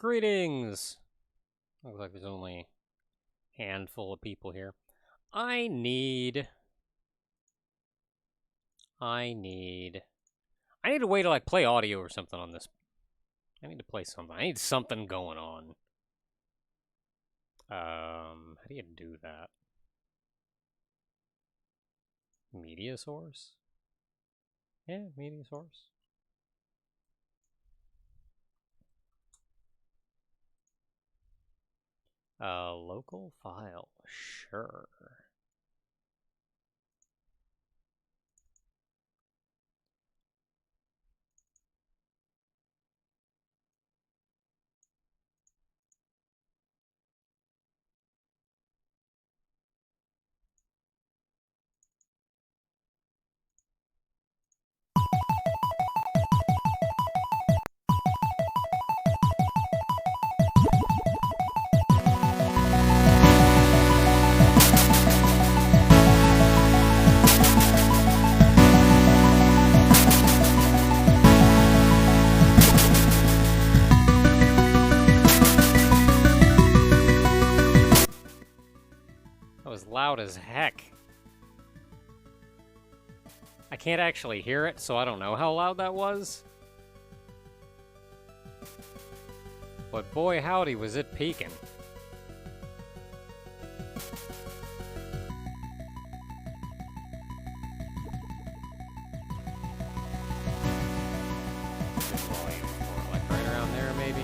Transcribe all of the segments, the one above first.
Greetings! Looks like there's only a handful of people here. I need to wait to like play audio or something on this. I need to play something. I need something going on. How do you do that? Media source? Yeah, media source. Local file. Sure. Loud as heck. I can't actually hear it, so I don't know how loud that was. But boy howdy was it peaking. Like right around there maybe.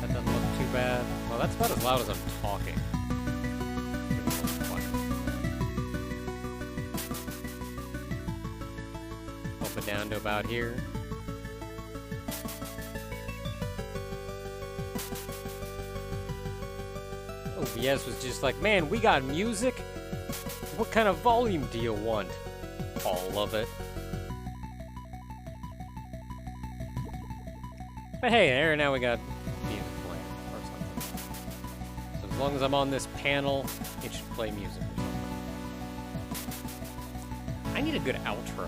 That doesn't look too bad. Well, that's about as loud as I'm talking. Bump it down to about here. OBS was just like, man, we got music? What kind of volume do you want? All of it. But hey, there now we got music playing or something. So as long as I'm on this panel, it should play music or something. I need a good outro.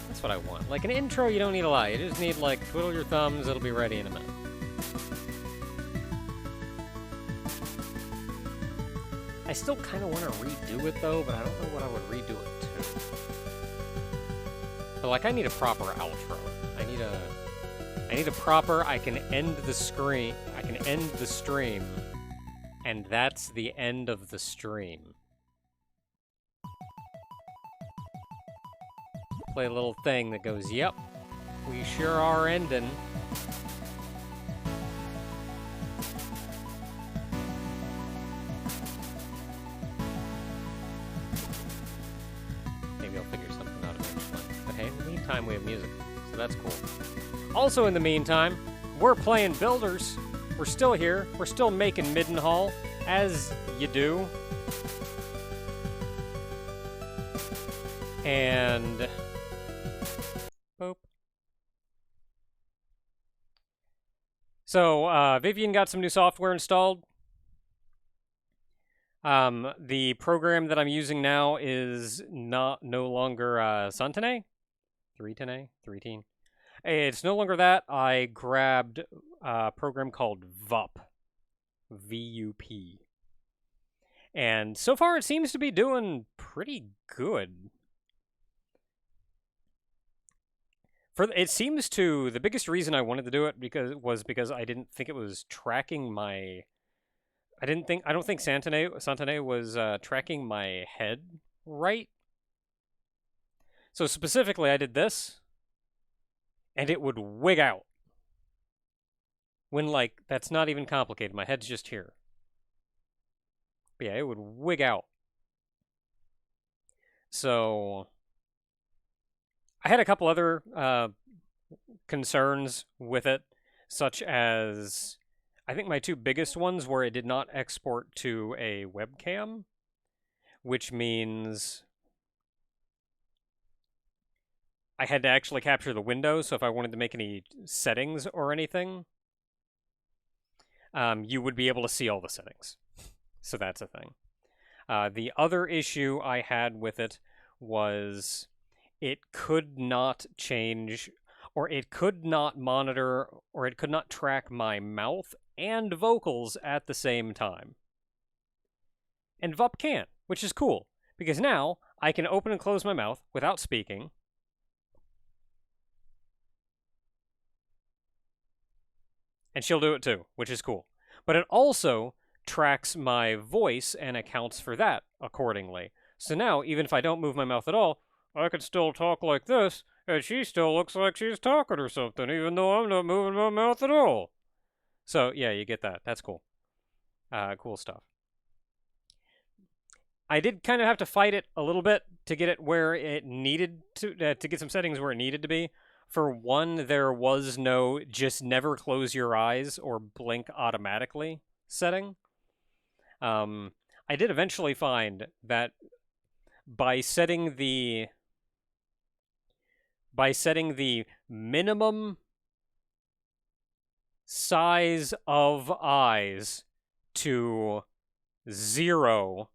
That's what I want. Like an intro, you don't need a lot. You just need like twiddle your thumbs, it'll be ready in a minute. I still kind of want to redo it though, but I don't know what I would redo it to. But like I need a proper outro. I need a proper, I can end the stream, and that's the end of the stream. Play a little thing that goes, yep, we sure are ending. Maybe I'll figure something out eventually. But hey, in the meantime, we have music, so that's cool. Also in the meantime, we're playing Builders. We're still here. We're still making Midenhall, as you do. And... boop. So, Vivian got some new software installed. The program that I'm using now is no longer Suntene? 310? It's no longer that. I grabbed a program called VUP. V-U-P. And so far it seems to be doing pretty good. It seems to, the biggest reason I wanted to do it was because I didn't think it was tracking my... I don't think Suntene was tracking my head right. So specifically I did this. And it would wig out. When, like, that's not even complicated. My head's just here. But yeah, it would wig out. So, I had a couple other concerns with it, such as, I think my two biggest ones were it did not export to a webcam, which means I had to actually capture the window, so if I wanted to make any settings or anything, you would be able to see all the settings. So that's a thing. The other issue I had with it was it could not change, or it could not monitor, or it could not track my mouth and vocals at the same time. And VUP can, which is cool, because now I can open and close my mouth without speaking. And she'll do it too, which is cool. But it also tracks my voice and accounts for that accordingly. So now, even if I don't move my mouth at all, I could still talk like this, and she still looks like she's talking or something, even though I'm not moving my mouth at all. So, yeah, you get that. That's cool. Cool stuff. I did kind of have to fight it a little bit to get it where it needed to get some settings where it needed to be. For one, there was no just never close your eyes or blink automatically setting. I did eventually find that by setting the minimum size of eyes to 0,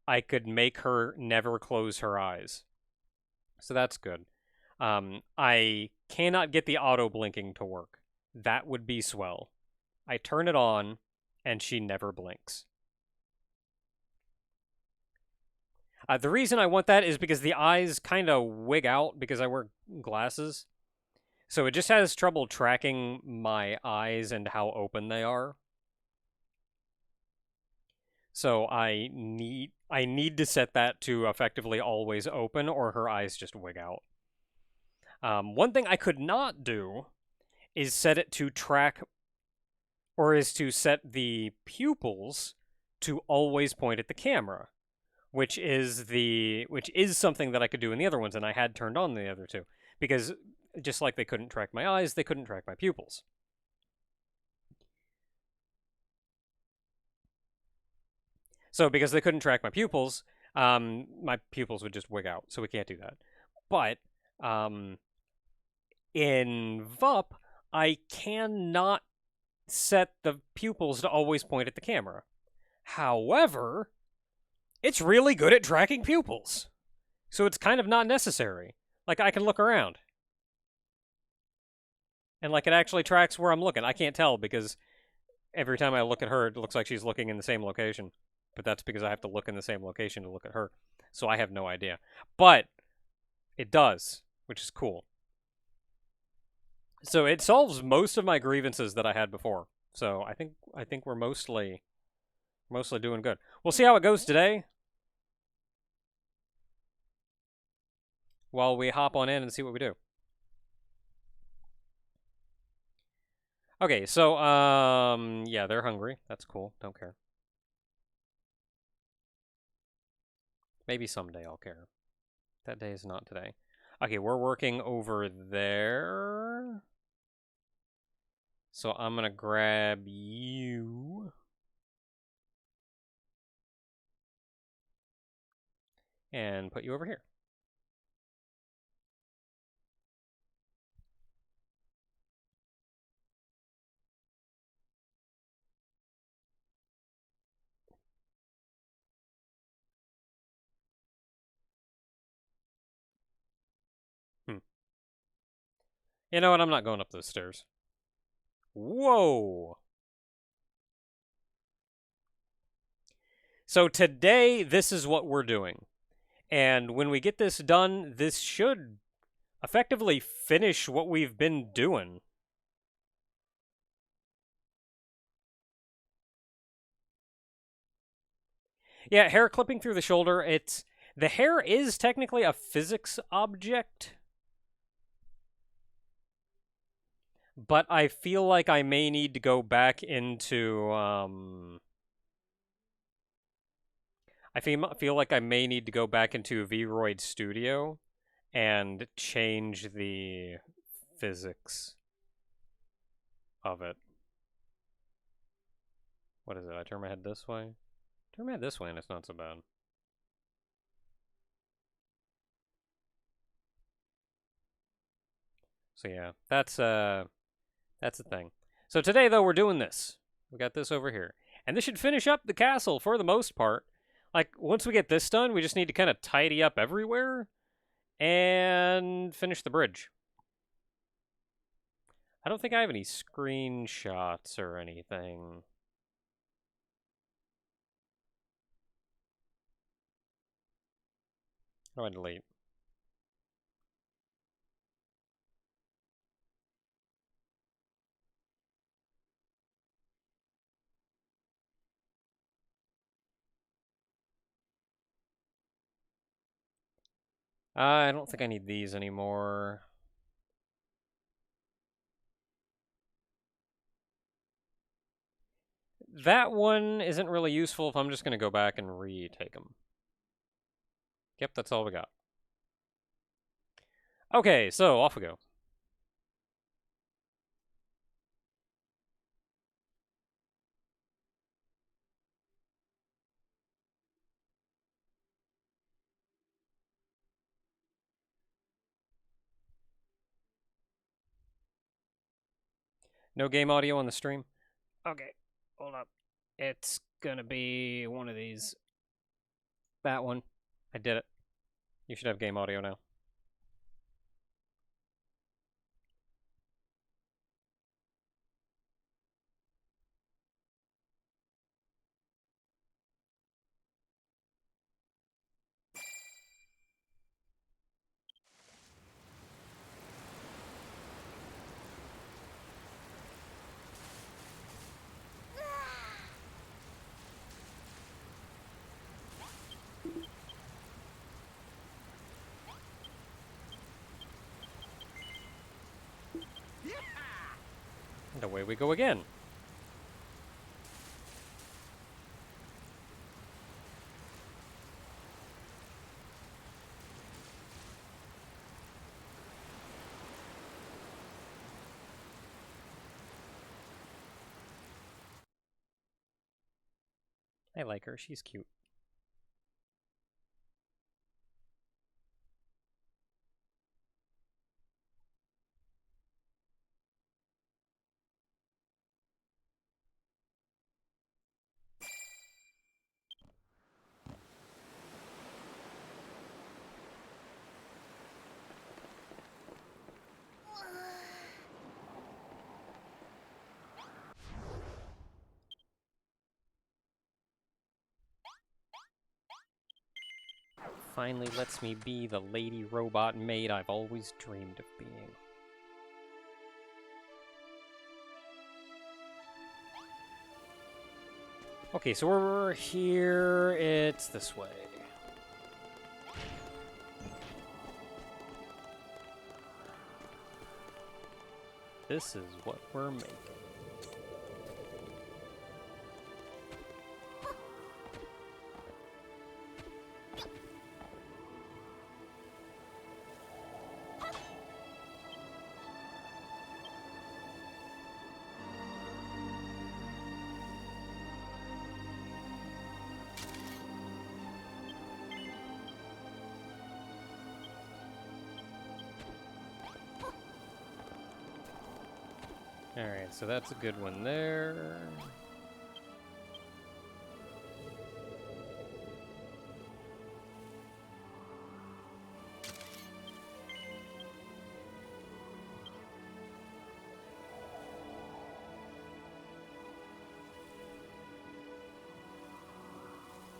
I could make her never close her eyes. So that's good. I cannot get the auto blinking to work. That would be swell. I turn it on, and she never blinks. The reason I want that is because the eyes kind of wig out because I wear glasses. So it just has trouble tracking my eyes and how open they are. So I need to set that to effectively always open, or her eyes just wig out. One thing I could not do is set it to track, or is to set the pupils to always point at the camera, which is something that I could do in the other ones, and I had turned on the other two, because just like they couldn't track my eyes, they couldn't track my pupils. So because they couldn't track my pupils would just wig out, so we can't do that. But in VUP, I cannot set the pupils to always point at the camera. However, it's really good at tracking pupils, so it's kind of not necessary. Like, I can look around. And, like, it actually tracks where I'm looking. I can't tell because every time I look at her, it looks like she's looking in the same location. But that's because I have to look in the same location to look at her. So I have no idea. But it does, which is cool. So it solves most of my grievances that I had before. So I think we're mostly doing good. We'll see how it goes today. While we hop on in and see what we do. Okay, so yeah, they're hungry. That's cool. Don't care. Maybe someday I'll care. That day is not today. Okay, we're working over there. So I'm going to grab you. And put you over here. You know what? I'm not going up those stairs. Whoa! So today, this is what we're doing. And when we get this done, this should effectively finish what we've been doing. Yeah, hair clipping through the shoulder. The hair is technically a physics object. But I feel like I may need to go back into, I feel like I may need to go back into Vroid Studio and change the physics of it. What is it? I turn my head this way? Turn my head this way and it's not so bad. So yeah, that's the thing. So today, though, we're doing this. We got this over here. And this should finish up the castle for the most part. Like, once we get this done, we just need to kind of tidy up everywhere and finish the bridge. I don't think I have any screenshots or anything. How do I delete? I don't think I need these anymore. That one isn't really useful if I'm just going to go back and retake them. Yep, that's all we got. Okay, so off we go. No game audio on the stream? Okay, hold up. It's gonna be one of these. That one. I did it. You should have game audio now. And away we go again. I like her. She's cute. Finally lets me be the lady robot maid I've always dreamed of being. Okay, so we're here. It's this way. This is what we're making. Alright, so that's a good one there.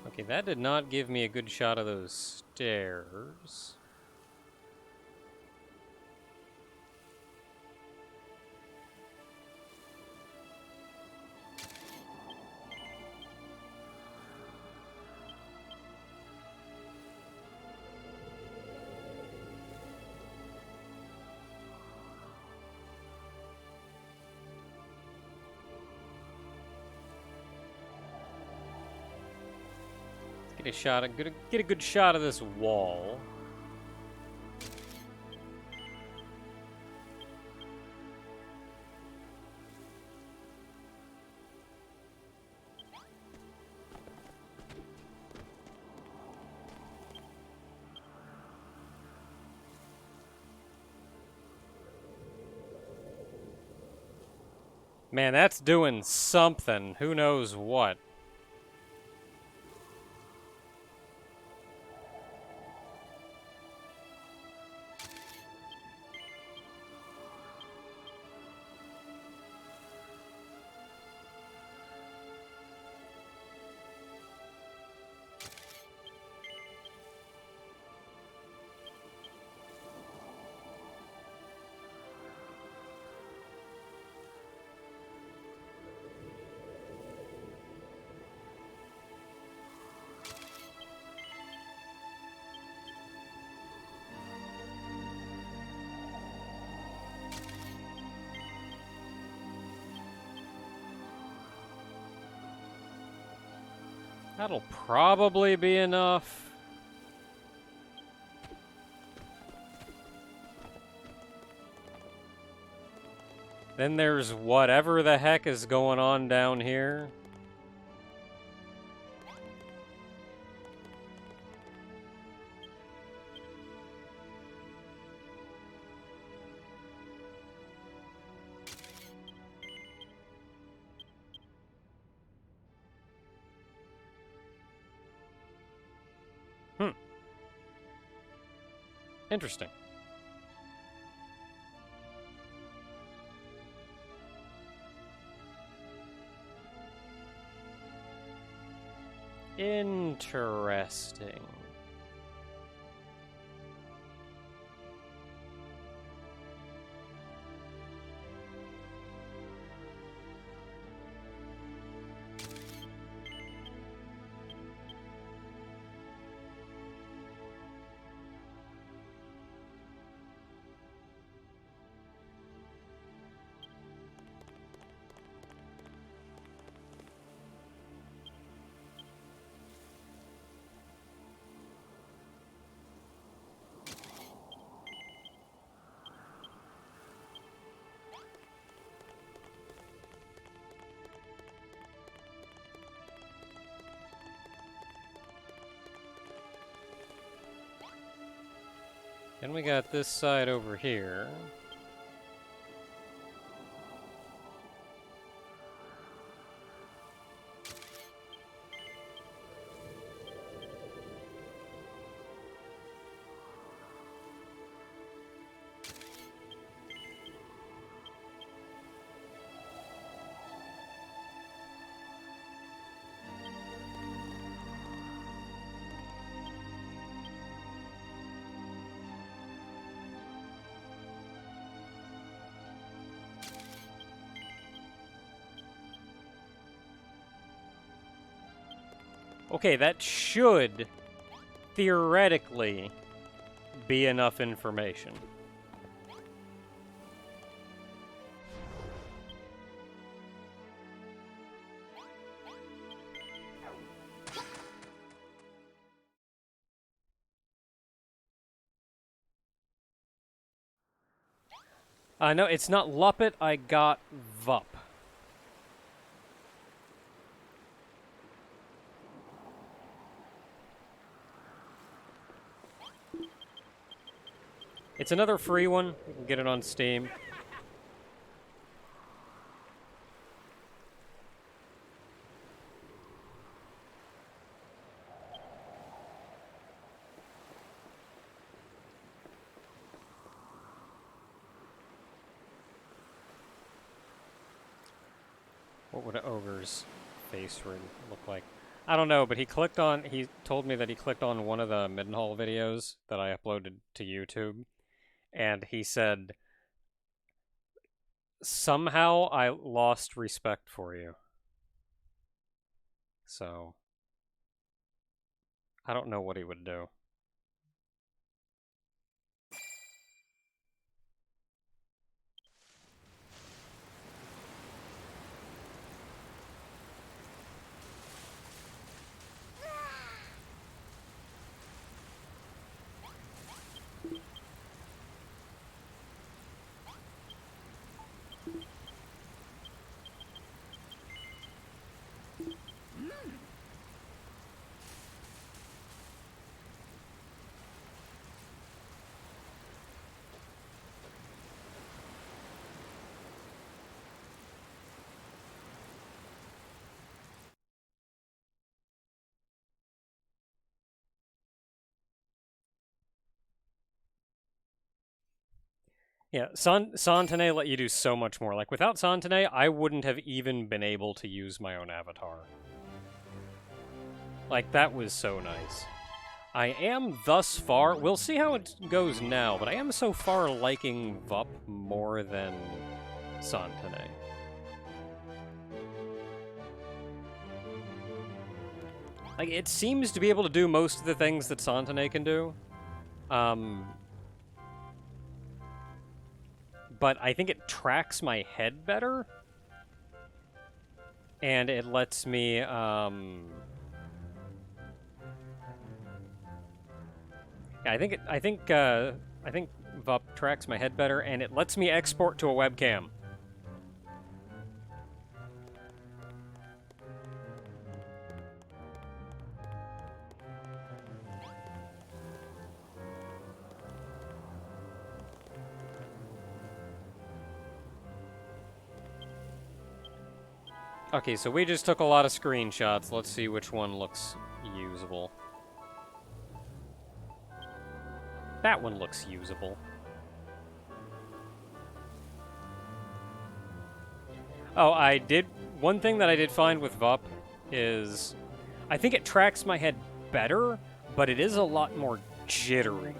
Okay, that did not give me a good shot of those stairs. Get a shot. Get a good shot of this wall. Man, that's doing something. Who knows what? That'll probably be enough. Then there's whatever the heck is going on down here. Interesting. Interesting. Then we got this side over here. Okay, that should theoretically be enough information. No, it's not Luppet, I got Vup. It's another free one. You can get it on Steam. What would an ogre's face rig look like? I don't know, but he told me that he clicked on one of the Midenhall videos that I uploaded to YouTube, and he said, somehow I lost respect for you. So, I don't know what he would do. Yeah, Santane let you do so much more. Like, without Santane, I wouldn't have even been able to use my own avatar. Like, that was so nice. I am thus far, we'll see how it goes now, but I am so far liking Vup more than Santane. Like, it seems to be able to do most of the things that Santane can do. But I think it tracks my head better. And it lets me, Yeah, I think VUP tracks my head better, and it lets me export to a webcam. Okay, so we just took a lot of screenshots. Let's see which one looks usable. That one looks usable. Oh, one thing that I did find with VUP is I think it tracks my head better, but it is a lot more jittery.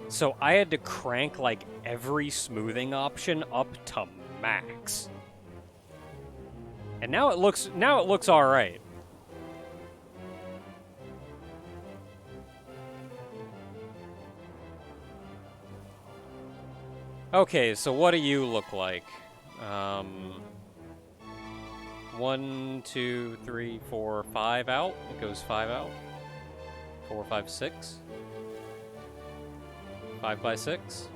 So I had to crank like every smoothing option up to max. And now it looks all right. Okay, so what do you look like? 1, 2, 3, 4, 5 out. It goes 5 out. 4, 5, 6. 5 by 6.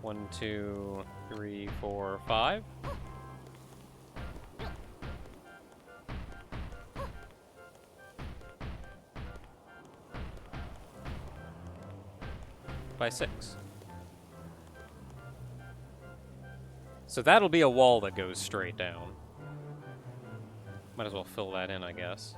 1, 2, 3, 4, 5. By 6. So that'll be a wall that goes straight down. Might as well fill that in, I guess.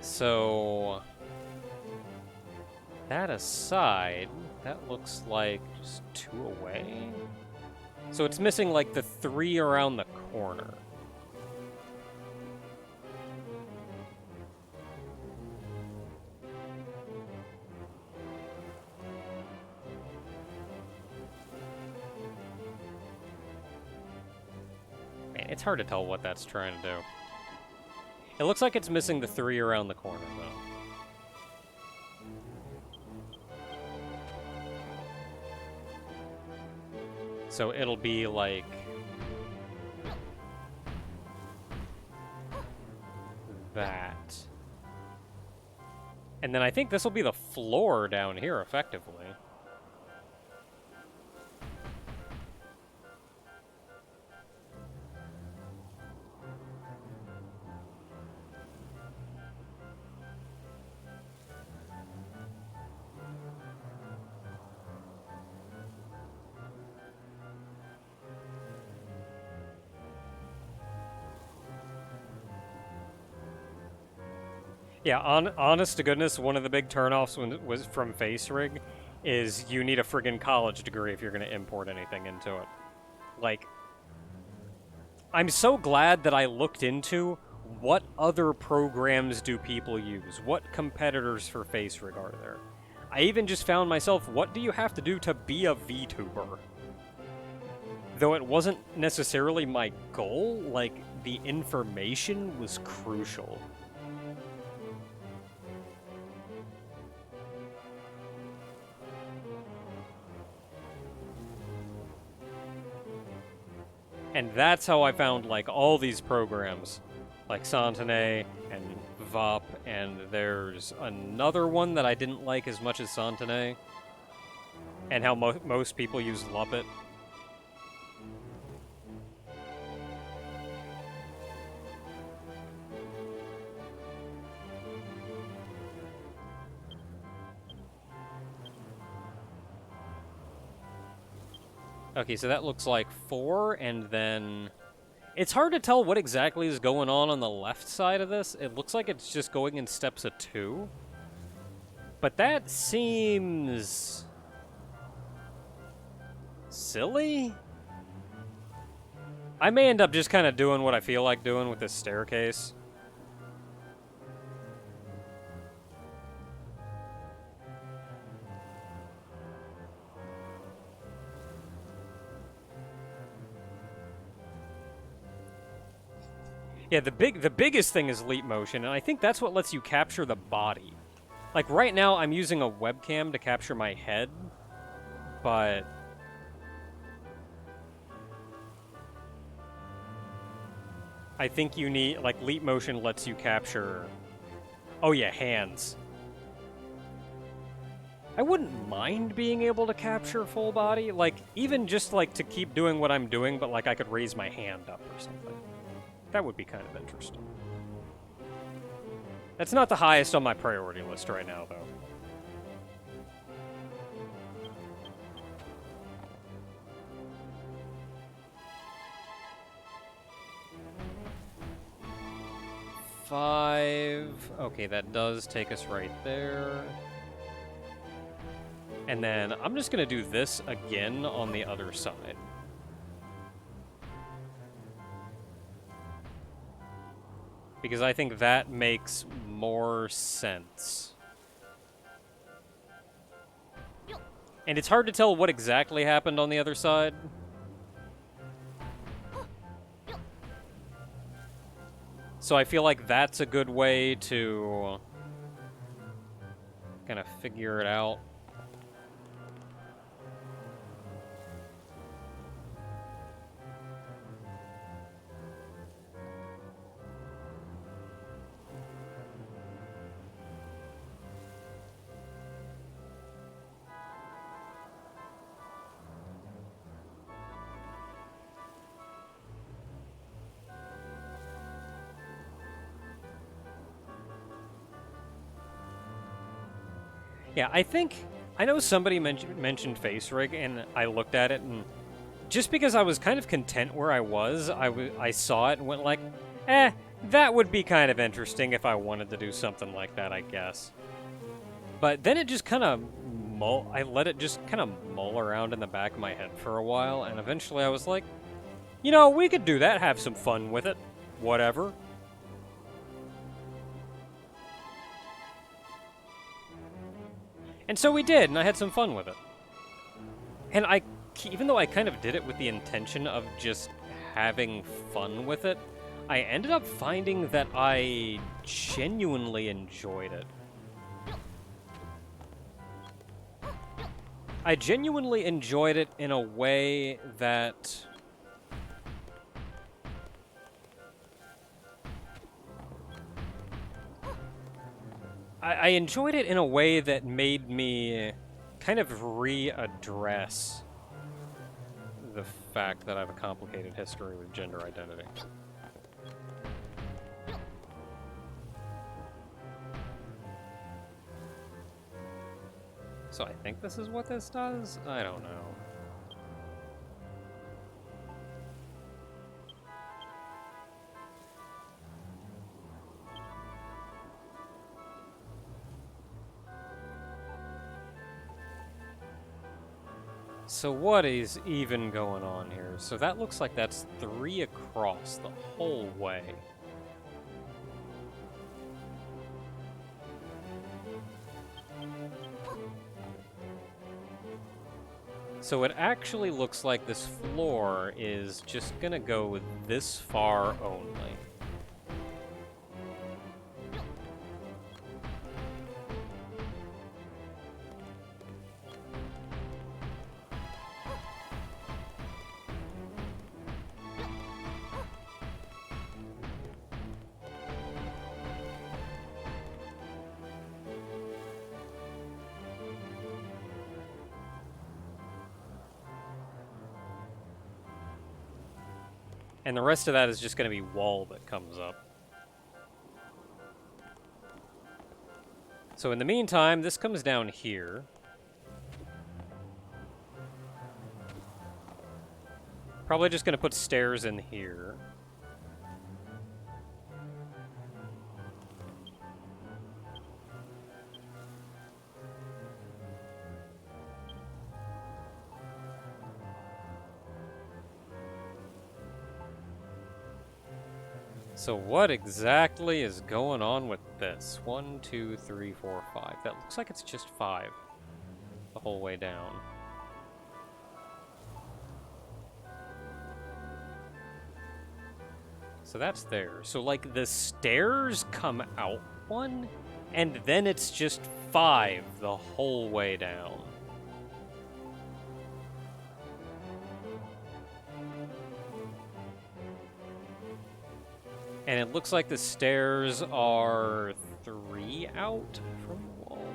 So, that aside, that looks like just 2 away. So it's missing like the 3 around the corner. Man, it's hard to tell what that's trying to do. It looks like it's missing the 3 around the corner, though. So it'll be like... that. And then I think this will be the floor down here, effectively. Yeah, honest to goodness, one of the big turnoffs was from FaceRig is you need a friggin' college degree if you're going to import anything into it. Like, I'm so glad that I looked into what other programs do people use? What competitors for FaceRig are there? I even just found myself, what do you have to do to be a VTuber? Though it wasn't necessarily my goal, like, the information was crucial. And that's how I found, like, all these programs, like Santenay and VOP, and there's another one that I didn't like as much as Santenay, and how most people use Luppet. Okay, so that looks like 4, and then... It's hard to tell what exactly is going on the left side of this. It looks like it's just going in steps of 2. But that seems... silly? I may end up just kind of doing what I feel like doing with this staircase. Yeah, the biggest thing is leap motion, and I think that's what lets you capture the body. Like right now, I'm using a webcam to capture my head, but I think you need, like, leap motion lets you capture. Oh yeah, hands. I wouldn't mind being able to capture full body, like, even just, like, to keep doing what I'm doing, but, like, I could raise my hand up or something. That would be kind of interesting. That's not the highest on my priority list right now, though. Five. Okay, that does take us right there. And then I'm just going to do this again on the other side. Because I think that makes more sense. And it's hard to tell what exactly happened on the other side. So I feel like that's a good way to kind of figure it out. Yeah, I know somebody mentioned face rig, and I looked at it, and just because I was kind of content where I was, I saw it and went like, that would be kind of interesting if I wanted to do something like that, I guess. But then it just kind of I let it just kind of mull around in the back of my head for a while, and eventually I was like, you know, we could do that, have some fun with it, whatever. And so we did, and I had some fun with it. And even though I kind of did it with the intention of just having fun with it, I ended up finding that I genuinely enjoyed it. I genuinely enjoyed it in a way that I enjoyed it in a way that made me kind of readdress the fact that I have a complicated history with gender identity. So I think this is what this does? I don't know. So what is even going on here? So that looks like that's 3 across the whole way. So it actually looks like this floor is just gonna go this far only. And the rest of that is just going to be wall that comes up. So in the meantime, this comes down here. Probably just going to put stairs in here. So what exactly is going on with this? 1, 2, 3, 4, 5. That looks like it's just 5 the whole way down. So that's there. So, like, the stairs come out one, and then it's just 5 the whole way down. And it looks like the stairs are 3 out from the wall.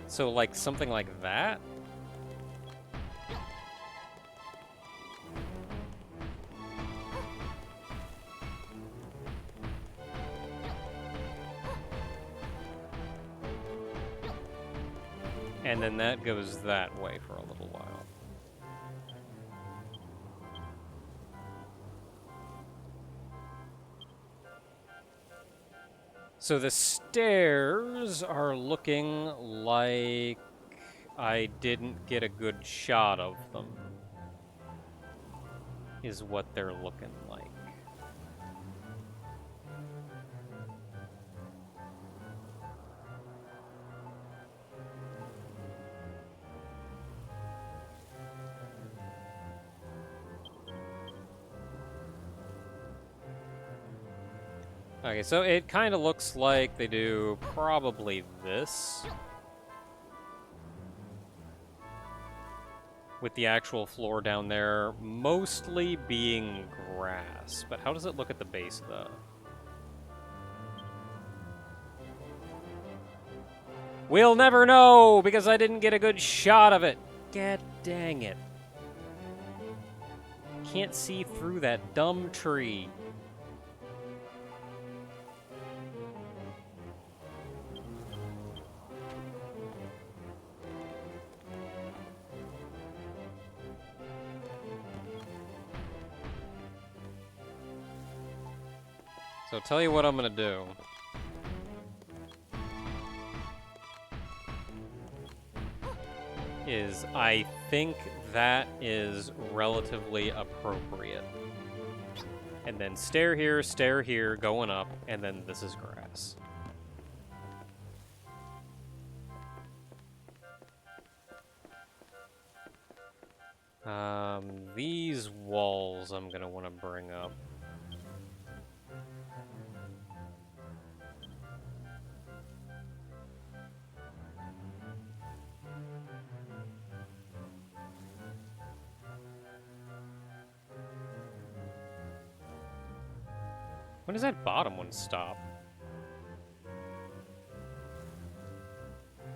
So, like, something like that? And then that goes that way for a little while. So the stairs are looking like I didn't get a good shot of them, is what they're looking like. Okay, so it kind of looks like they do probably this. With the actual floor down there mostly being grass. But how does it look at the base, though? We'll never know, because I didn't get a good shot of it. God dang it. Can't see through that dumb tree. So tell you what I'm gonna do. Is I think that is relatively appropriate. And then stair here, going up, and then this is grass. These walls I'm gonna want to bring up. When does that bottom one stop?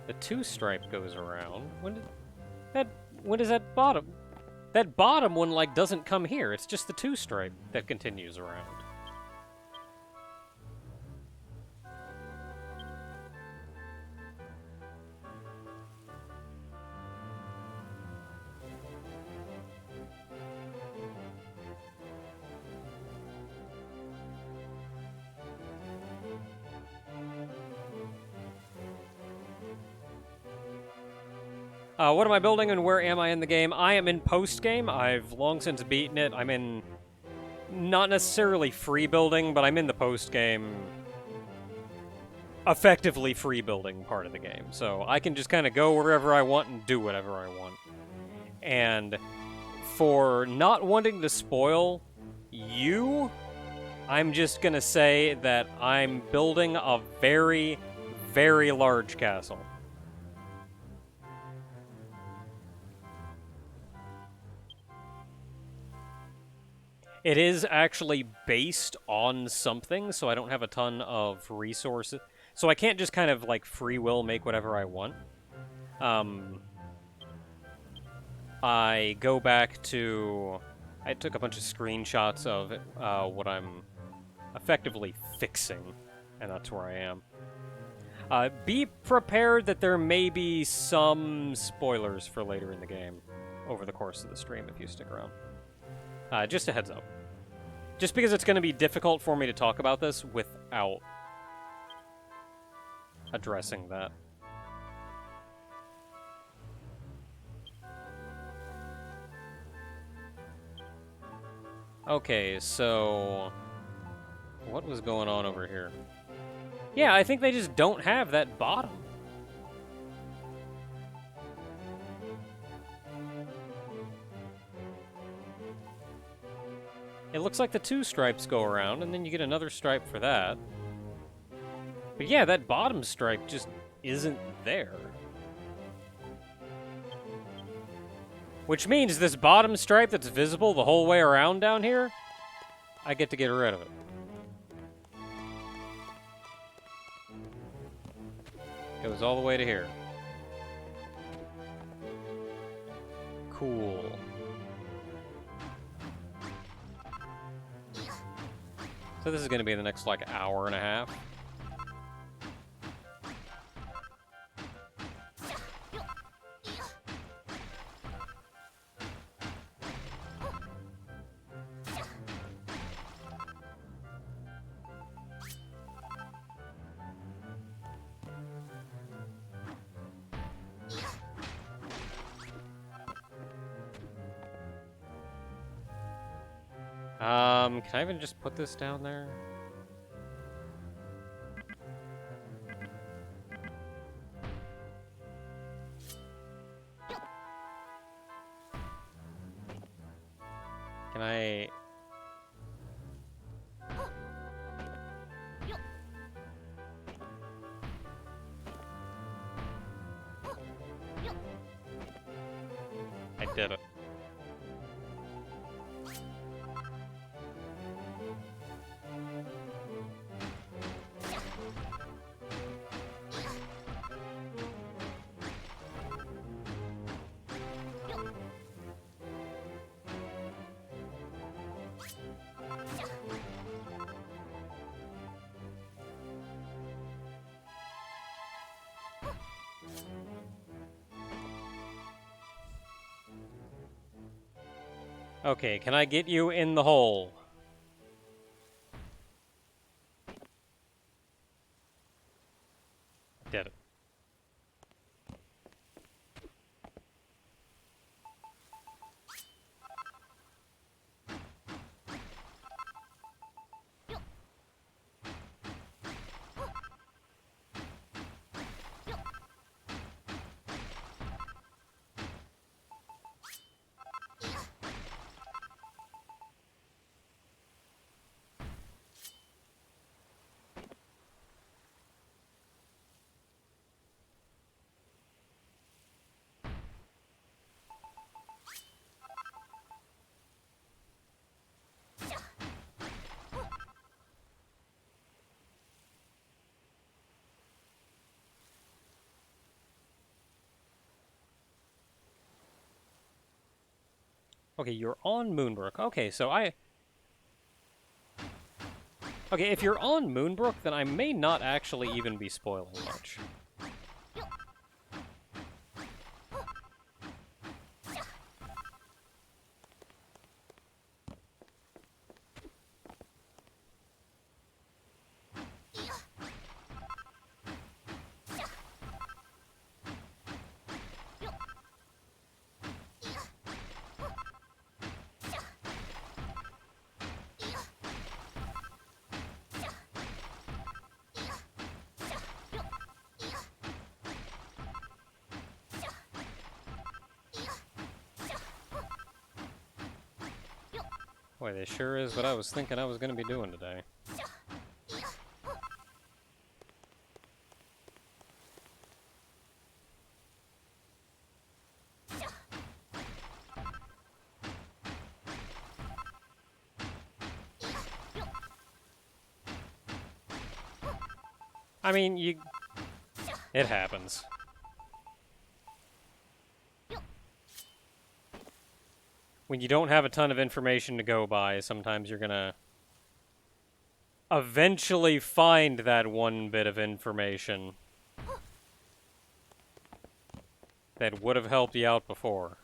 The 2-stripe goes around. When does that bottom? That bottom one, like, doesn't come here. It's just the 2-stripe that continues around. What am I building and where am I in the game? I am in post-game. I've long since beaten it. I'm in not necessarily free building, but I'm in the post-game, effectively free building part of the game. So I can just kind of go wherever I want and do whatever I want. And for not wanting to spoil you, I'm just going to say that I'm building a very, very large castle. It is actually based on something, so I don't have a ton of resources. So I can't just kind of, like, free will make whatever I want. I go back to... I took a bunch of screenshots of what I'm effectively fixing, and that's where I am. Be prepared that there may be some spoilers for later in the game over the course of the stream if you stick around. Just a heads up. Just because it's going to be difficult for me to talk about this without addressing that. Okay, so... what was going on over here? Yeah, I think they just don't have that bottom. It looks like the 2 stripes go around, and then you get another stripe for that. But yeah, that bottom stripe just isn't there. Which means this bottom stripe that's visible the whole way around down here, I get to get rid of it. Goes all the way to here. Cool. So this is going to be the next, like, hour and a half. Can I even just put this down there? Can I... I did it. Okay, can I get you in the hole? Did it. Okay, you're on Moonbrook. Okay, so I... Okay, if you're on Moonbrook, then I may not actually even be spoiling much. Boy, this sure is what I was thinking I was going to be doing today. I mean, it happens. When you don't have a ton of information to go by, sometimes you're gonna eventually find that one bit of information that would have helped you out before.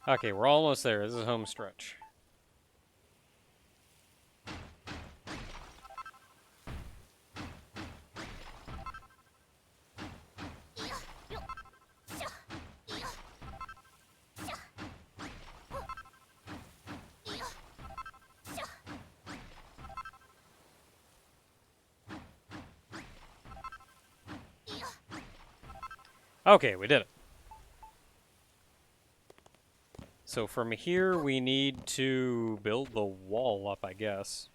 Okay, we're almost there. This is home stretch. Okay, we did it. So from here, we need to build the wall up, I guess.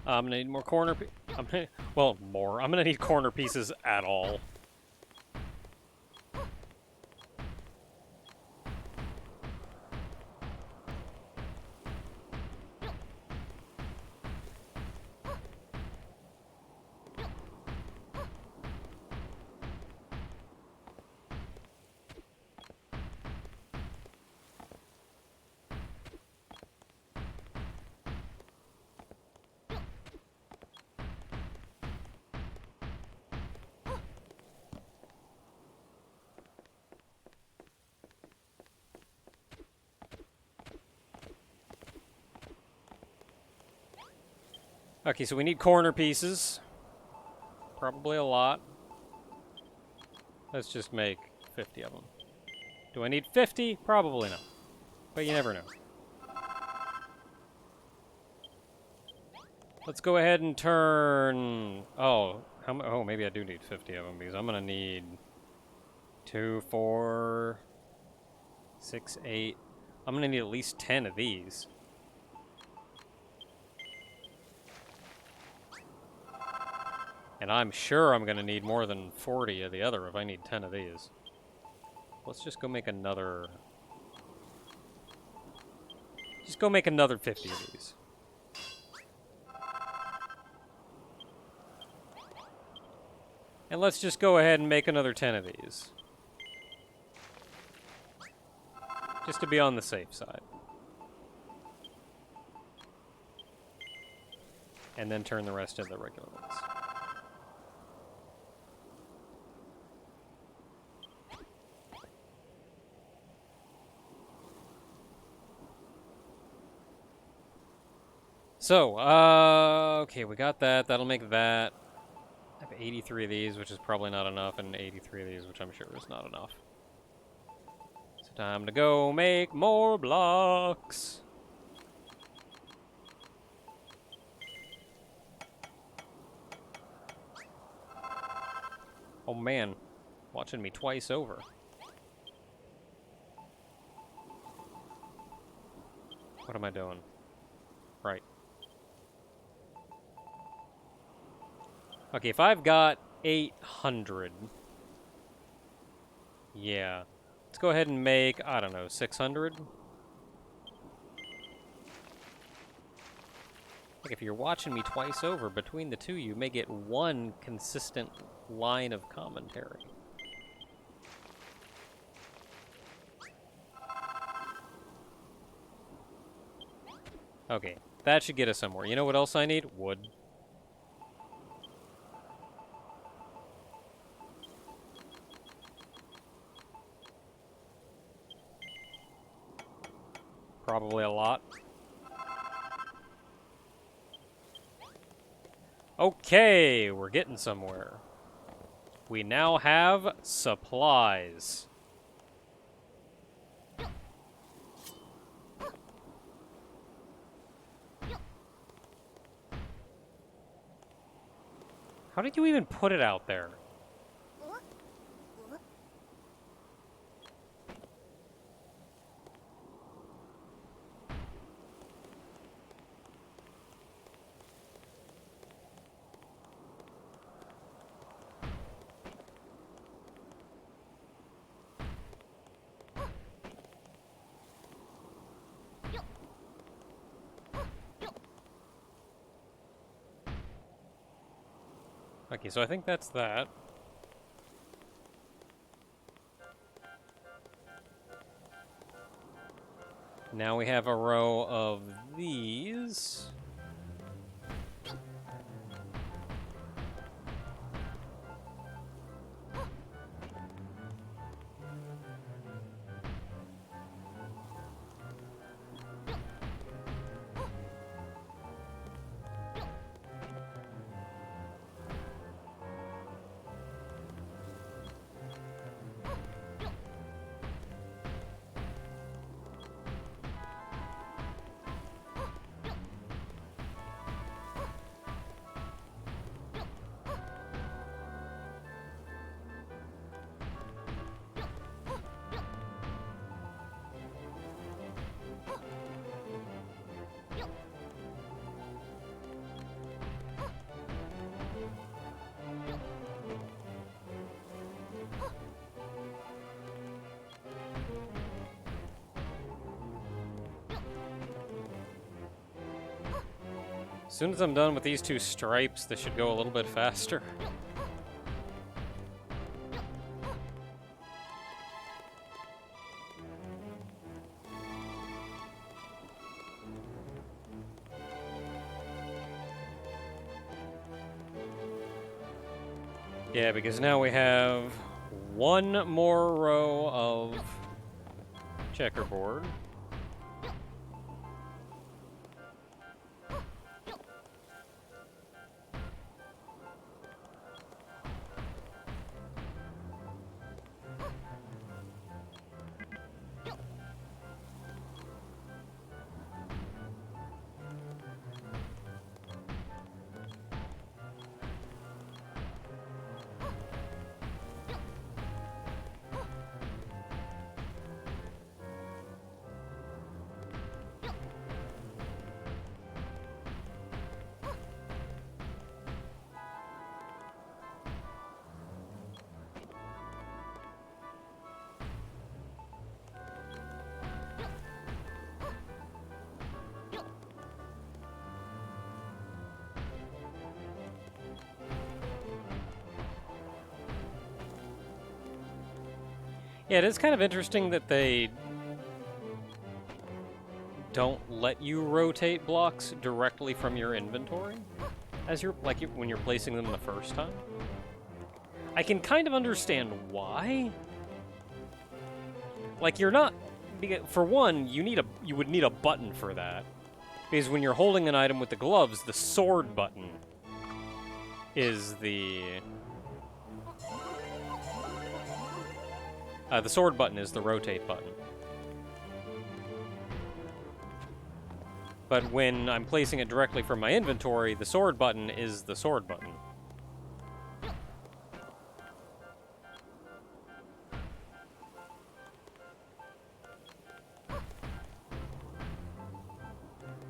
I'm gonna need more corner. Well, more. I'm gonna need corner pieces at all. Okay, so we need corner pieces. Probably a lot. Let's just make 50 of them. Do I need 50? Probably not. But you never know. Let's go ahead and turn... Oh, oh, maybe I do need 50 of them because I'm going to need 2, 4, 6, 8. I'm going to need at least 10 of these. And I'm sure I'm going to need more than 40 of the other if I need 10 of these. Let's just go make another... Just go make another 50 of these. And let's just go ahead and make another 10 of these. Just to be on the safe side. And then turn the rest of the regular ones. So, okay, we got that. That'll make that. I have 83 of these, which is probably not enough, and 83 of these, which I'm sure is not enough. So time to go make more blocks. Oh man, watching me twice over. What am I doing? Right. Okay, if I've got 800... Yeah. Let's go ahead and make, I don't know, 600? Like, if you're watching me twice over, between the two, you may get one consistent line of commentary. Okay, that should get us somewhere. You know what else I need? Wood. Probably a lot. Okay, we're getting somewhere. We now have supplies. How did you even put it out there? Okay, so I think that's that. Now we have a row of these. As soon as I'm done with these two stripes, this should go a little bit faster. Yeah, because now we have one more row of checkerboard. Yeah, it is kind of interesting that they don't let you rotate blocks directly from your inventory as when you're placing them the first time. I can kind of understand why. Like, you're not, for one, you would need a button for that, because when you're holding an item with the gloves, the sword button is the sword button is the rotate button. But when I'm placing it directly from my inventory, the sword button is the sword button.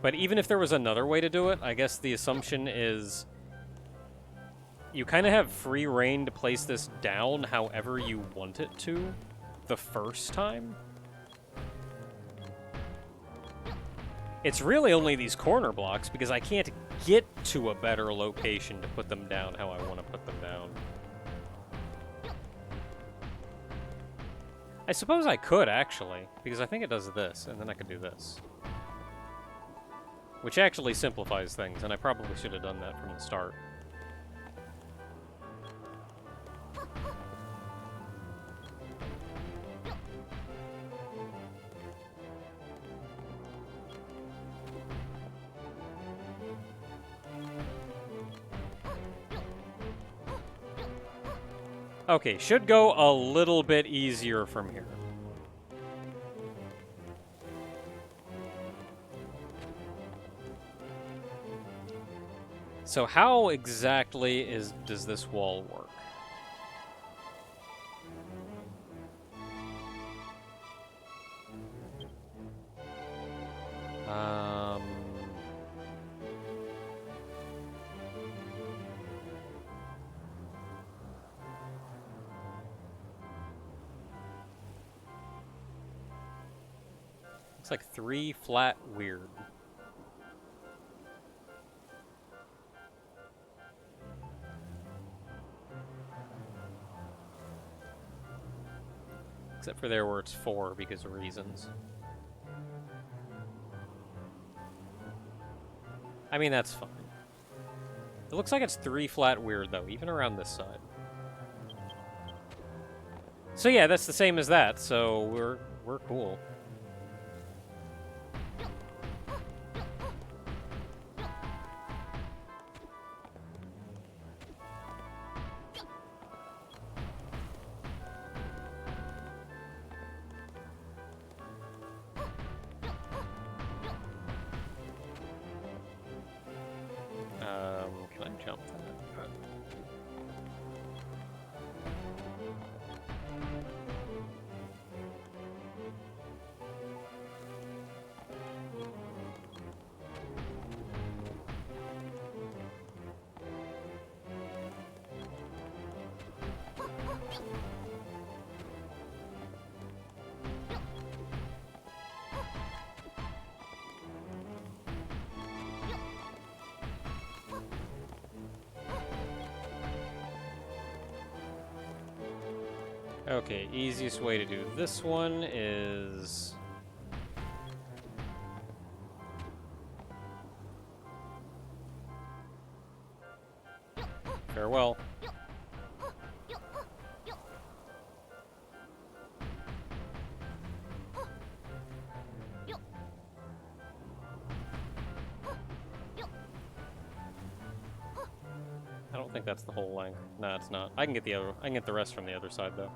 But even if there was another way to do it, I guess the assumption is you kind of have free reign to place this down however you want it to the first time. It's really only these corner blocks because I can't get to a better location to put them down how I want to put them down. I suppose I could, actually, because I think it does this, and then I could do this. Which actually simplifies things, and I probably should have done that from the start. Okay, should go a little bit easier from here. So how exactly does this wall work? Looks like 3 flat weird. Except for there where it's 4 because of reasons. I mean, that's fine. It looks like it's 3 flat weird, though, even around this side. So yeah, that's the same as that, so we're cool. Can I jump that? Okay, easiest way to do this one is... Farewell. I don't think that's the whole length. No, it's not. I can get the rest from the other side though.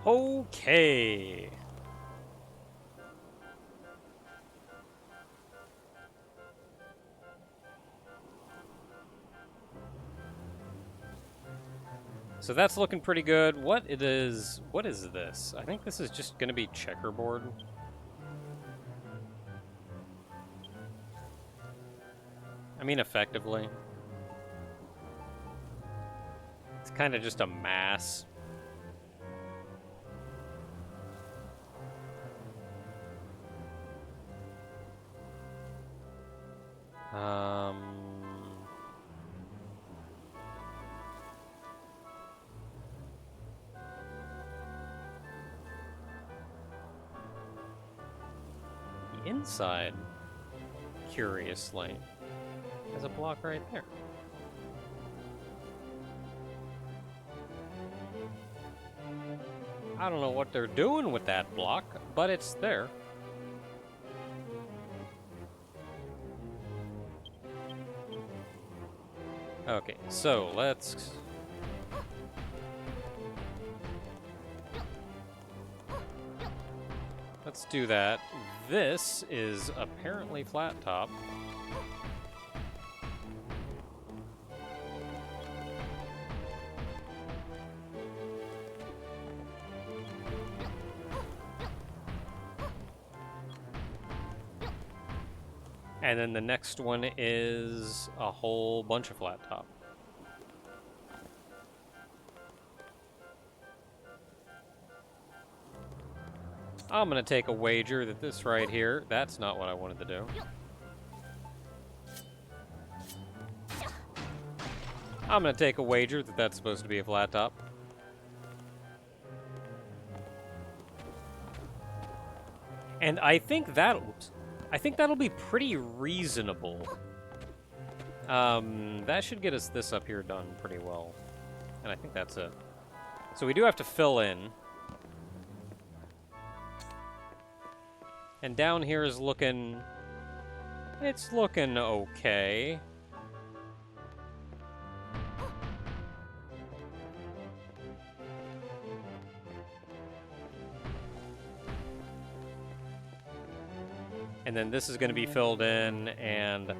Okay. So that's looking pretty good. What is this? I think this is just gonna be checkerboard. I mean, effectively. It's kind of just a mass. The inside, curiously, has a block right there. I don't know what they're doing with that block, but it's there. Okay, so let's... Let's do that. This is apparently flat top. And then the next one is a whole bunch of flat top. I'm gonna take a wager that this right here, that's not what I wanted to do. I'm gonna take a wager that that's supposed to be a flat top. And I think that'll be pretty reasonable. That should get us this up here done pretty well. And I think that's it. So we do have to fill in. And down here is looking... It's looking okay. And then this is going to be filled in, and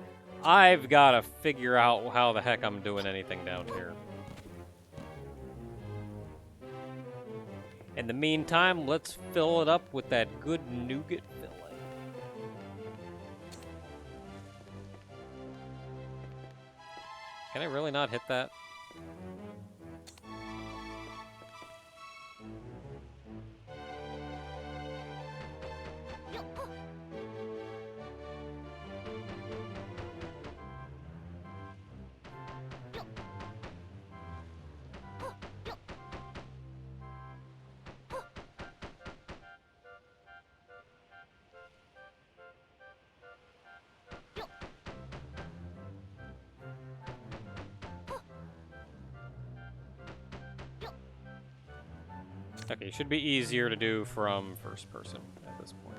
I've got to figure out how the heck I'm doing anything down here. In the meantime, let's fill it up with that good nougat filling. Can I really not hit that? Okay, should be easier to do from first person at this point.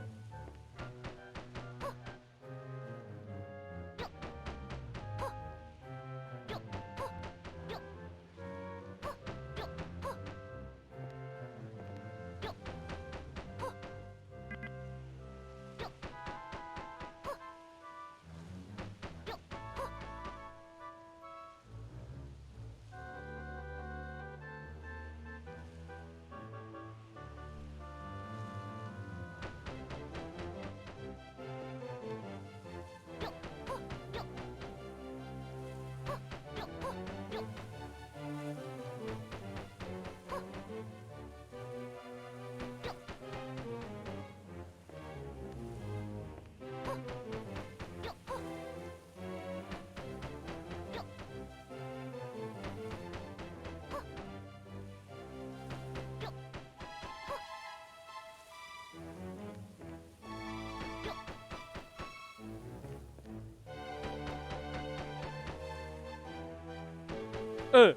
Uh.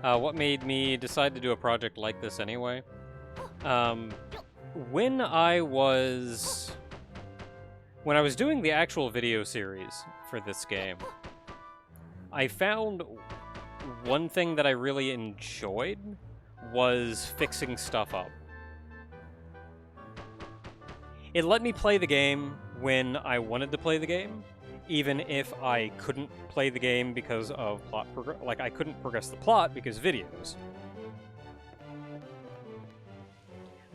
What made me decide to do a project like this anyway? When I was doing the actual video series for this game, I found one thing that I really enjoyed was fixing stuff up. It let me play the game when I wanted to play the game, even if I couldn't play the game because of plot like I couldn't progress the plot because videos.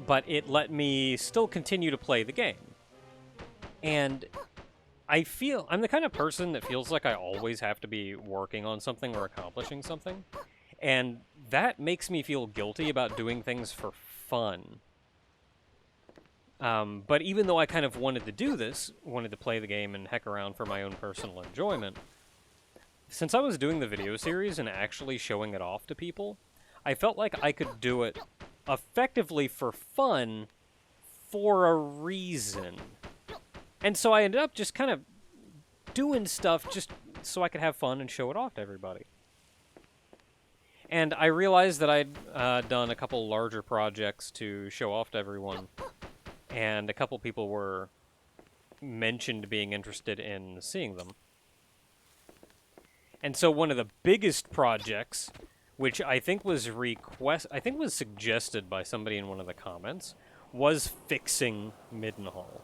But it let me still continue to play the game. And I'm the kind of person that feels like I always have to be working on something or accomplishing something. And that makes me feel guilty about doing things for fun. But even though I kind of wanted to do this, wanted to play the game and heck around for my own personal enjoyment, since I was doing the video series and actually showing it off to people, I felt like I could do it effectively for fun for a reason. And so I ended up just kind of doing stuff just so I could have fun and show it off to everybody. And I realized that I'd done a couple larger projects to show off to everyone, and a couple people were mentioned being interested in seeing them. And so one of the biggest projects, which I think was suggested by somebody in one of the comments, was fixing Midenhall.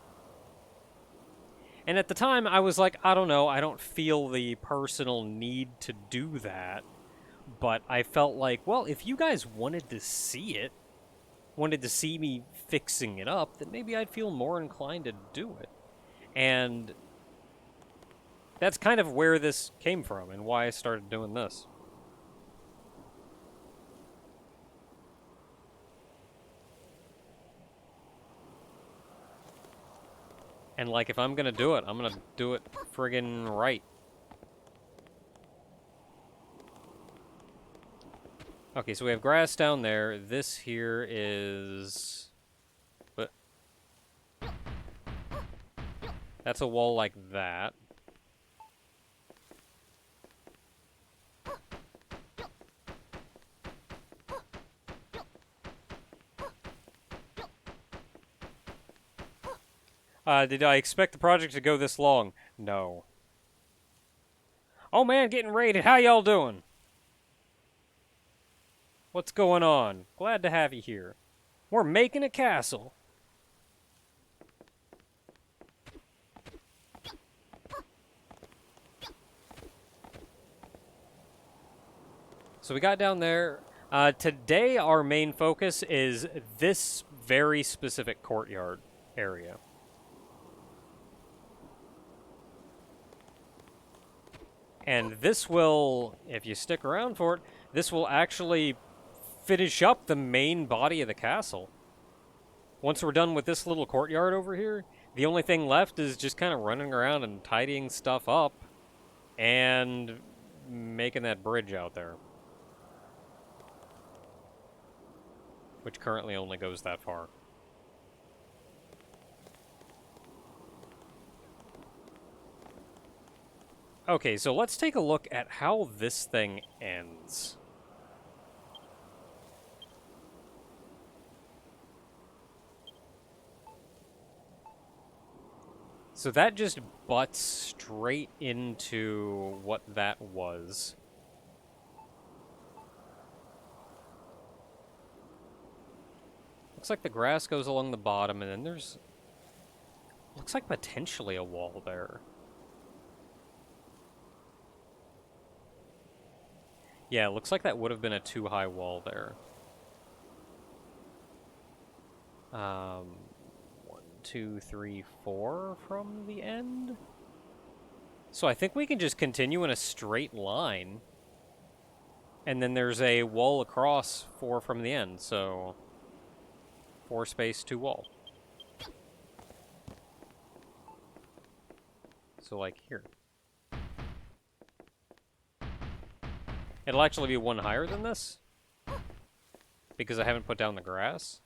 And at the time, I was like, I don't know, I don't feel the personal need to do that. But I felt like, well, if you guys wanted to see me fixing it up, then maybe I'd feel more inclined to do it. And that's kind of where this came from and why I started doing this. And, like, if I'm gonna do it, I'm gonna do it friggin' right. Okay, so we have grass down there. This here is... But that's a wall like that. Did I expect the project to go this long? No. Oh man, getting raided. How y'all doing? What's going on? Glad to have you here. We're making a castle. So we got down there. Today our main focus is this very specific courtyard area. And this will, if you stick around for it, this will actually finish up the main body of the castle. Once we're done with this little courtyard over here, the only thing left is just kind of running around and tidying stuff up and making that bridge out there, which currently only goes that far. Okay, so let's take a look at how this thing ends. So that just butts straight into what that was. Looks like the grass goes along the bottom, and then there's... looks like potentially a wall there. Yeah, it looks like that would have been a too-high wall there. 1, 2, 3, 4 from the end? So I think we can just continue in a straight line. And then there's a wall across 4 from the end, so... 4 space, 2 wall. So like here. It'll actually be 1 higher than this, because I haven't put down the grass.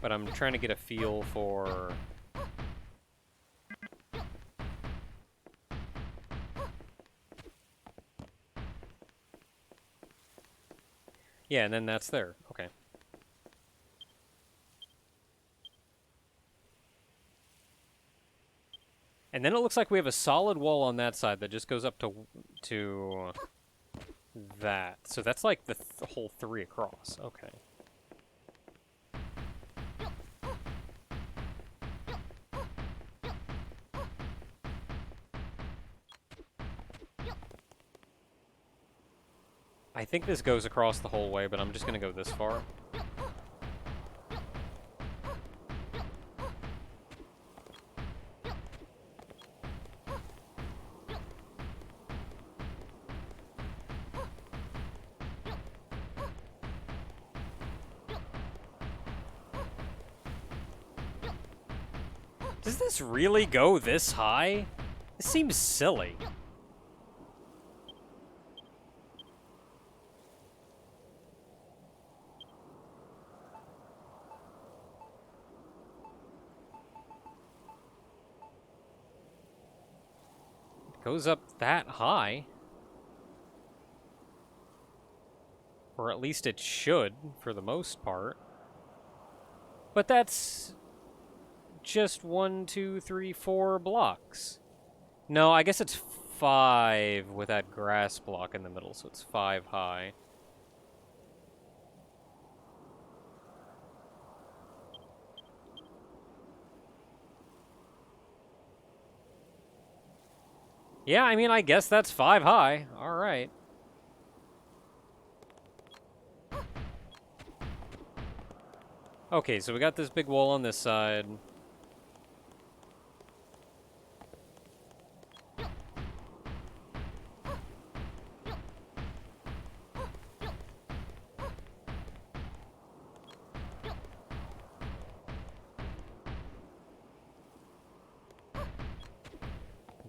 But I'm trying to get a feel for... yeah, and then that's there. Okay. And then it looks like we have a solid wall on that side that just goes up to that. So that's like the whole 3 across. Okay. I think this goes across the whole way, but I'm just going to go this far. Does this really go this high? This seems silly. Goes up that high. Or at least it should, for the most part. But that's just 1, 2, 3, 4 blocks. No, I guess it's 5 with that grass block in the middle, so it's 5 high. Yeah, I mean, I guess that's 5 high. Alright. Okay, so we got this big wall on this side.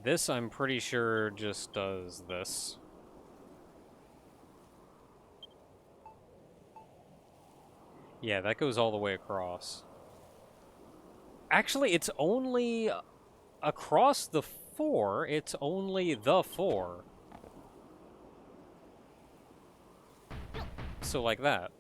This, I'm pretty sure, just does this. Yeah, that goes all the way across. Actually, it's only across the 4. It's only the 4. So like that.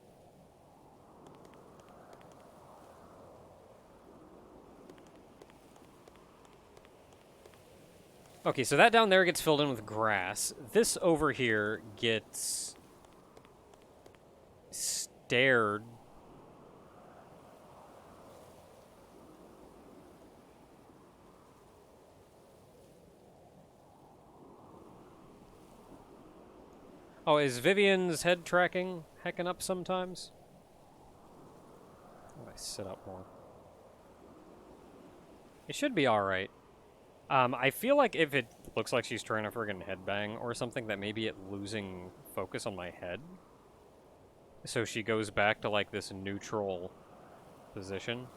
Okay, so that down there gets filled in with grass. This over here gets stared. Oh, is Vivian's head tracking heckin' up sometimes? How do I sit up more? It should be alright. I feel like if it looks like she's trying to friggin' headbang or something, that maybe it losing focus on my head. So she goes back to, like, this neutral position.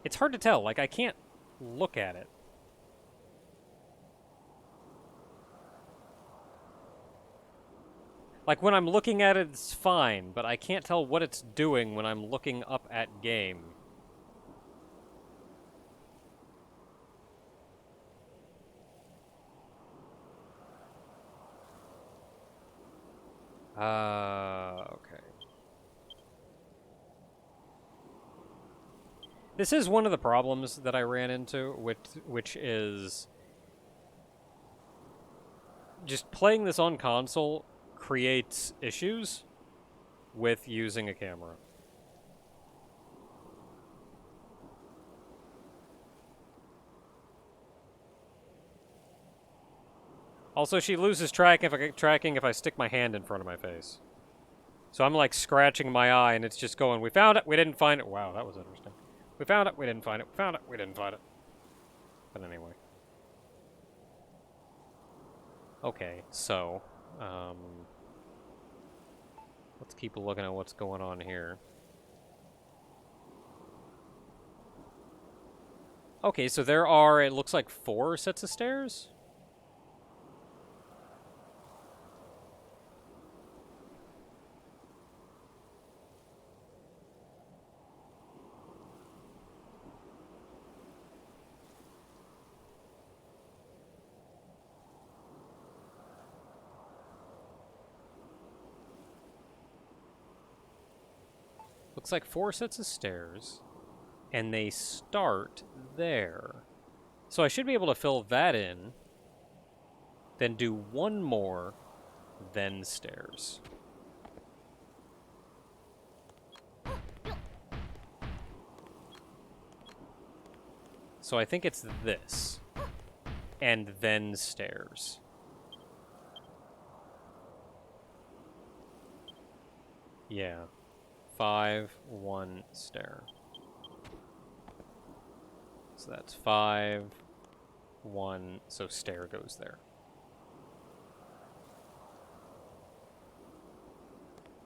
It's hard to tell. Like, I can't look at it. Like, when I'm looking at it, it's fine, but I can't tell what it's doing when I'm looking up at game. Okay. This is one of the problems that I ran into, which is just playing this on console creates issues with using a camera. Also, she loses tracking if I stick my hand in front of my face. So I'm like scratching my eye and it's just going, we found it, we didn't find it. Wow, that was interesting. We found it, we didn't find it. We found it, we didn't find it. But anyway. Okay, so, let's keep looking at what's going on here. Okay, so there are, it looks like 4 sets of stairs? Looks like 4 sets of stairs, and they start there. So I should be able to fill that in, then do 1 more, then stairs. So I think it's this, and then stairs. Yeah. 5, 1 stair. So that's 5, 1, so stair goes there.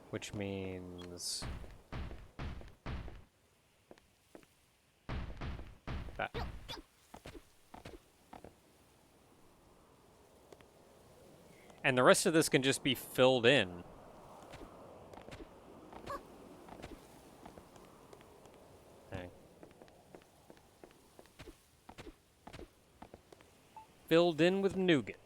Which means that. And the rest of this can just be filled in. Okay. Filled in with nougat.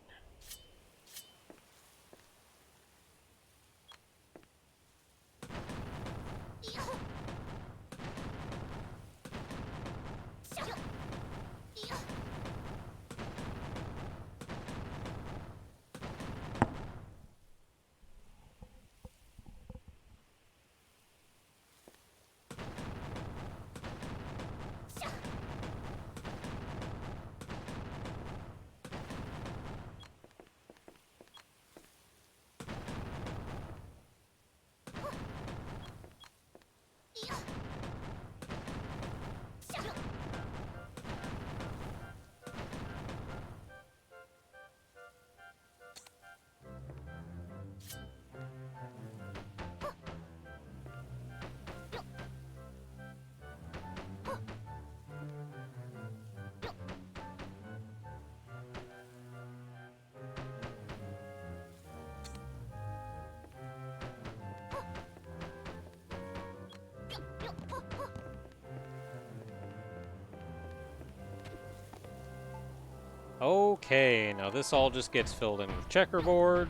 Okay, now this all just gets filled in with checkerboard.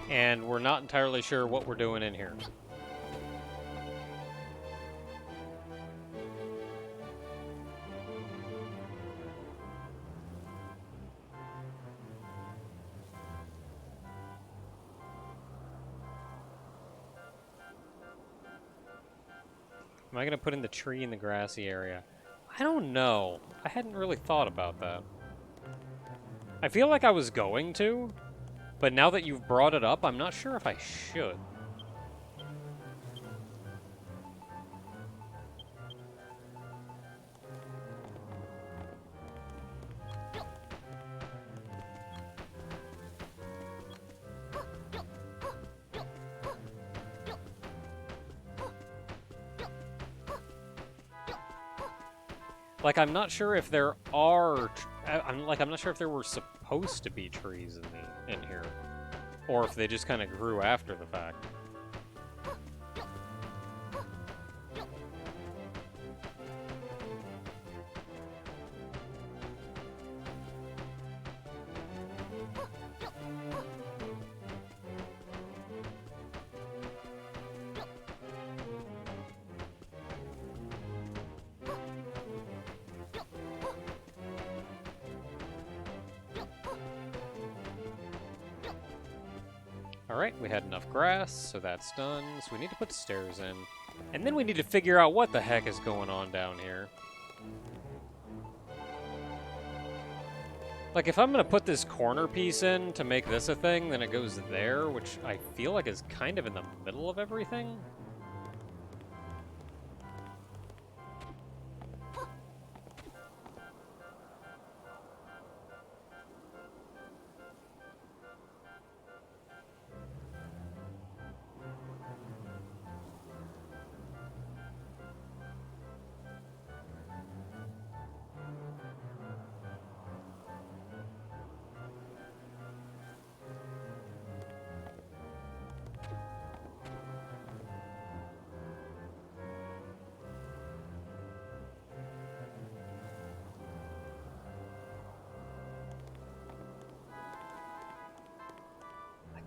and we're not entirely sure what we're doing in here. Am I going to put in the tree in the grassy area? I don't know. I hadn't really thought about that. I feel like I was going to, but now that you've brought it up, I'm not sure if I should. Like, I'm not sure if there are... I'm not sure if there were supposed to be trees in here. Or if they just kind of grew after the fact. Alright, we had enough grass, so that's done. So we need to put stairs in. And then we need to figure out what the heck is going on down here. Like, if I'm going to put this corner piece in to make this a thing, then it goes there, which I feel like is kind of in the middle of everything.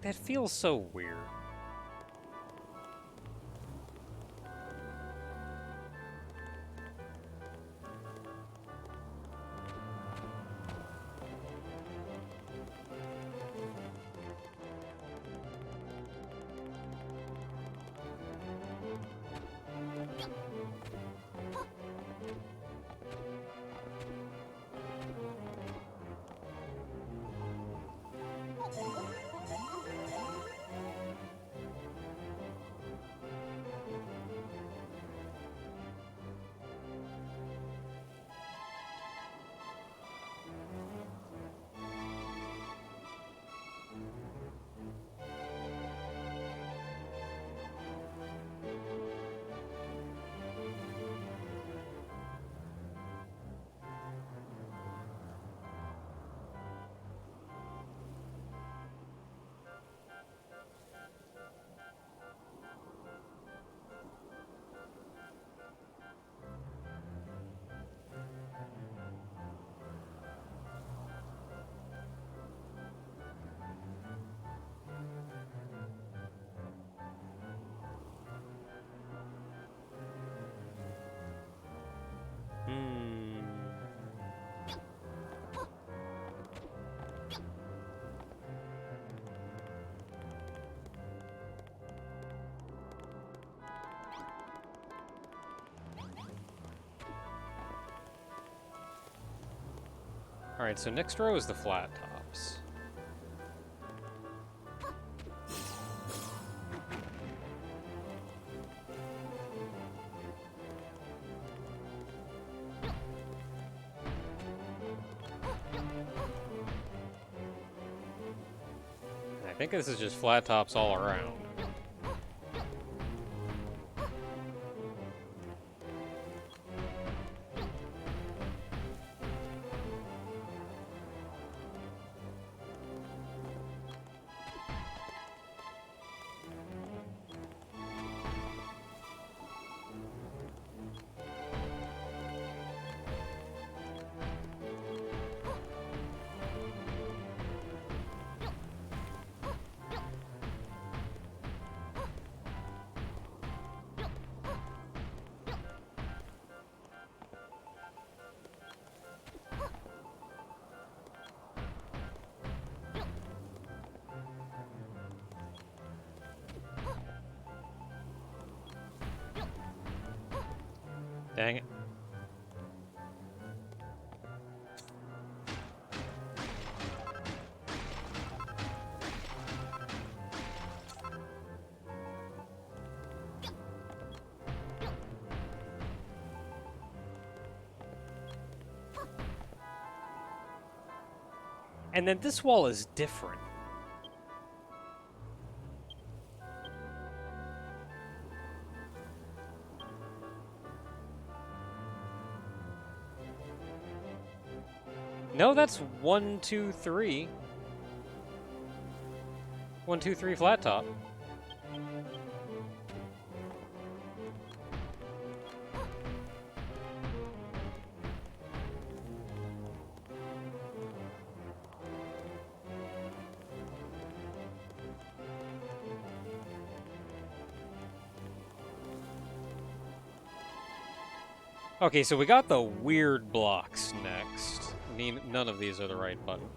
That feels so weird. Alright, so next row is the flat tops. And I think this is just flat tops all around. And then this wall is different. No, that's 1, 2, 3. 1, 2, 3 flat top. Okay, so we got the weird blocks next. None of these are the right button.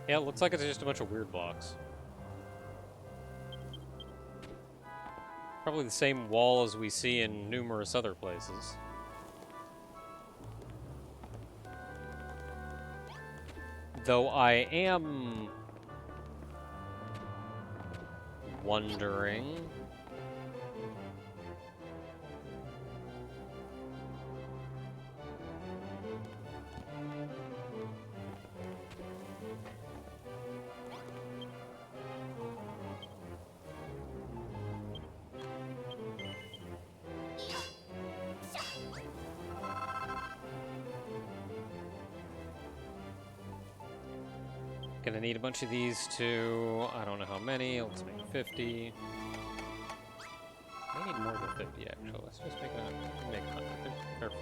Yeah, it looks like it's just a bunch of weird blocks. Probably the same wall as we see in numerous other places. Though I am wondering... Gonna need a bunch of these to, I don't know how many, let's make 50. I need more than 50 actually, let's just make 100, they're free.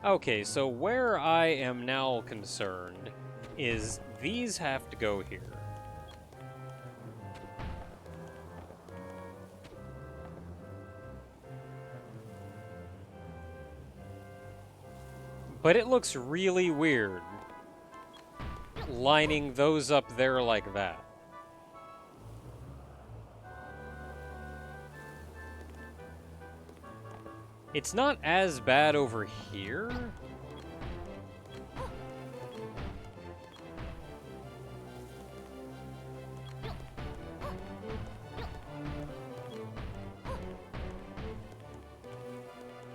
Okay, so where I am now concerned is these have to go here. But it looks really weird lining those up there like that. It's not as bad over here.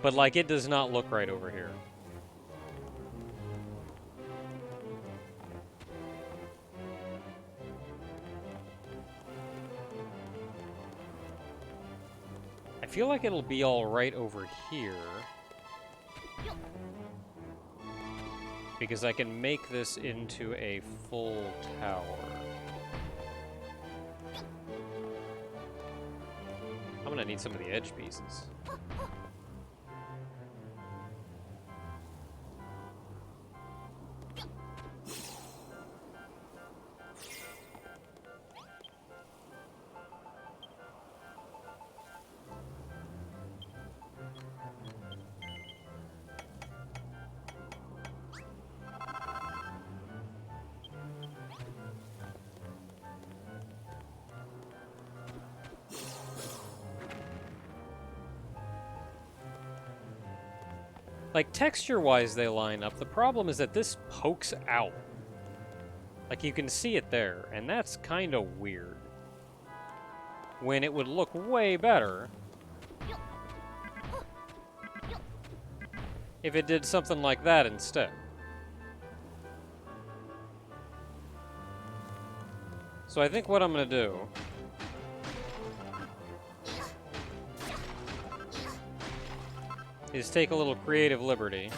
But, like, it does not look right over here. I feel like it'll be all right over here. Because I can make this into a full tower. I'm gonna need some of the edge pieces. Like, texture-wise, they line up. The problem is that this pokes out. Like, you can see it there, and that's kind of weird. When it would look way better if it did something like that instead. So I think what I'm gonna do is take a little creative liberty.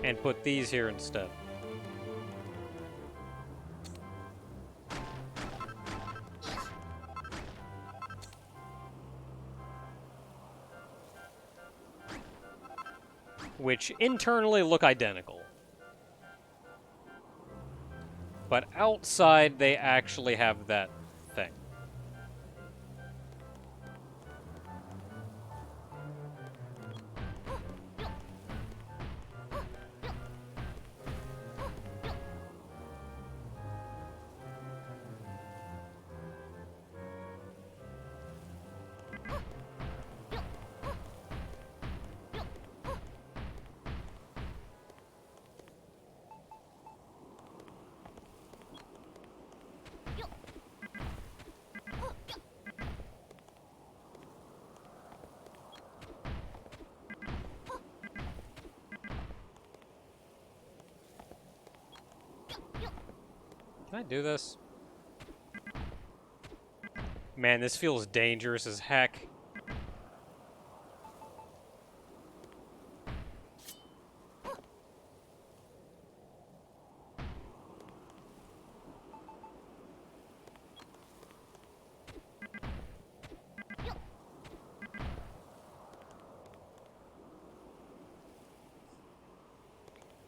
And put these here instead. Which internally look identical. But outside, they actually have that thing. Can I do this? Man, this feels dangerous as heck.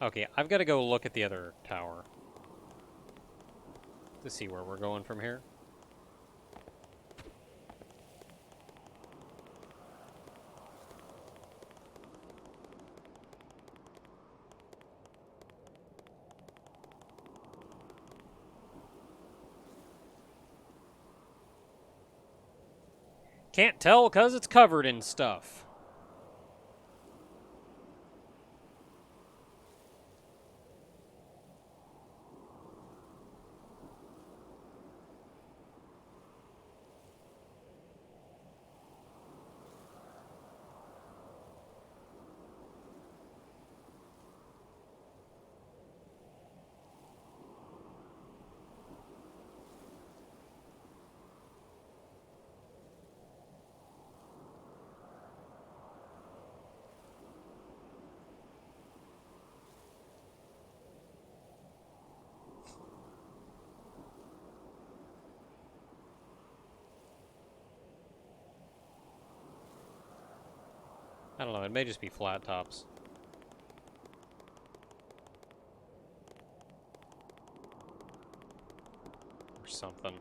Okay, I've got to go look at the other tower to see where we're going from here. Can't tell because it's covered in stuff. I don't know, it may just be flat tops. Or something.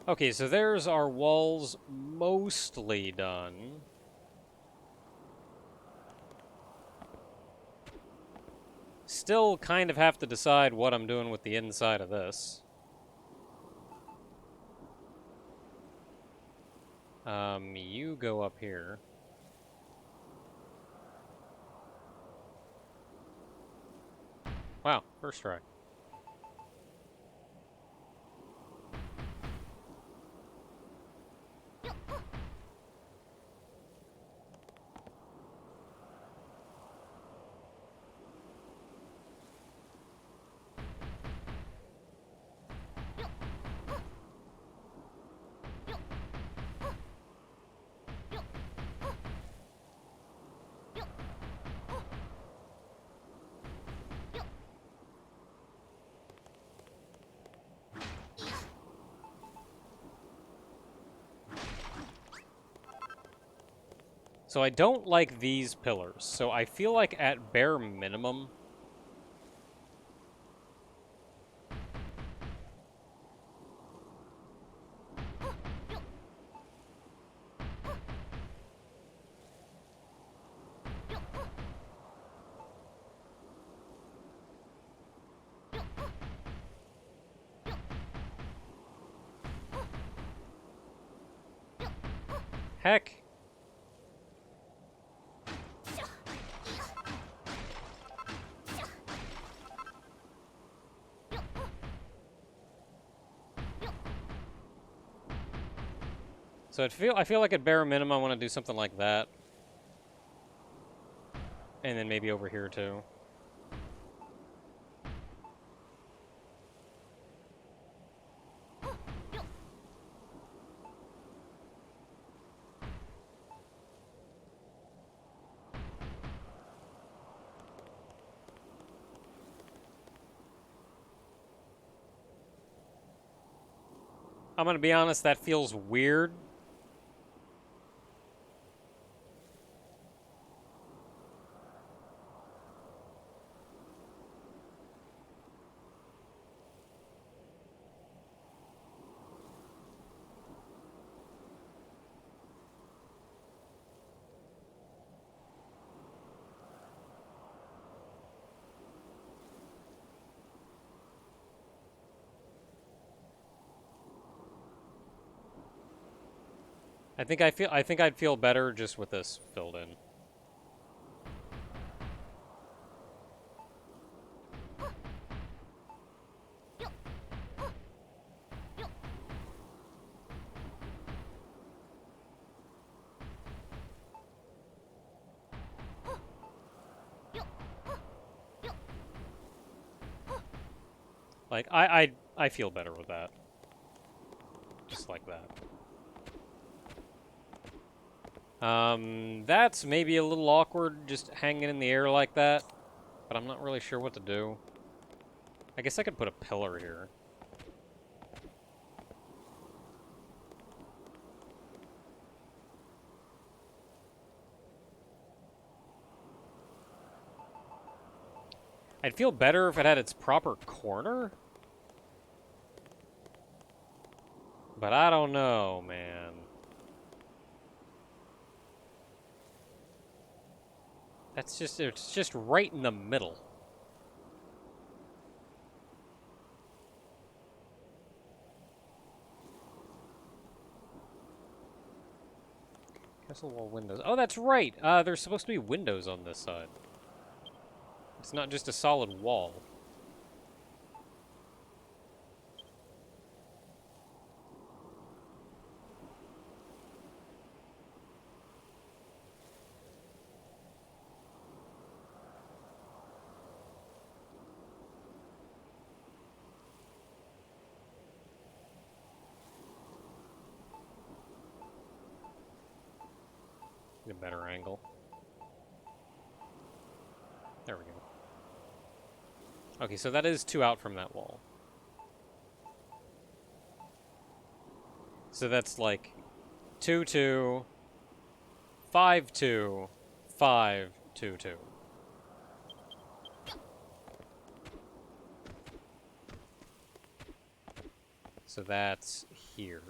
Okay, so there's our walls mostly done. Still kind of have to decide what I'm doing with the inside of this. You go up here. Wow, first try. So I don't like these pillars. So I feel like at bare minimum... Heck. So I feel like at bare minimum I want to do something like that. And then maybe over here too. I'm gonna be honest, that feels weird. I think I'd feel better just with this filled in. Like I feel better with that. Just like that. That's maybe a little awkward, just hanging in the air like that. But I'm not really sure what to do. I guess I could put a pillar here. I'd feel better if it had its proper corner. But I don't know, man. It's just right in the middle. Castle wall windows. Oh, that's right. There's supposed to be windows on this side. It's not just a solid wall. Get a better angle. There we go. Okay, so that is 2 out from that wall. So that's like 2, 2, 5, 2, 5, 2, 2. So that's here.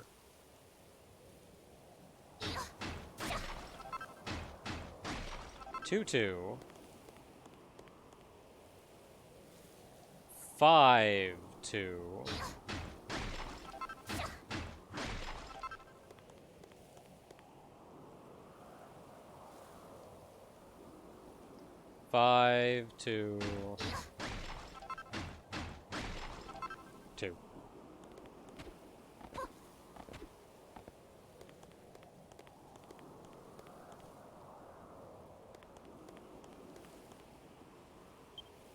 Two, 2. 5, 2. 5, 2, 2.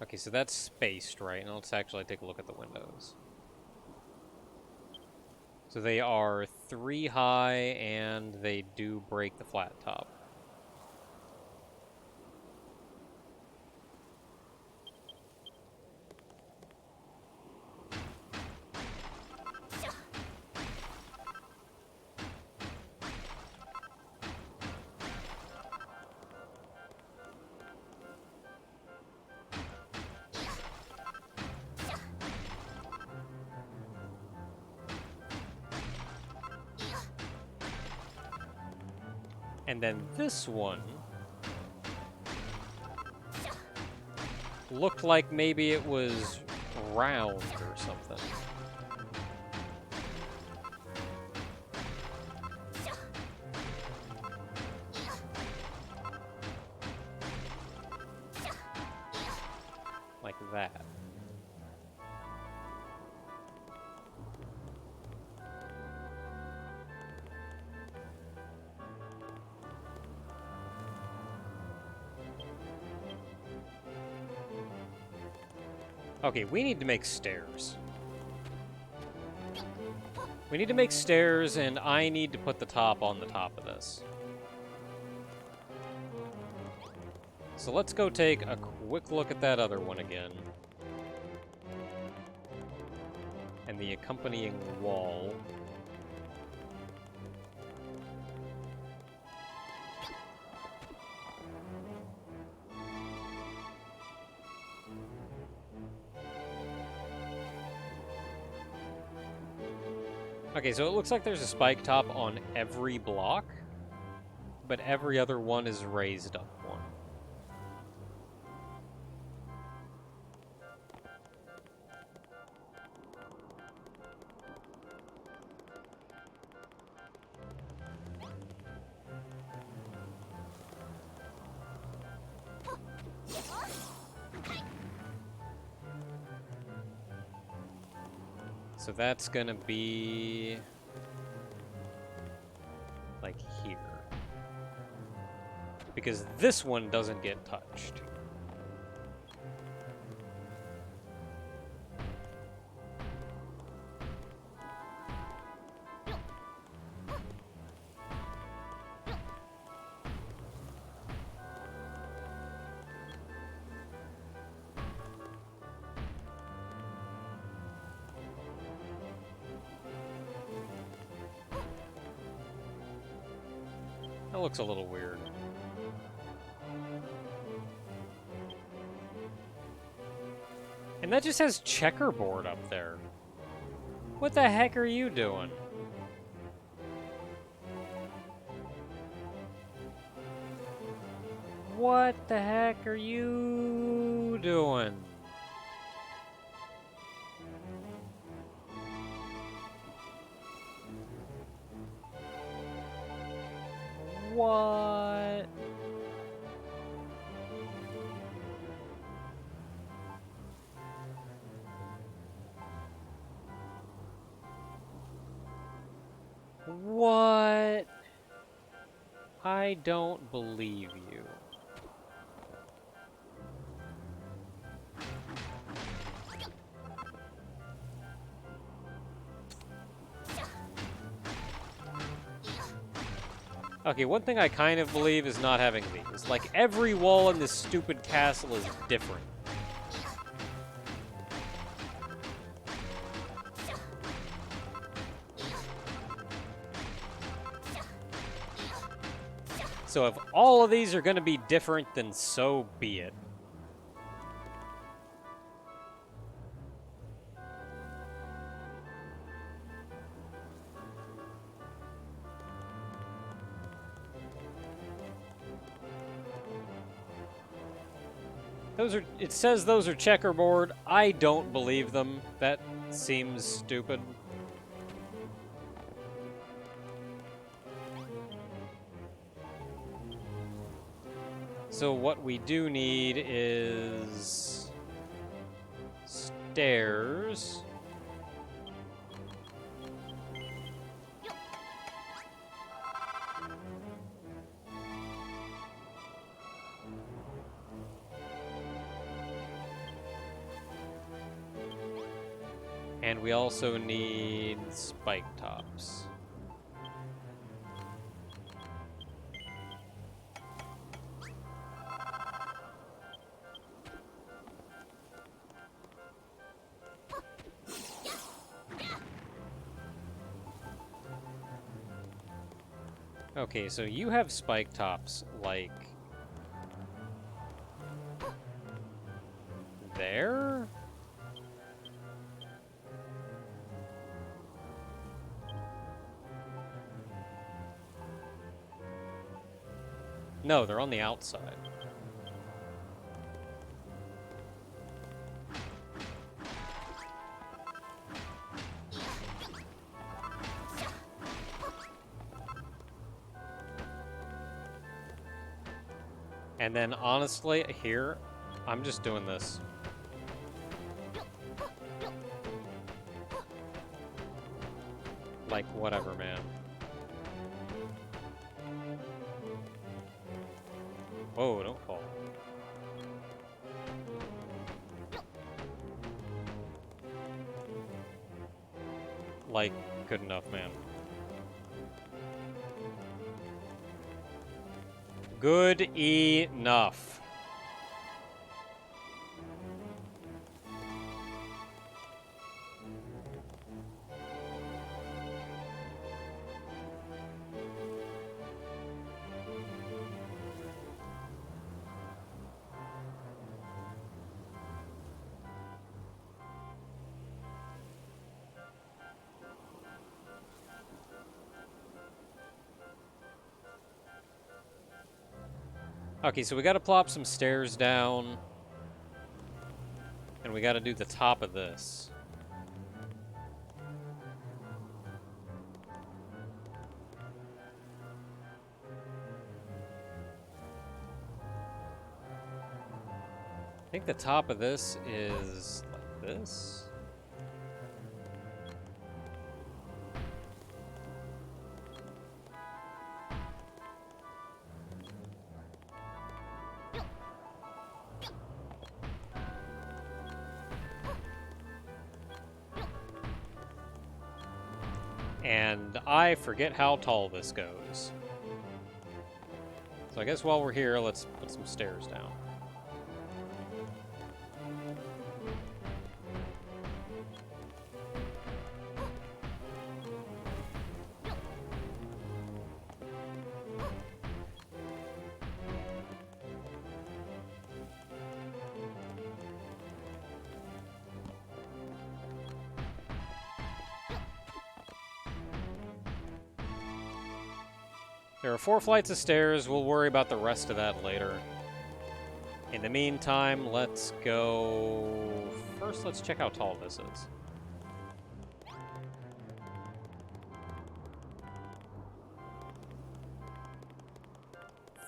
Okay, so that's spaced, right? Now let's actually take a look at the windows. So they are 3 high, and they do break the flat top. And then this one looked like maybe it was round or something. Like that. Okay, we need to make stairs. We need to make stairs, and I need to put the top on the top of this. So let's go take a quick look at that other one again. And the accompanying wall. Okay, so it looks like there's a spike top on every block, but every other one is raised up one. So that's gonna be like here. Because this one doesn't get touched. That looks a little weird. And that just has checkerboard up there. What the heck are you doing? What the heck are you doing? What? What? I don't believe you. Okay, one thing I kind of believe is not having these. Like, every wall in this stupid castle is different. So if all of these are going to be different, then so be it. It says those are checkerboard. I don't believe them. That seems stupid. So what we do need is stairs. And we also need spike tops. Okay, so you have spike tops like there? No, they're on the outside. And then, honestly, here, I'm just doing this. Like, whatever, man. Whoa, don't fall. Like, good enough, man. Good enough. Okay, so we gotta plop some stairs down. And we gotta do the top of this. I think the top of this is like this. And I forget how tall this goes. So I guess while we're here, let's put some stairs down. There are 4 flights of stairs. We'll worry about the rest of that later. In the meantime, let's go... First, let's check how tall this is.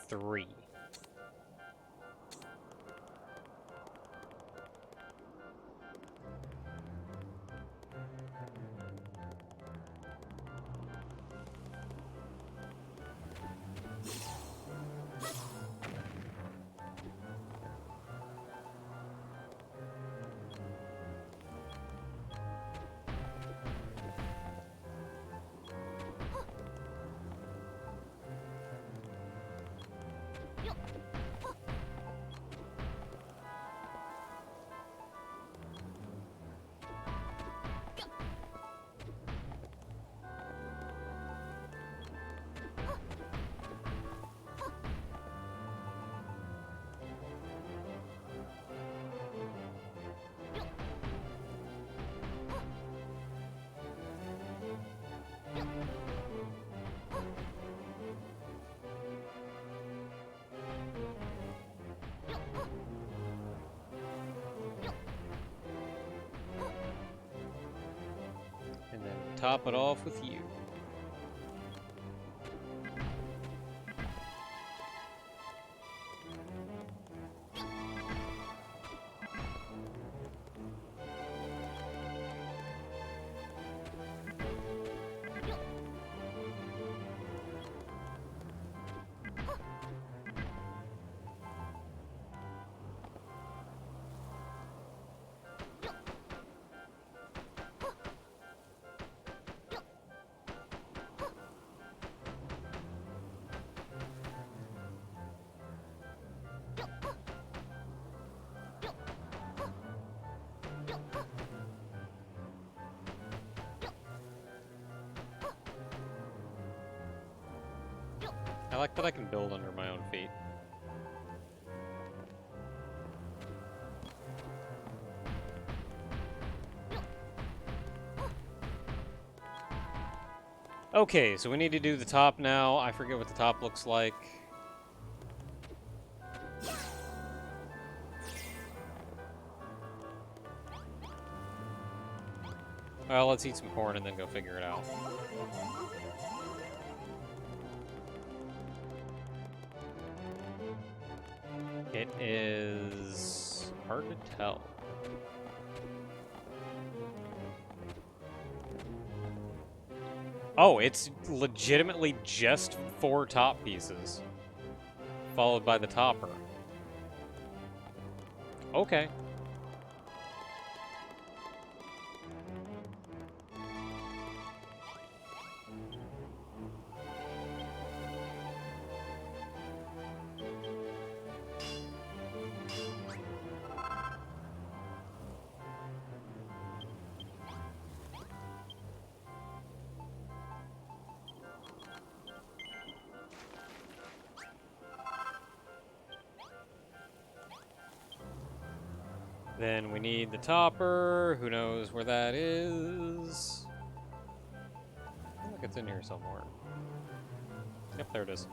3. And then top it off with you. I like that I can build under my own feet. Okay, so we need to do the top now. I forget what the top looks like. Well, let's eat some corn and then go figure it out. It is hard to tell. Oh, it's legitimately just 4 top pieces, followed by the topper. Okay. Then we need the topper. Who knows where that is? I feel like it's in here somewhere. Yep, there it is.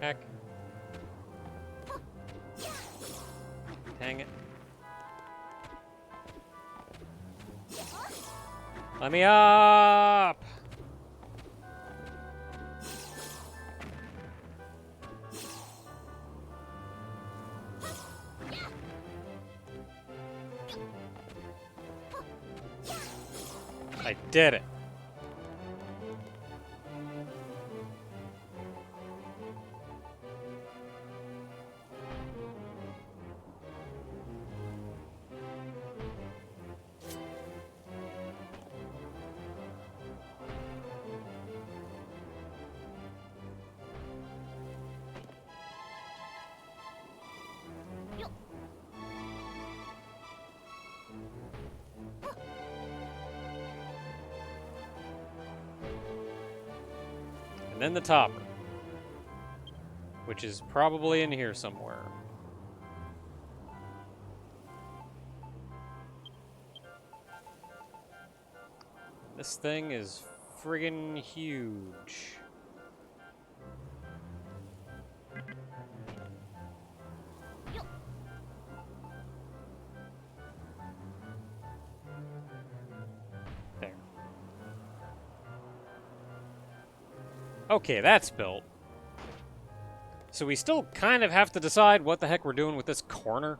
Heck. Dang it. Let me up! I did it. And then the topper, which is probably in here somewhere. This thing is friggin' huge. There. Okay, that's built. So we still kind of have to decide what the heck we're doing with this corner.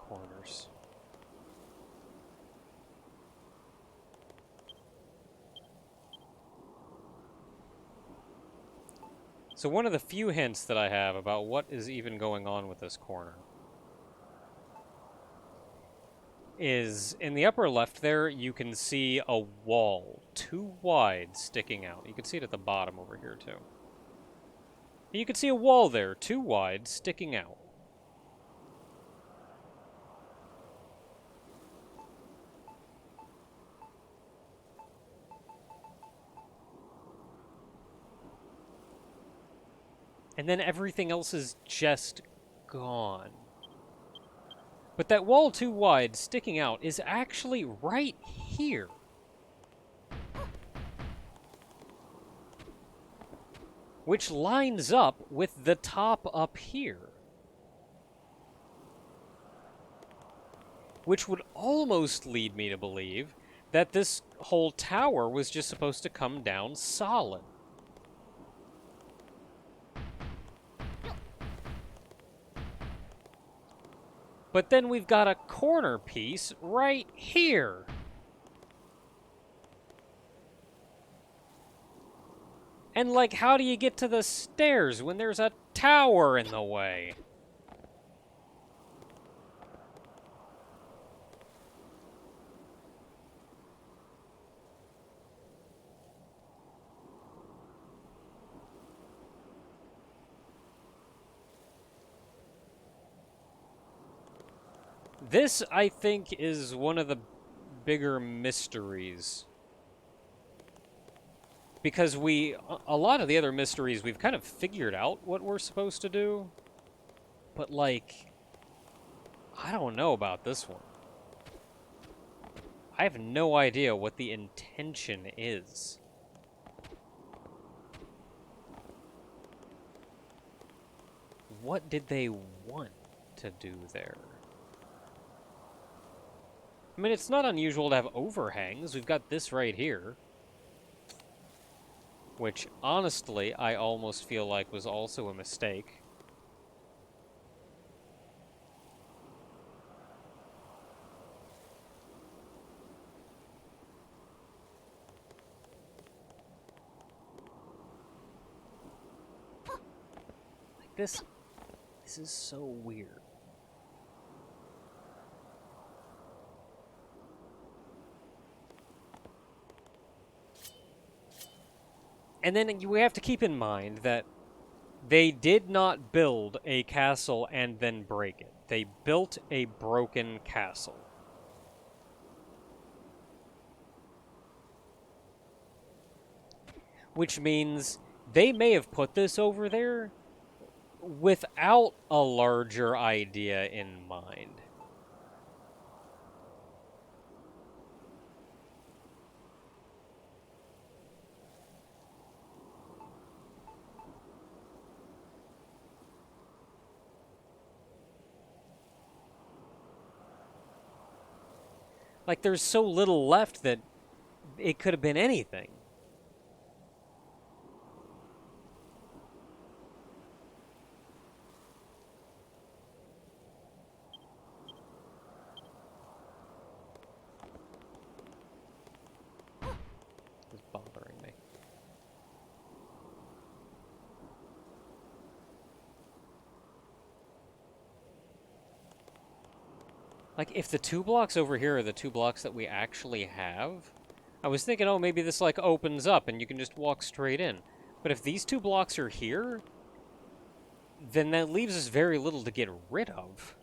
Corners. So one of the few hints that I have about what is even going on with this corner is in the upper left there, you can see a wall, too wide, sticking out. You can see it at the bottom over here, too. You can see a wall there, too wide, sticking out. And then everything else is just gone. But that wall too wide, sticking out, is actually right here. Which lines up with the top up here. Which would almost lead me to believe that this whole tower was just supposed to come down solid. But then we've got a corner piece right here. And, like, how do you get to the stairs when there's a tower in the way? This, I think, is one of the bigger mysteries. Because a lot of the other mysteries, we've kind of figured out what we're supposed to do. But, like, I don't know about this one. I have no idea what the intention is. What did they want to do there? I mean, it's not unusual to have overhangs. We've got this right here. Which, honestly, I almost feel like was also a mistake. Like, this is so weird. And then we have to keep in mind that they did not build a castle and then break it. They built a broken castle. Which means they may have put this over there without a larger idea in mind. Like, there's so little left that it could have been anything. It's bothering me. Like, if the 2 blocks over here are the 2 blocks that we actually have, I was thinking, oh, maybe this, like, opens up and you can just walk straight in. But if these 2 blocks are here, then that leaves us very little to get rid of.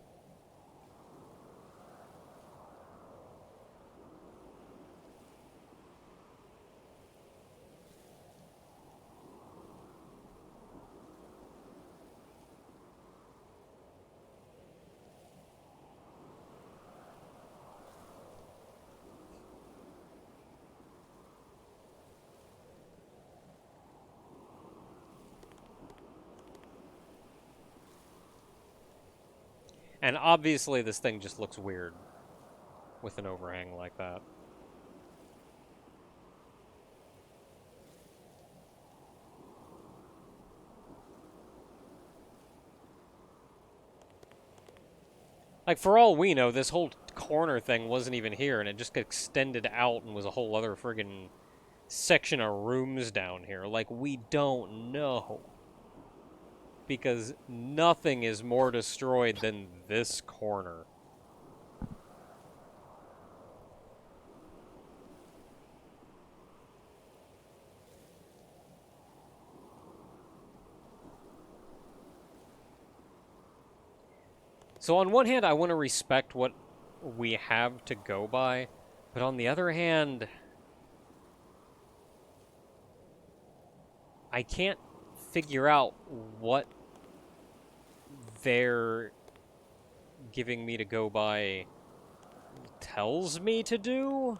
And obviously this thing just looks weird with an overhang like that. Like, for all we know, this whole corner thing wasn't even here, and it just extended out and was a whole other friggin' section of rooms down here. Like, we don't know. Because nothing is more destroyed than this corner. So on one hand, I want to respect what we have to go by, but on the other hand, I can't figure out what they're giving me to go by tells me to do.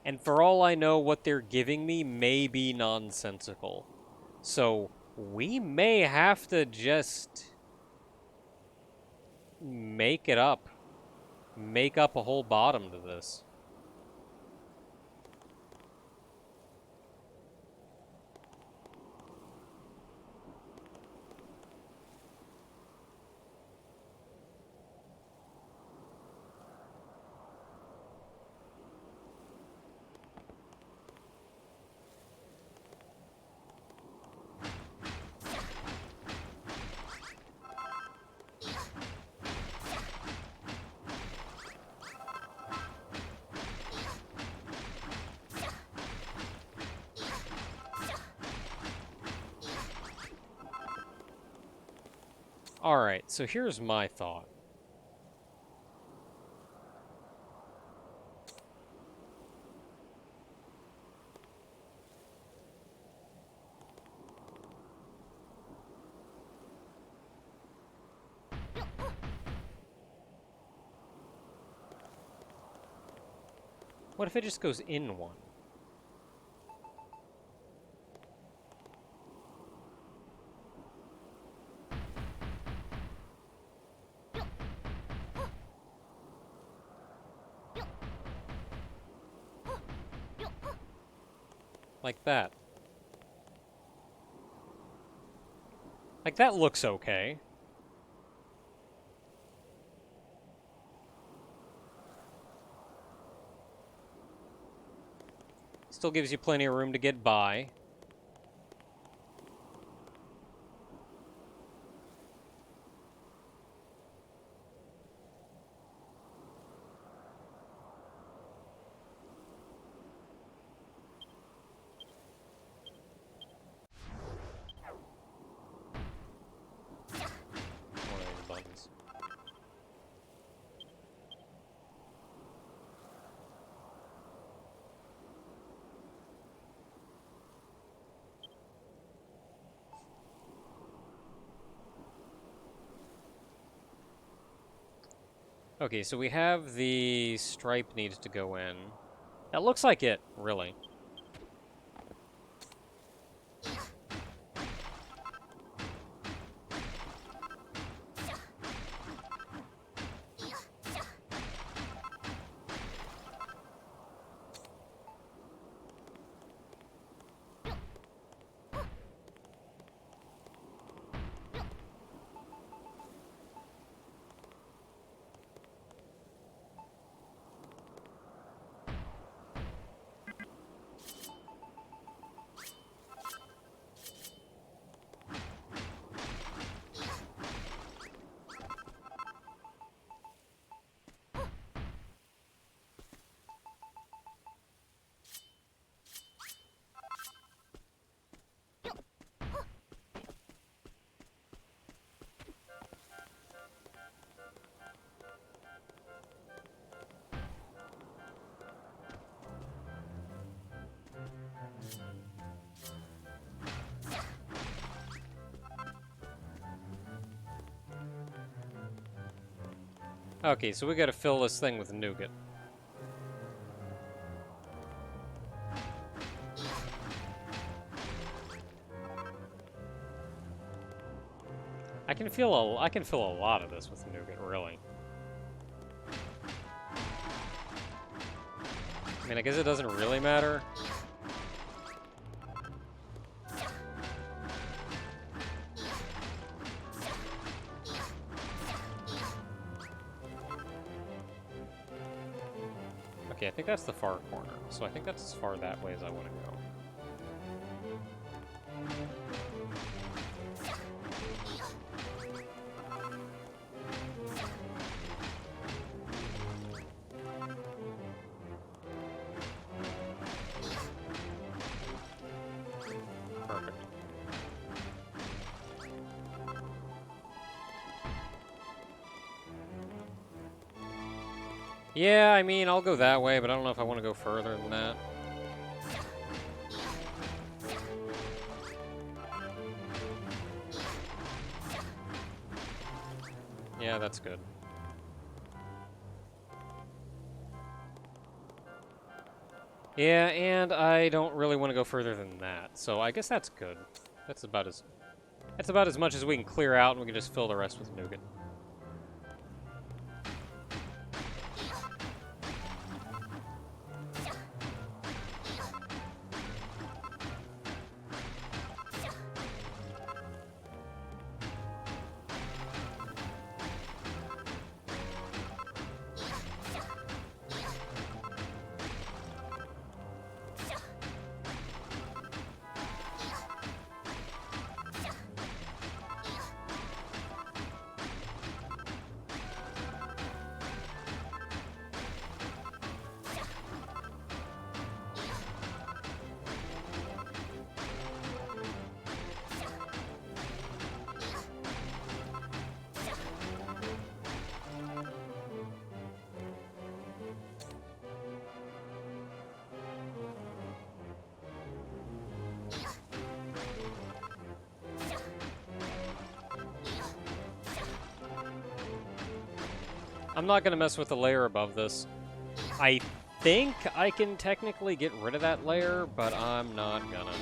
And for all I know, what they're giving me may be nonsensical. So we may have to just make it up. Make up a whole bottom to this. Alright, so here's my thought. What if it just goes in one? Like that. Like, that looks okay. Still gives you plenty of room to get by. One of the buttons. Okay, so we have the stripe needs to go in. That looks like it, really. Okay, so we gotta fill this thing with nougat. I can fill a lot of this with nougat, really. I mean, I guess it doesn't really matter. Okay, I think that's the far corner, so I think that's as far that way as I want to go. Perfect. Yeah, I mean, I'll go that way, but I don't know if I want to go further than that. Yeah, that's good. Yeah, and I don't really want to go further than that, so I guess that's good. That's about as much as we can clear out, and we can just fill the rest with nougat. I'm not going to mess with the layer above this. I think I can technically get rid of that layer, but I'm not gonna.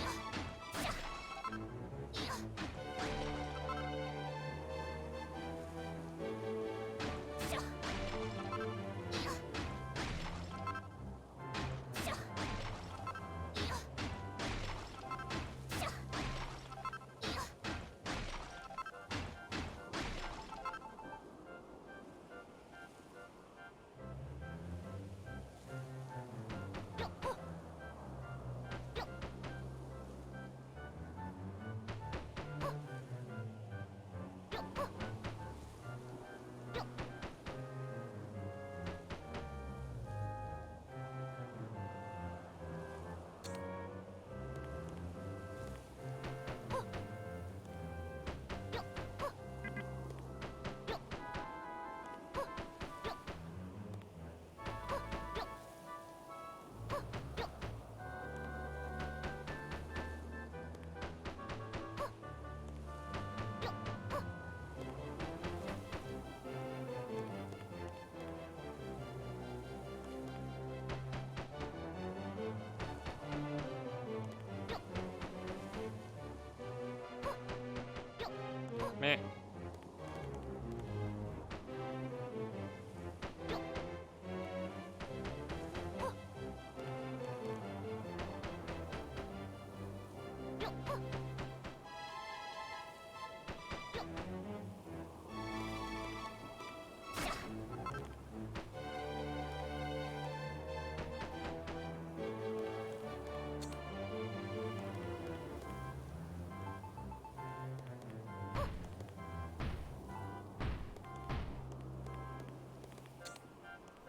Meh.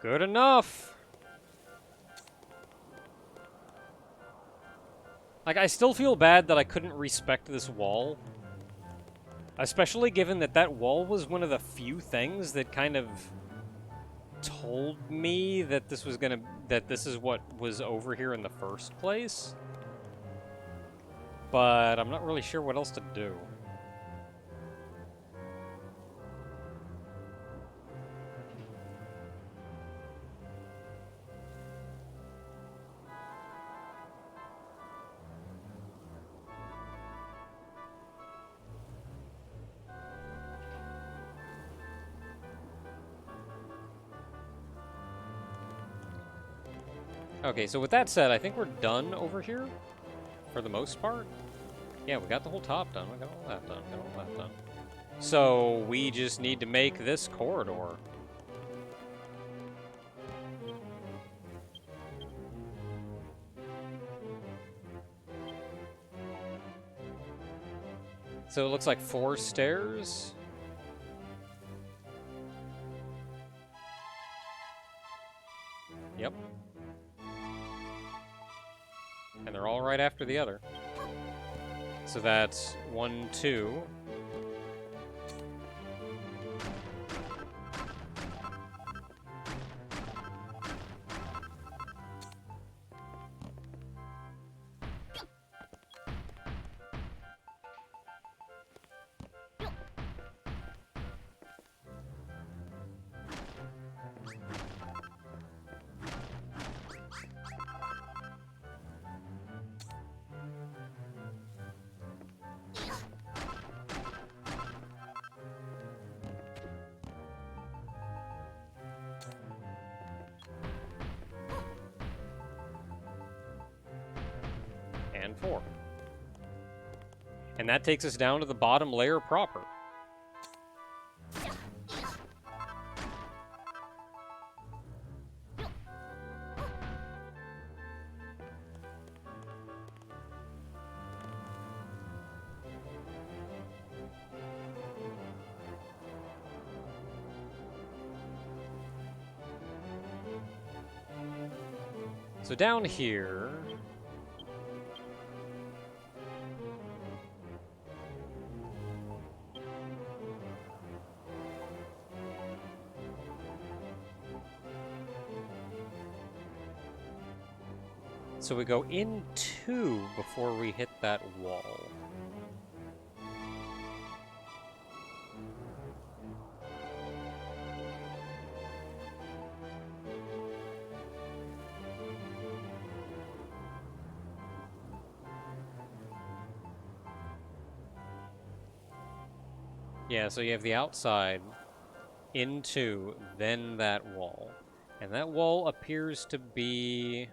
Good enough. Like, I still feel bad that I couldn't respect this wall. Especially given that that wall was one of the few things that kind of told me that this was that this is what was over here in the first place. But I'm not really sure what else to do. Okay, so with that said, I think we're done over here, for the most part. Yeah, we got the whole top done, we got all that done, got all that done. So, we just need to make this corridor. So it looks like 4 stairs. Yep. And they're all right after the other. So that's 1, 2. And 4. And that takes us down to the bottom layer proper. So down here... So we go in 2 before we hit that wall. Yeah, so you have the outside into, then that wall. And that wall appears to be...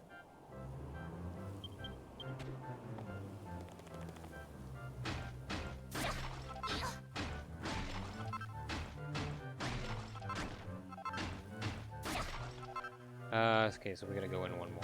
okay, so we gotta go in one more.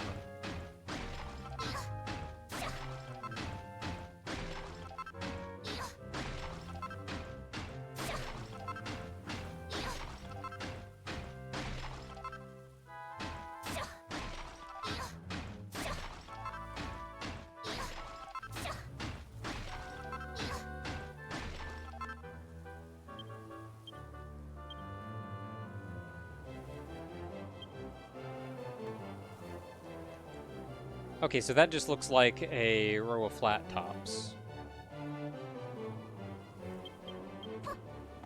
Okay, so that just looks like a row of flat tops.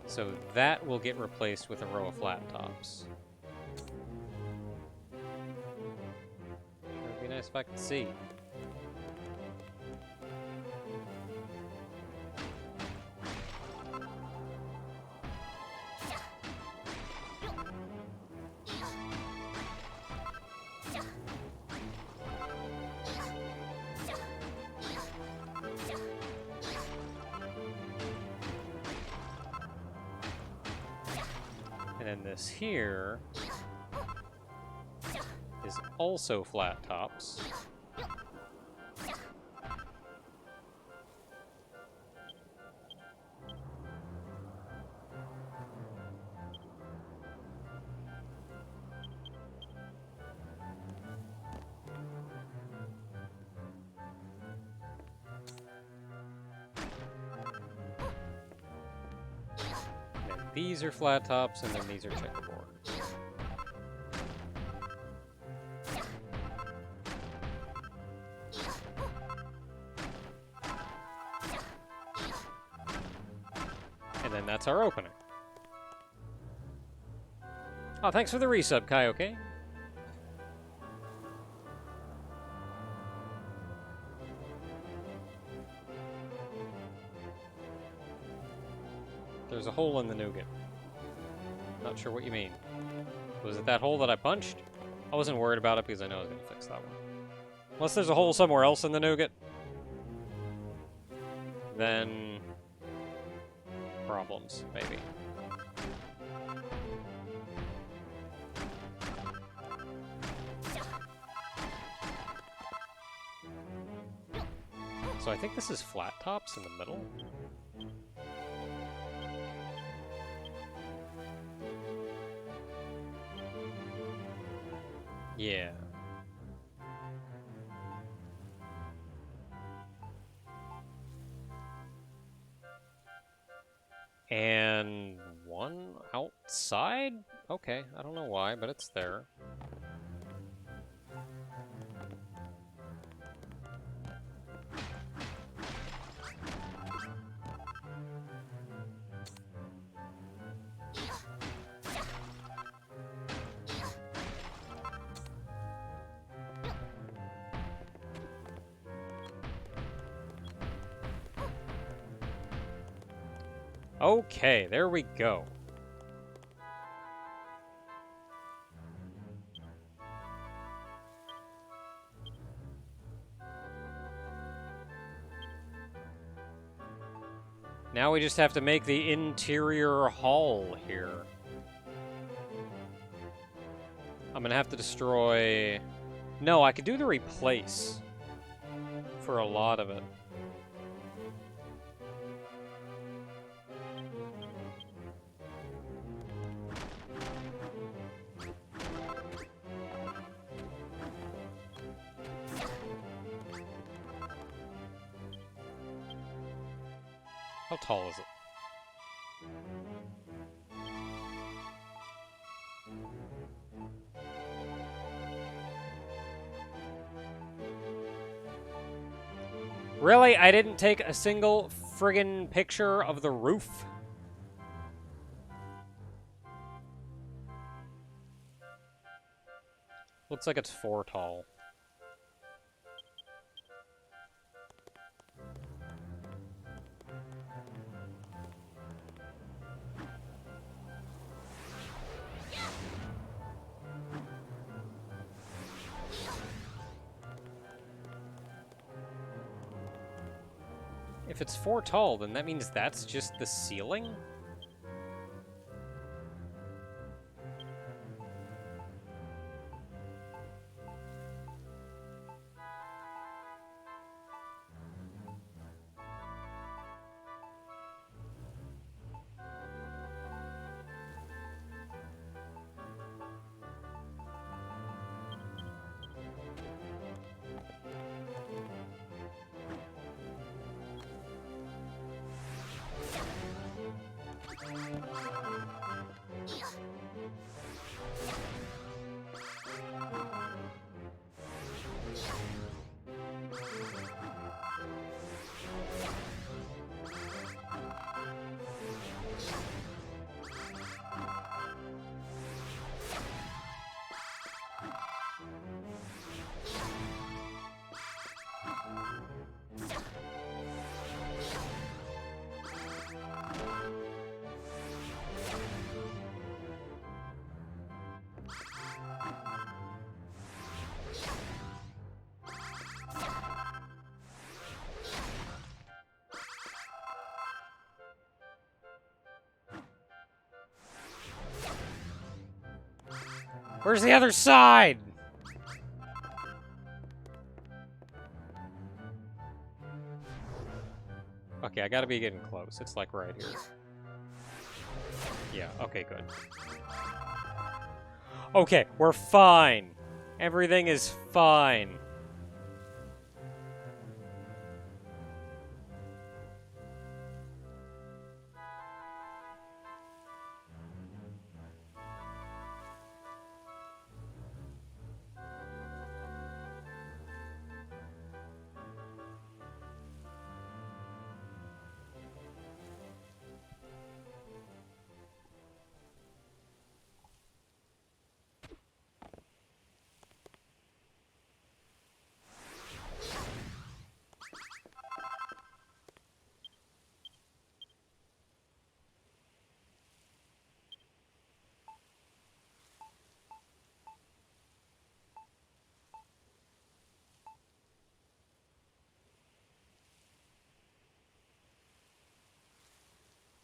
So that will get replaced with a row of flat tops. Sure, it'd be nice if I could see. And then this here is also flat tops. And then these are flat tops, and then these are checkerboard. And then that's our opening. Oh, thanks for the resub, Kaioke. There's a hole in the nougat. Not sure what you mean. Was it that hole that I punched? I wasn't worried about it because I know I was going to fix that one. Unless there's a hole somewhere else in the nougat, then problems, maybe. So I think this is flat tops in the middle. Yeah. And one outside? Okay, I don't know why, but it's there. Okay, there we go. Now we just have to make the interior hall here. I'm gonna have to destroy... No, I could do the replace for a lot of it. How tall is it? Really? I didn't take a single friggin' picture of the roof? Looks like it's 4 tall. If it's 4 tall, then that means that's just the ceiling? Where's the other side? Okay, I gotta be getting close. It's like right here. Yeah, okay, good. Okay, we're fine. Everything is fine.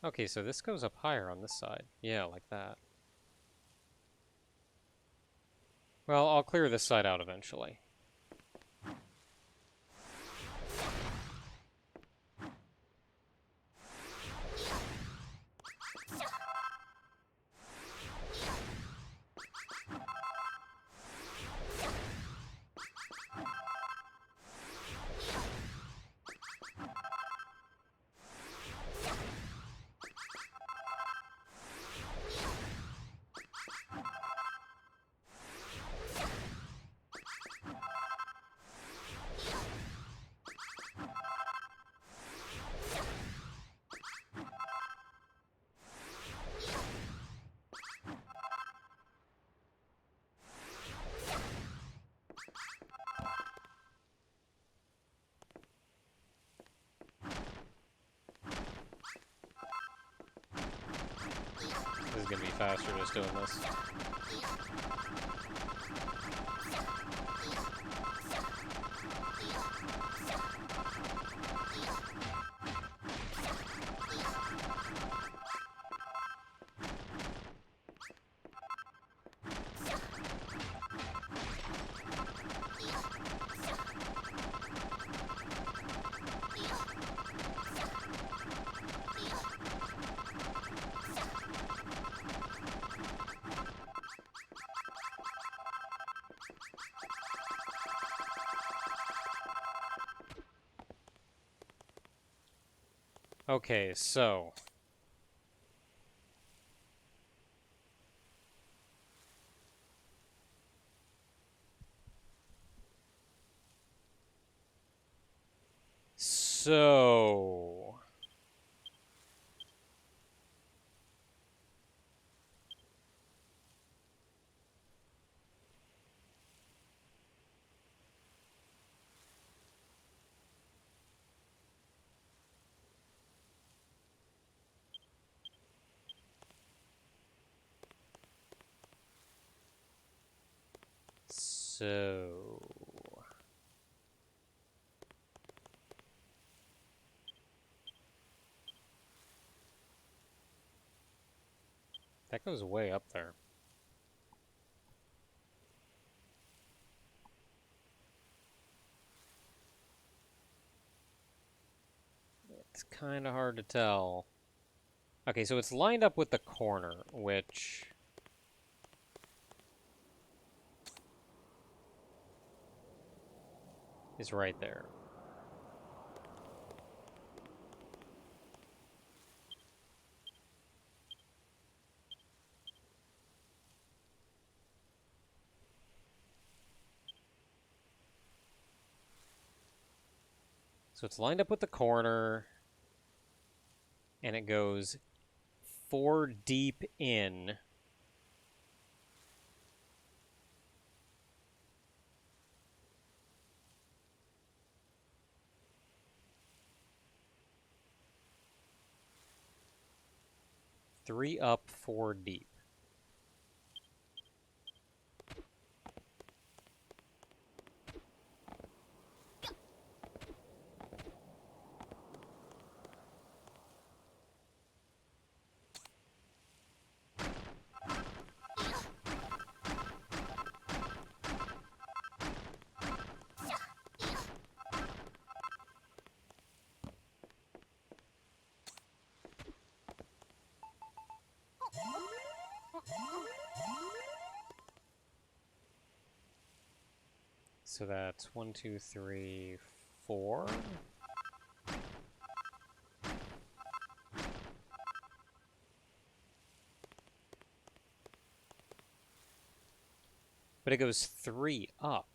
Okay, so this goes up higher on this side. Yeah, like that. Well, I'll clear this side out eventually. This is gonna be faster just doing this. Okay, so... So... So... That goes way up there. It's kind of hard to tell. Okay, so it's lined up with the corner, which... is right there. So it's lined up with the corner, and it goes 4 deep in. Three up, 4 deep. So that's 1, 2, 3, 4. But it goes 3 up.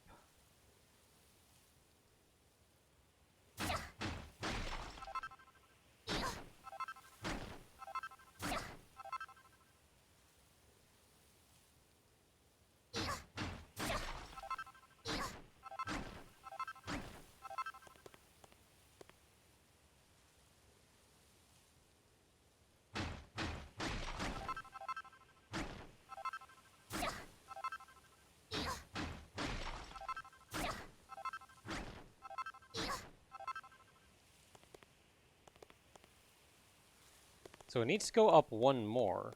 So it needs to go up 1 more.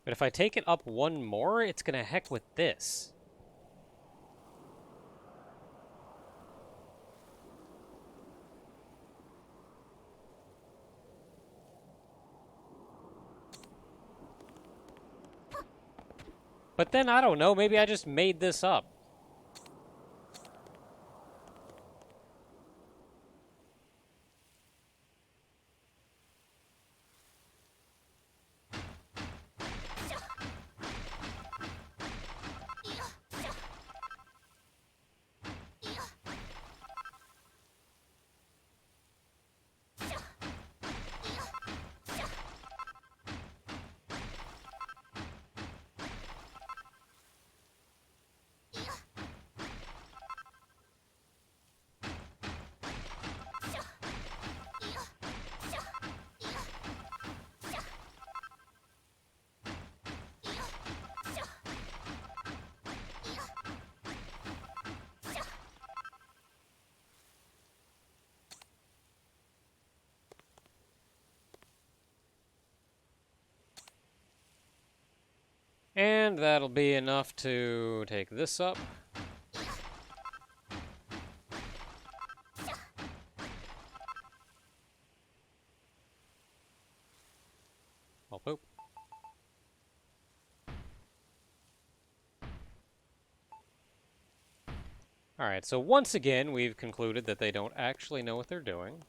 But if I take it up 1 more, it's gonna heck with this. But then, I don't know, maybe I just made this up. And that'll be enough to take this up. Oh, poop. Alright, so once again, we've concluded that they don't actually know what they're doing.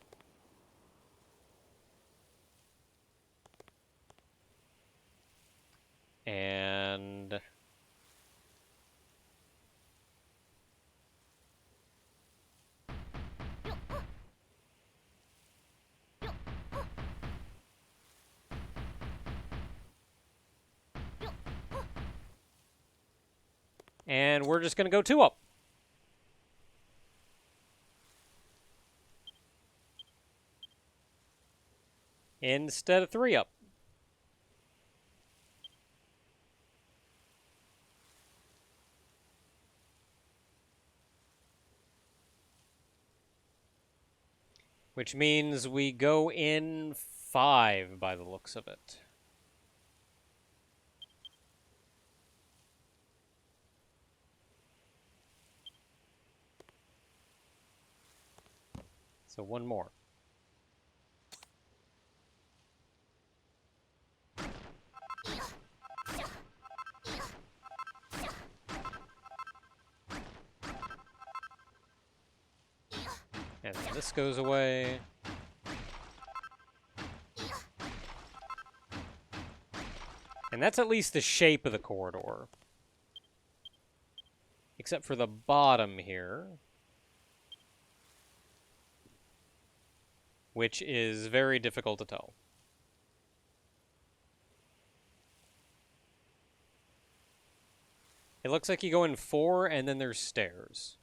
And... and we're just gonna go 2 up. Instead of 3 up. Which means we go in 5 by the looks of it. So one more. And then this goes away. And that's at least the shape of the corridor. Except for the bottom here. Which is very difficult to tell. It looks like you go in 4 and then there's stairs.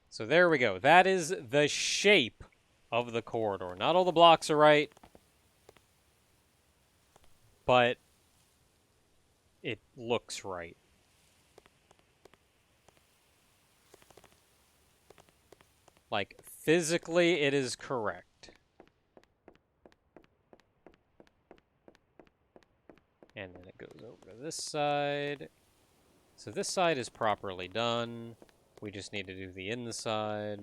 So there we go. That is the shape of the corridor. Not all the blocks are right, but it looks right. Like, physically, it is correct. And then it goes over to this side. So this side is properly done. We just need to do the inside.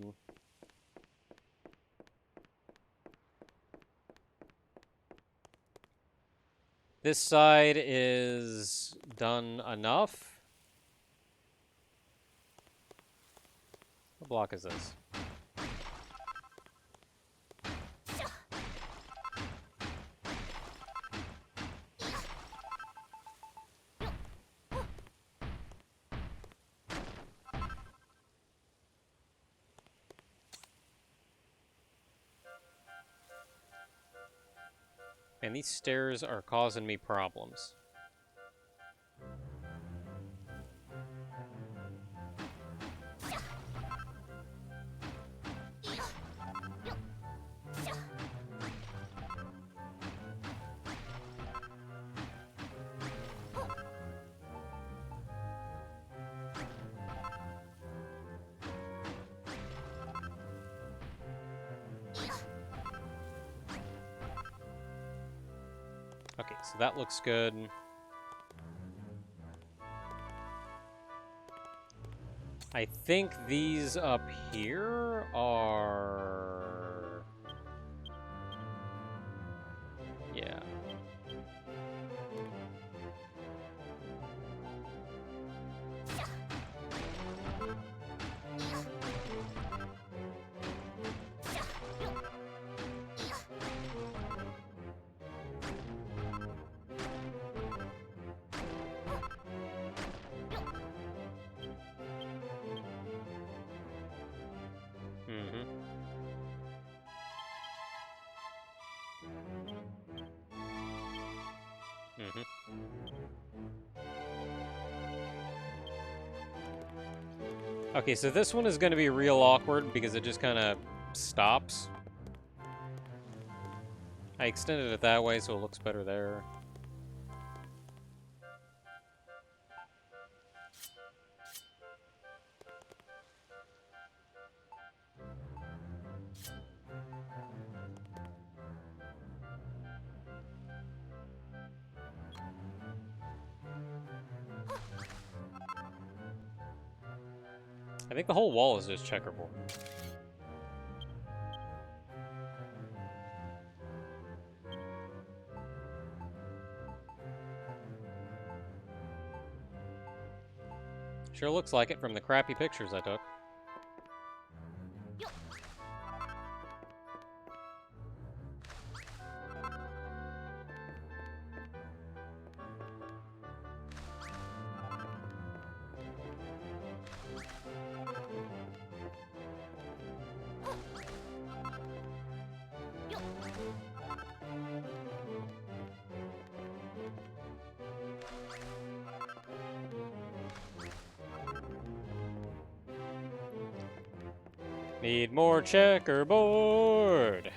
This side is done enough. What block is this? And these stairs are causing me problems. Okay, so that looks good. I think these up here are... Yeah. Mm-hmm. Mm-hmm. Okay, so this one is going to be real awkward because it just kind of stops. I extended it that way so it looks better there. I think the whole wall is just checkerboard. Sure looks like it from the crappy pictures I took. Need more checkerboard.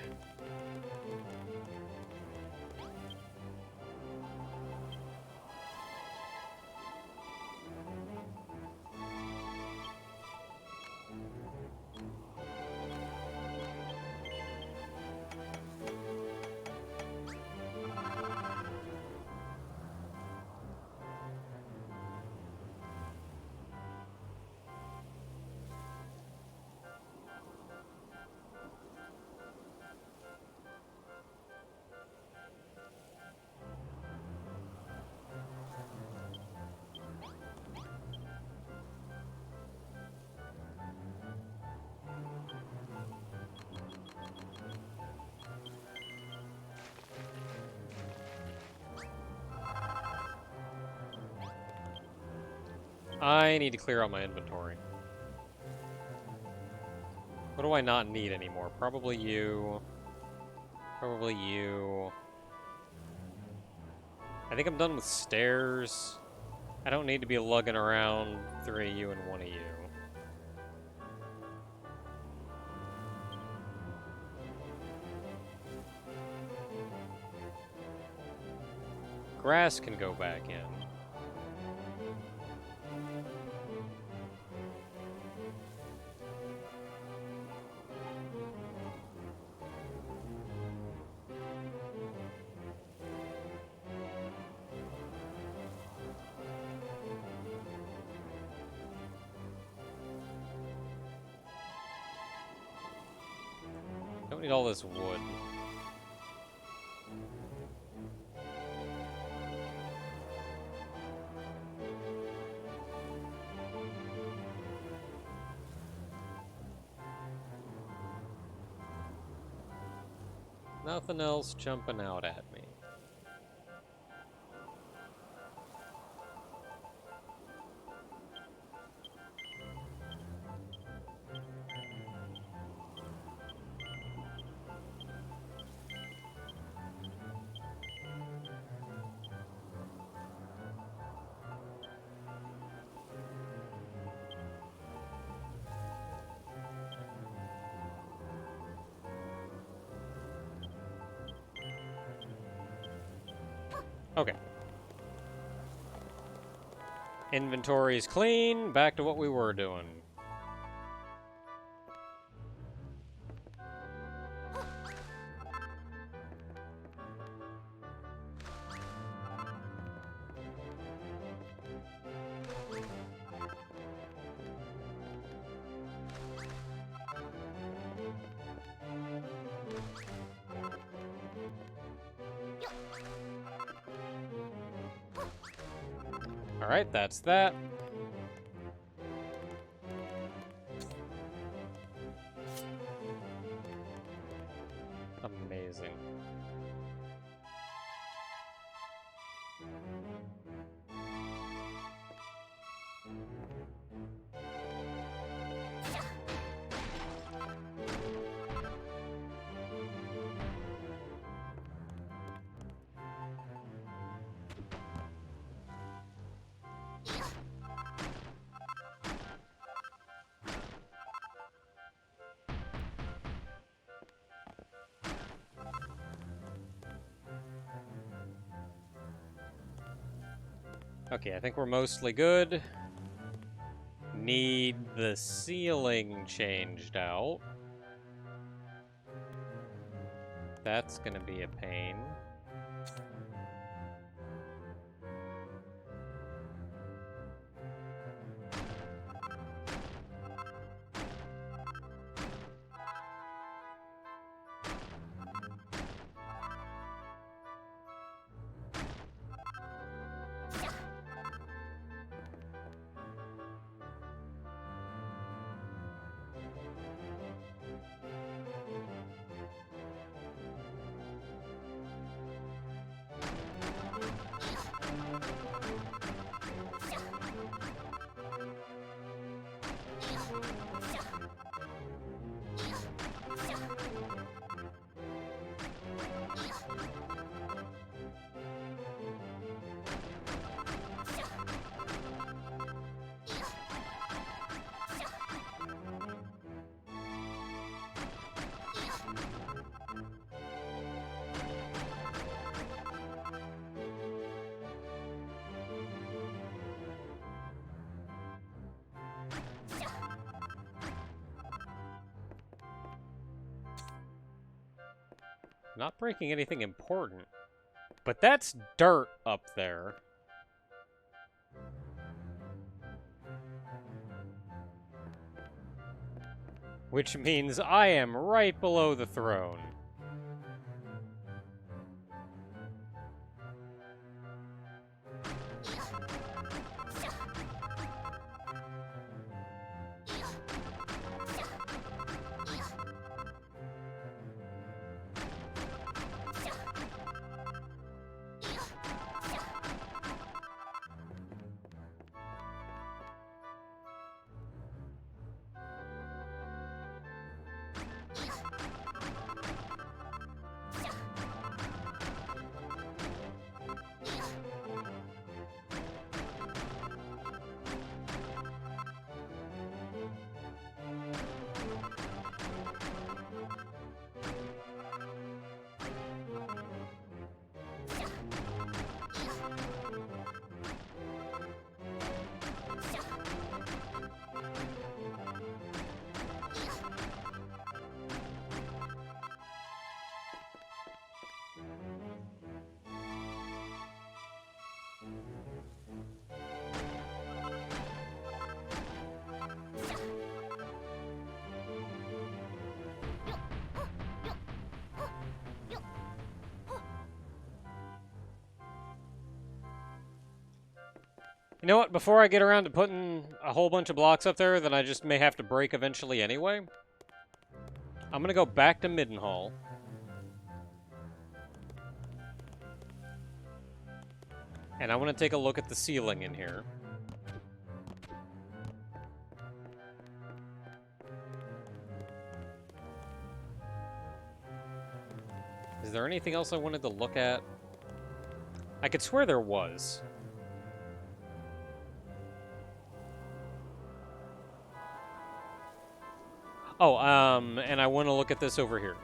I need to clear out my inventory. What do I not need anymore? Probably you. Probably you. I think I'm done with stairs. I don't need to be lugging around 3 of you and 1 of you. Grass can go back in. Don't need all this wood. Nothing else jumping out at me. Okay. Inventory's clean. Back to what we were doing. Alright, that's that. Amazing. Okay, I think we're mostly good. Need the ceiling changed out. That's gonna be a pain. Not breaking anything important. But that's dirt up there. Which means I am right below the throne. You know what? Before I get around to putting a whole bunch of blocks up there that I just may have to break eventually anyway, I'm gonna go back to Midenhall. And I want to take a look at the ceiling in here. Is there anything else I wanted to look at? I could swear there was. Oh, and I want to look at this over here.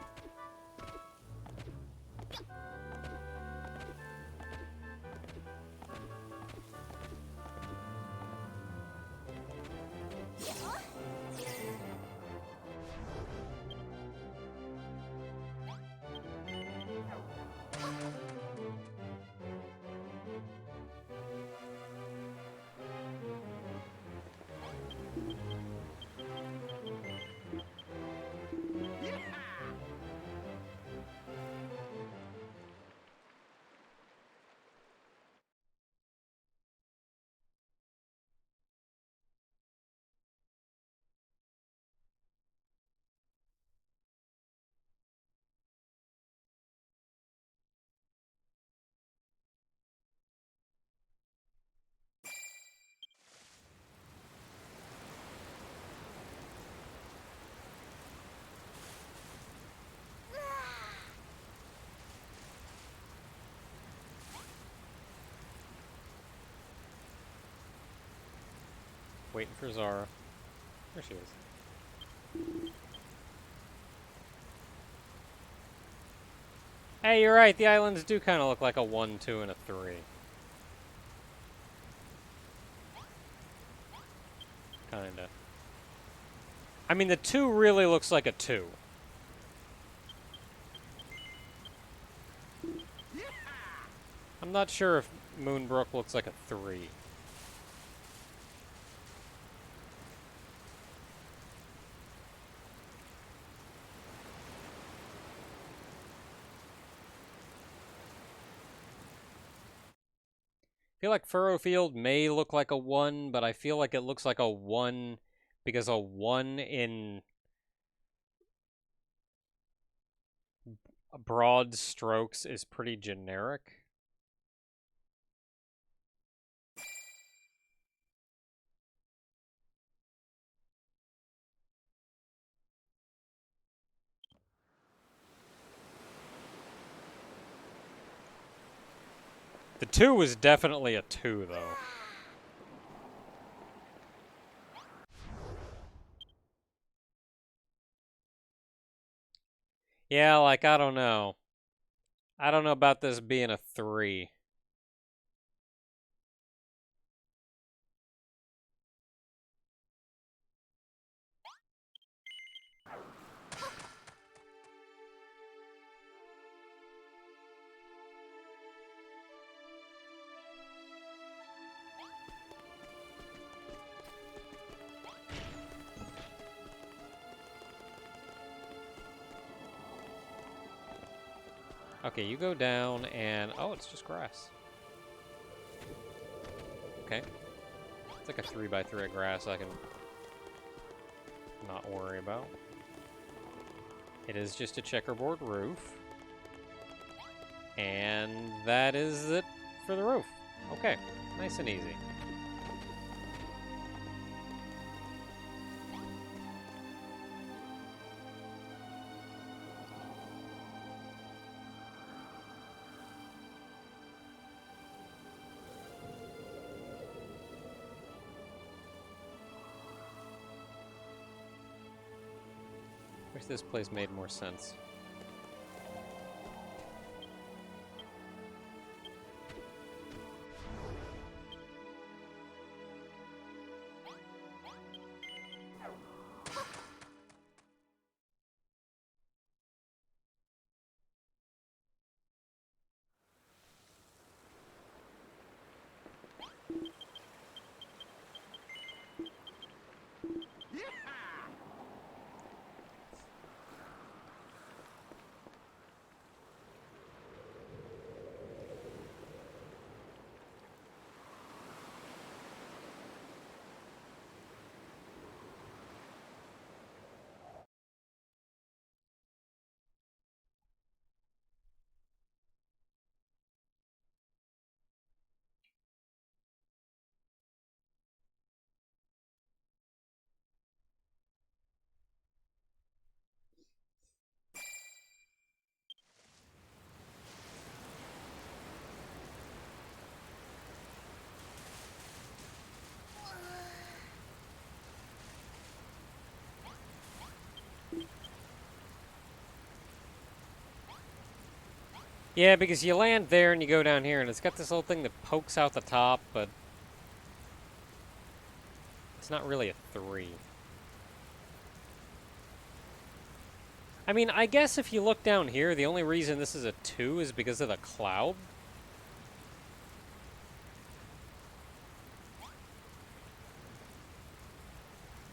Waiting for Zara. There she is. Hey, you're right. The islands do kind of look like a 1, 2, and a 3. Kinda. I mean, the 2 really looks like a 2. I'm not sure if Moonbrook looks like a 3. I feel like Furrowfield may look like a 1, but I feel like it looks like a 1 because a 1 in broad strokes is pretty generic. The 2 was definitely a 2, though. Yeah, like, I don't know. I don't know about this being a 3. Okay, you go down and... Oh, it's just grass. Okay. It's like a 3x3 of grass I can not worry about. It is just a checkerboard roof. And that is it for the roof. Okay, nice and easy. Wish this place made more sense. Yeah, because you land there and you go down here, and it's got this little thing that pokes out the top, but it's not really a 3. I mean, I guess if you look down here, the only reason this is a 2 is because of the cloud.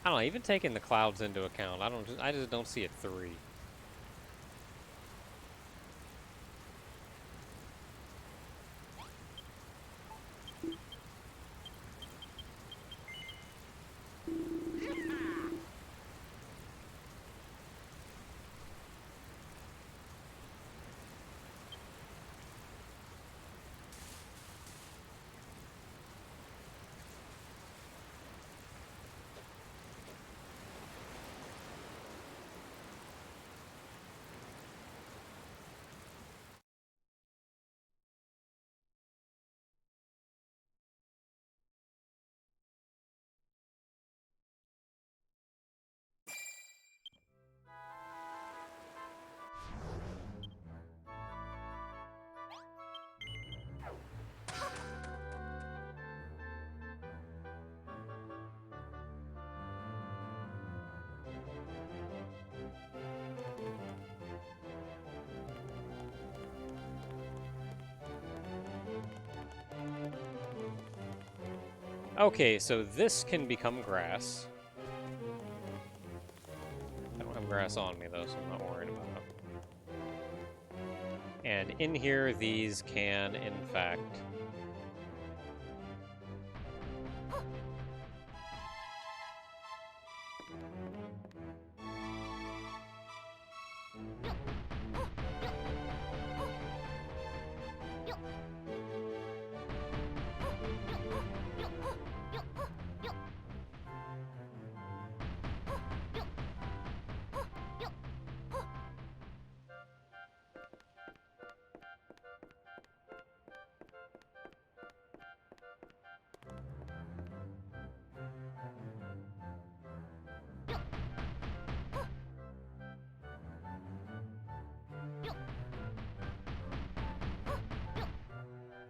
I don't know, even taking the clouds into account, I just don't see a 3. Okay, so this can become grass. I don't have grass on me, though, so I'm not worried about it. And in here, these can, in fact...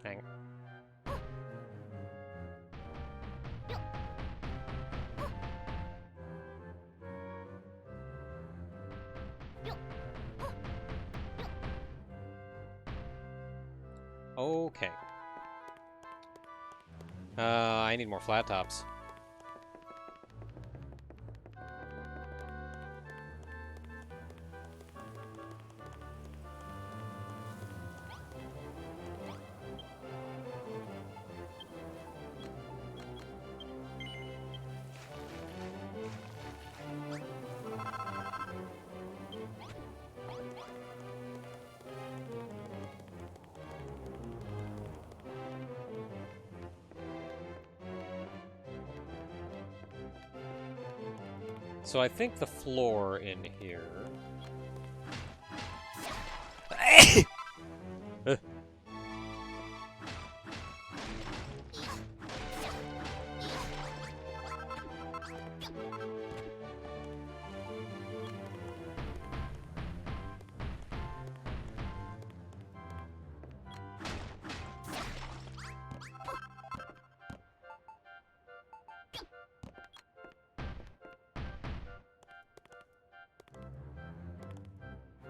Hang. Okay. I need more flat tops. So I think the floor in here...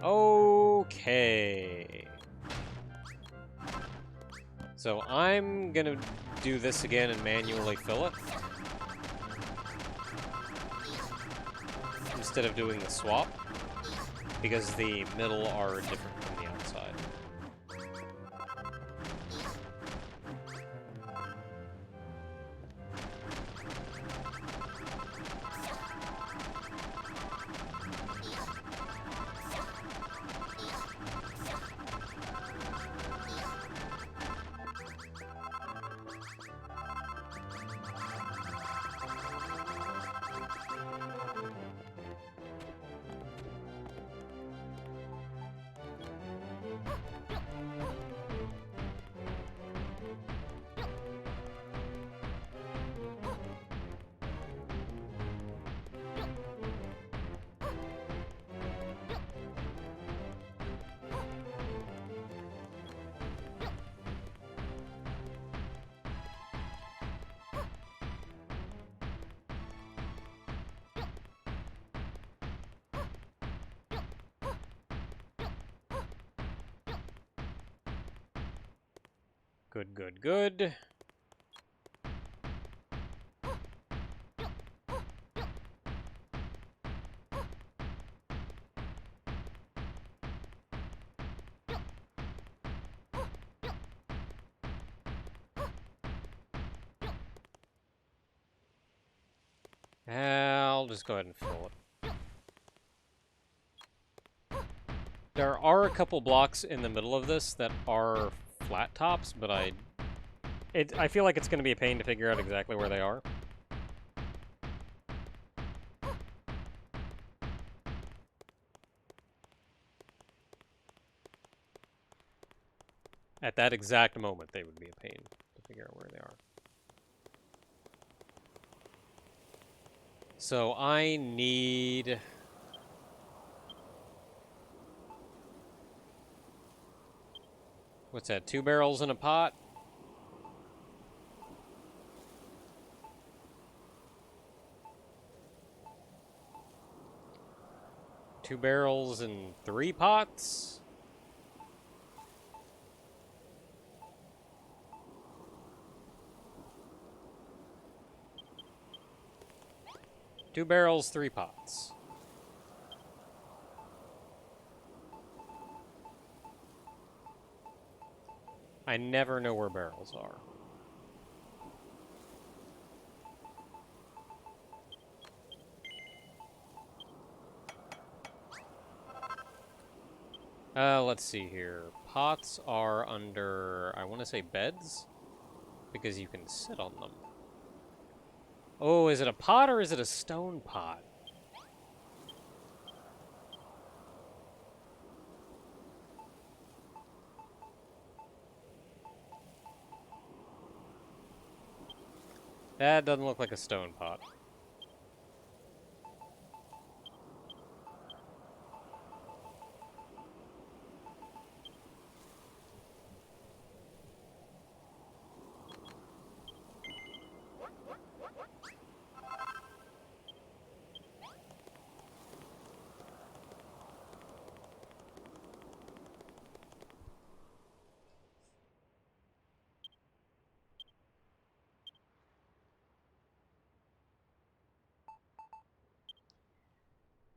Okay. So I'm gonna do this again and manually fill it. Instead of doing the swap. Because the middle are different from the outside. Good, good, good. I'll just go ahead and fill it. There are a couple blocks in the middle of this that are flat tops, but I feel like it's going to be a pain to figure out exactly where they are. At that exact moment, they would be a pain to figure out where they are. So I need... What's that, 2 barrels in a pot? Two barrels and 3 pots? Two barrels, 3 pots. I never know where barrels are. Let's see here. Pots are under, I want to say beds, because you can sit on them. Oh, is it a pot or is it a stone pot? That doesn't look like a stone pot.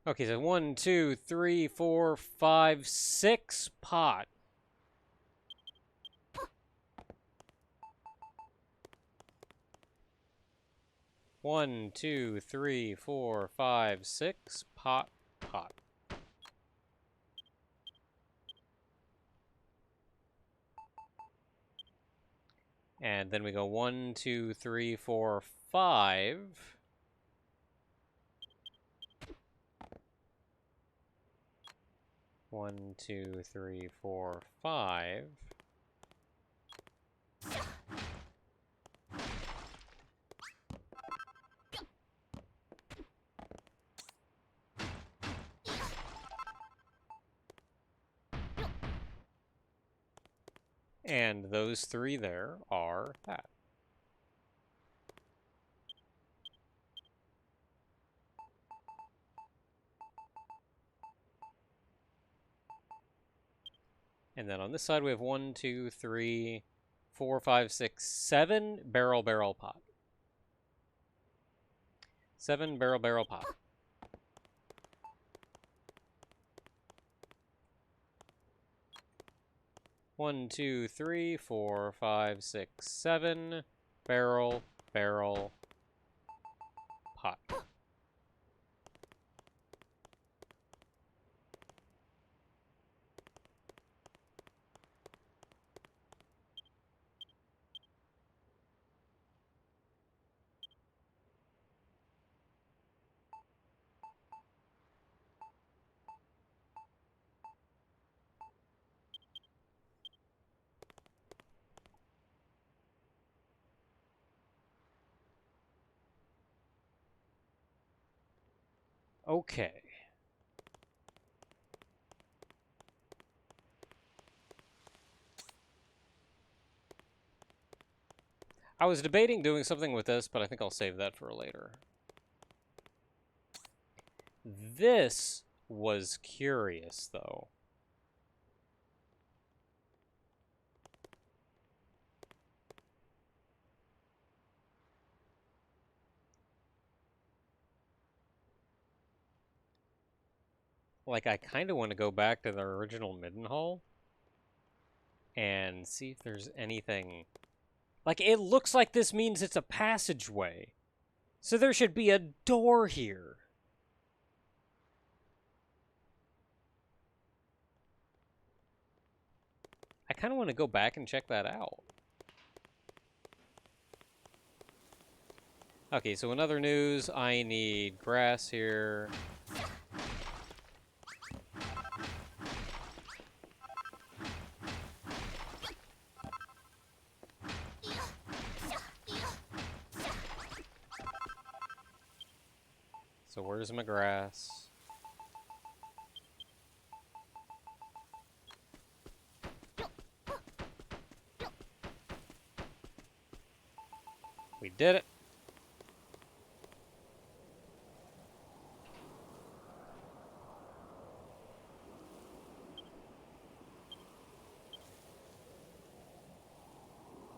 Okay, so 1, 2, 3, 4, 5, 6 pot. One, 2, 3, 4, 5, 6 pot. And then we go 1, 2, 3, 4, 5. One, 2, 3, 4, 5. And those 3 there are that. And then on this side we have 1, 2, 3, 4, 5, 6, 7 barrel pot. 7 barrel pot. One, 2, 3, 4, 5, 6, 7 barrel pot. Okay. I was debating doing something with this, but I think I'll save that for later. This was curious, though. like, I kind of want to go back to the original Midenhall and see if there's anything. Like, it looks like this means it's a passageway. So there should be a door here. I kind of want to go back and check that out. Okay, so in other news, I need grass here. So where's my grass? We did it.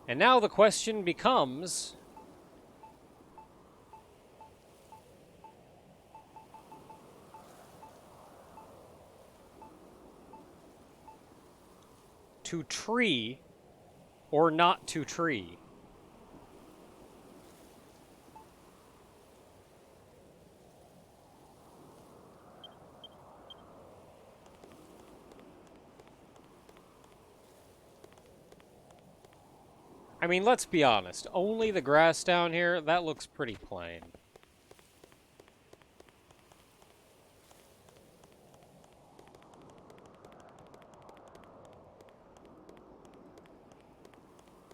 And now the question becomes, to tree or not to tree? I mean, let's be honest. Only the grass down here, that looks pretty plain.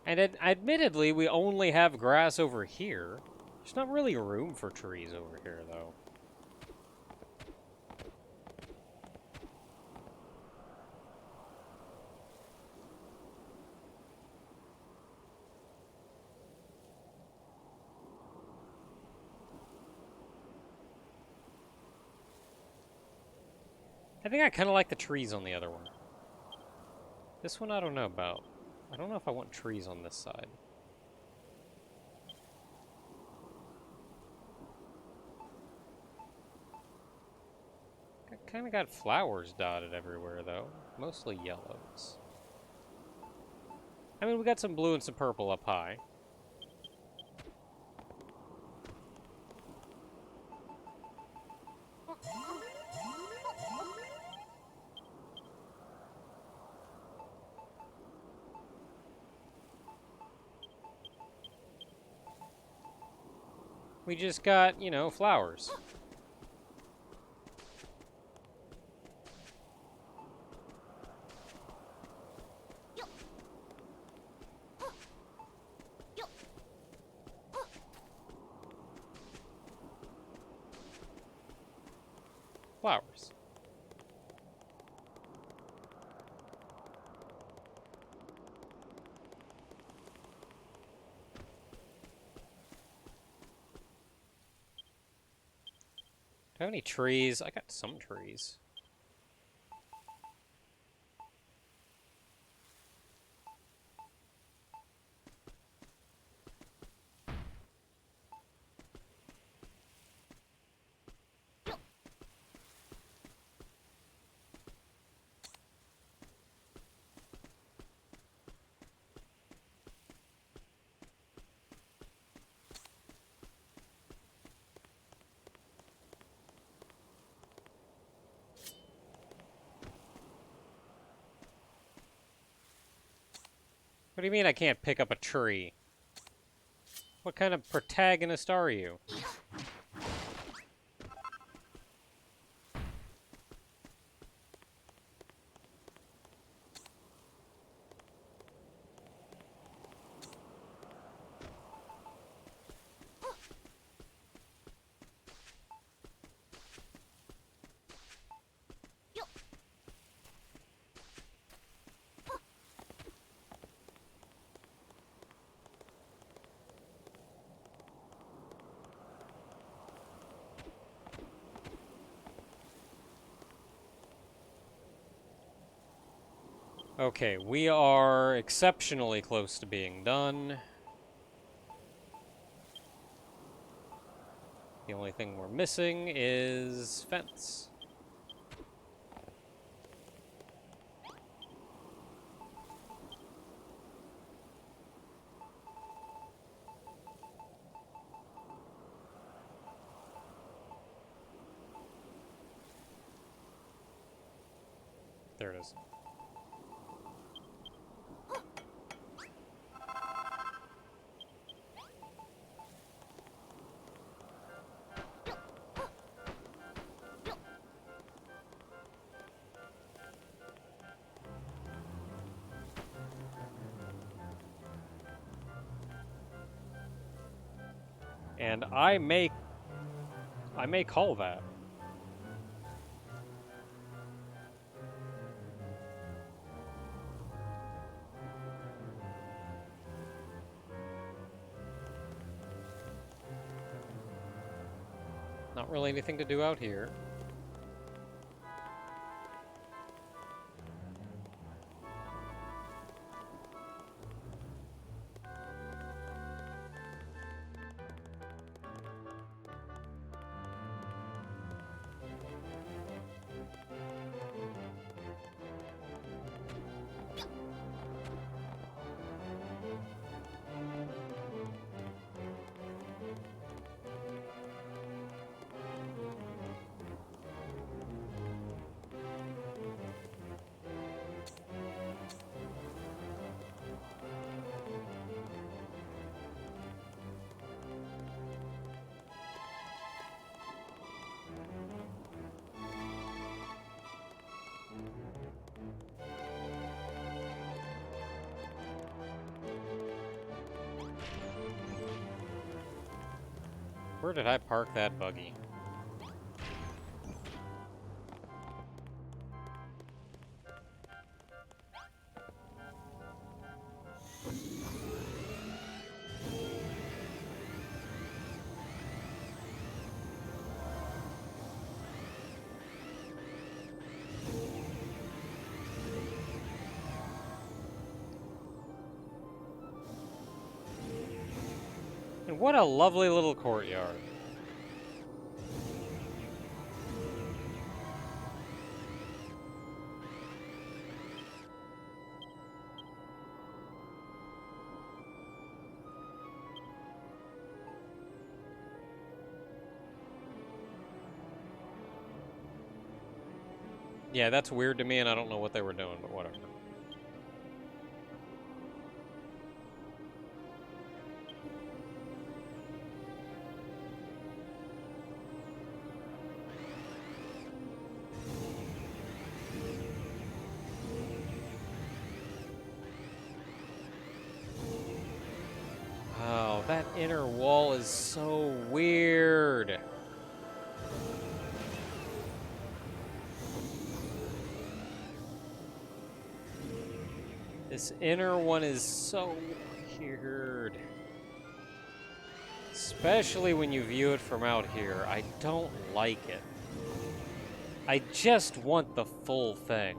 And admittedly, we only have grass over here. There's not really room for trees over here, though. I think I kind of like the trees on the other one. This one I don't know about. I don't know if I want trees on this side. Kind of got flowers dotted everywhere, though. Mostly yellows. I mean, we got some blue and some purple up high. We just got, you know, flowers. Flowers. Do I have any trees? I got some trees. What do you mean I can't pick up a tree? What kind of protagonist are you? Okay, we are exceptionally close to being done. The only thing we're missing is fence. There it is. And I may call that. Not really anything to do out here. Where did I park that buggy? And what a lovely little courtyard. Yeah, that's weird to me, and I don't know what they were doing, but whatever. Oh, that inner wall is so weird. This inner one is so weird. Especially when you view it from out here. I don't like it. I just want the full thing.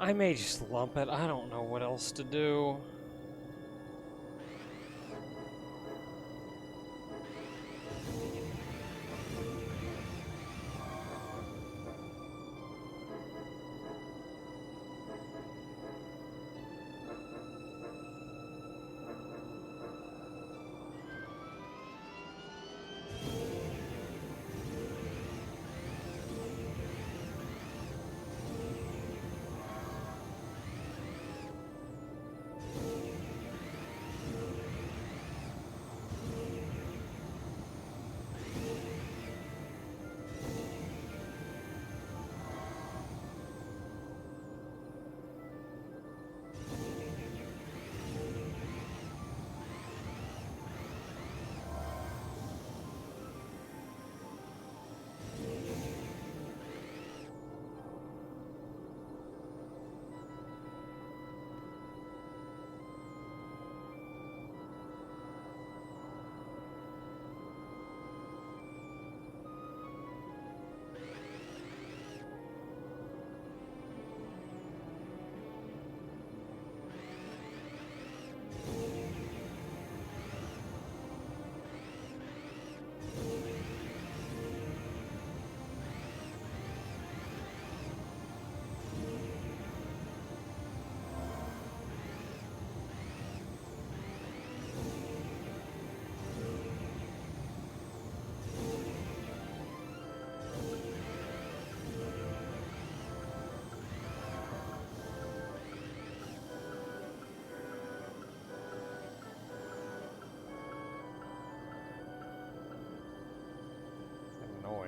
I may just lump it. I don't know what else to do.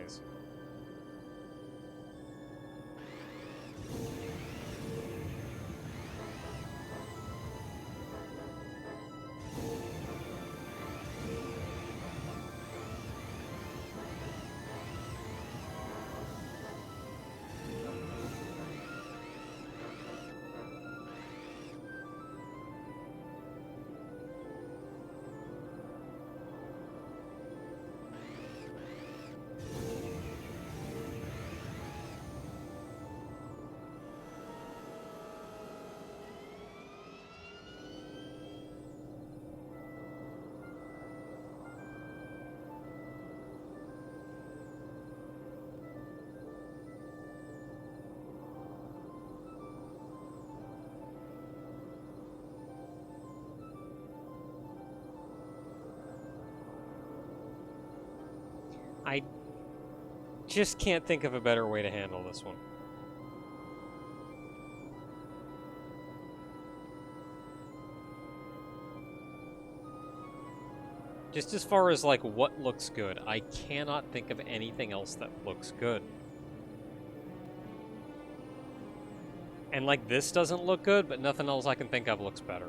ways. I just can't think of a better way to handle this one. Just as far as, like, what looks good, I cannot think of anything else that looks good. And, like, this doesn't look good, but nothing else I can think of looks better.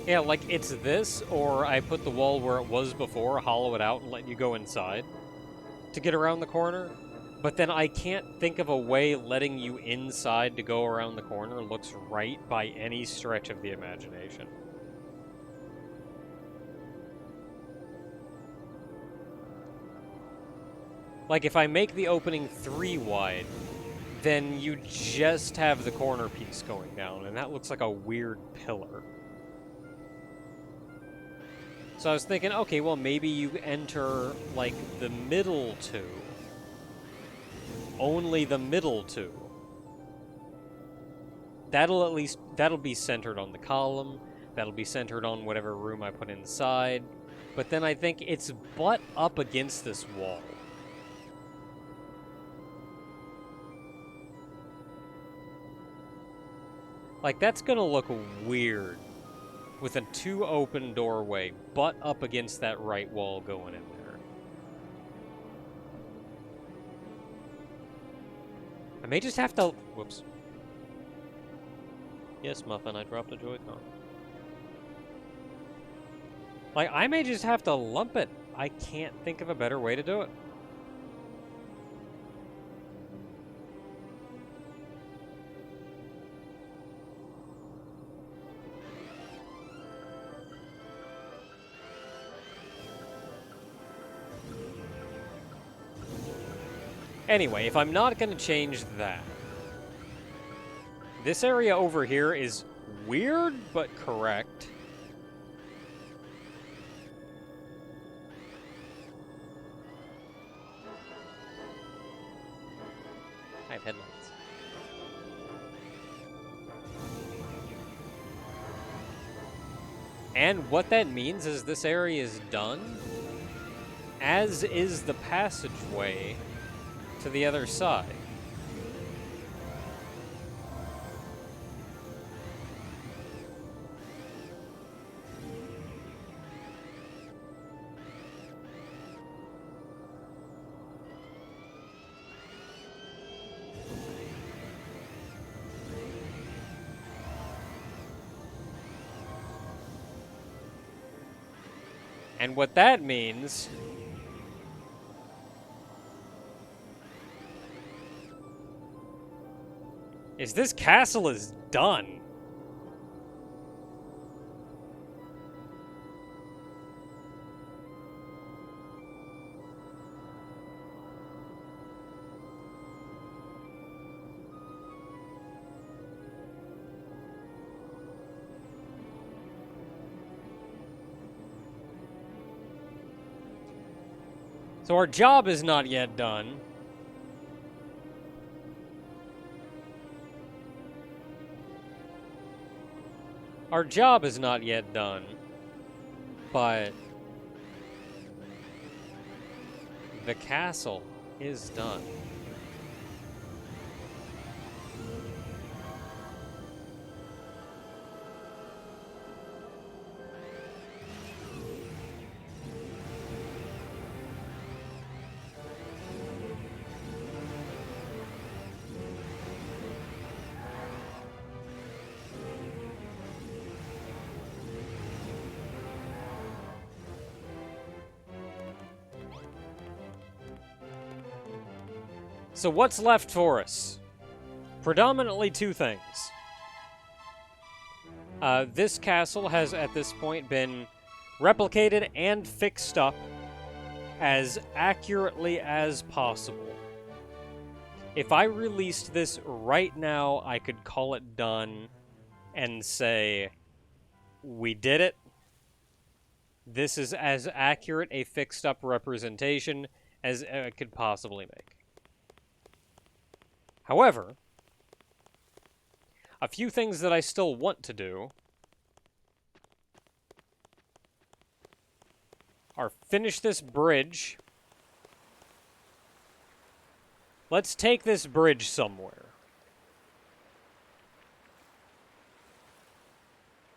Yeah, like, it's this, or I put the wall where it was before, hollow it out, and let you go inside to get around the corner. But then I can't think of a way letting you inside to go around the corner looks right by any stretch of the imagination. Like, if I make the opening 3 wide, then you just have the corner piece going down, and that looks like a weird pillar. So I was thinking, okay, well, maybe you enter, like, the middle 2. Only the middle 2. That'll be centered on the column. That'll be centered on whatever room I put inside. But then I think it's butt up against this wall. Like, that's gonna look weird. With a 2 open doorway, butt up against that right wall going in there. I may just have to... Whoops. Yes, Muffin, I dropped a Joy-Con. Like, I may just have to lump it. I can't think of a better way to do it. Anyway, if I'm not going to change that, this area over here is weird, but correct. I have headlights. And what that means is this area is done, as is the passageway to the other side. And what that means is this castle is done. So our job is not yet done. Our job is not yet done, but the castle is done. So what's left for us? Predominantly two things. This castle has, at this point, been replicated and fixed up as accurately as possible. If I released this right now, I could call it done and say, we did it. This is as accurate a fixed up representation as I could possibly make. However, a few things that I still want to do are finish this bridge. Let's take this bridge somewhere.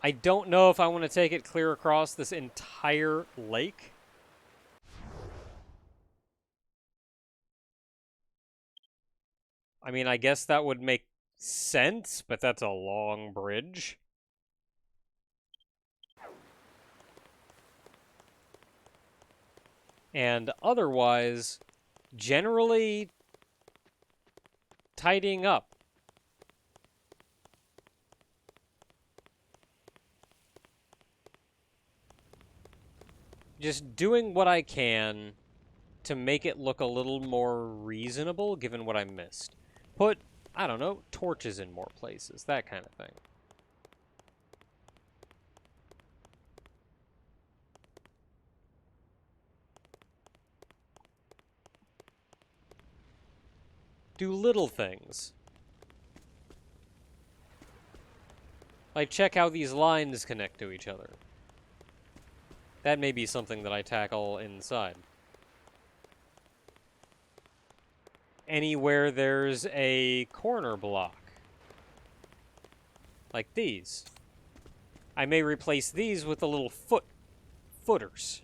I don't know if I want to take it clear across this entire lake. I mean, I guess that would make sense, but that's a long bridge. And otherwise, generally tidying up. Just doing what I can to make it look a little more reasonable given what I missed. Put, I don't know, torches in more places, that kind of thing. Do little things. Like check how these lines connect to each other. That may be something that I tackle inside. Anywhere there's a corner block. Like these. I may replace these with the little footers.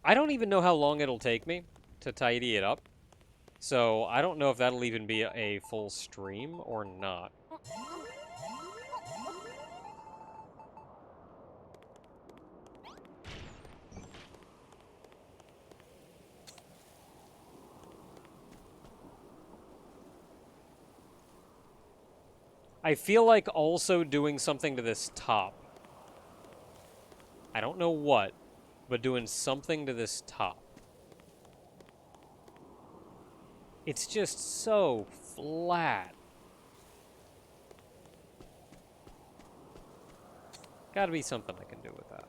I don't even know how long it'll take me to tidy it up. So I don't know if that'll even be a full stream or not. I feel like also doing something to this top. I don't know what, but doing something to this top. It's just so flat. Gotta be something I can do with that.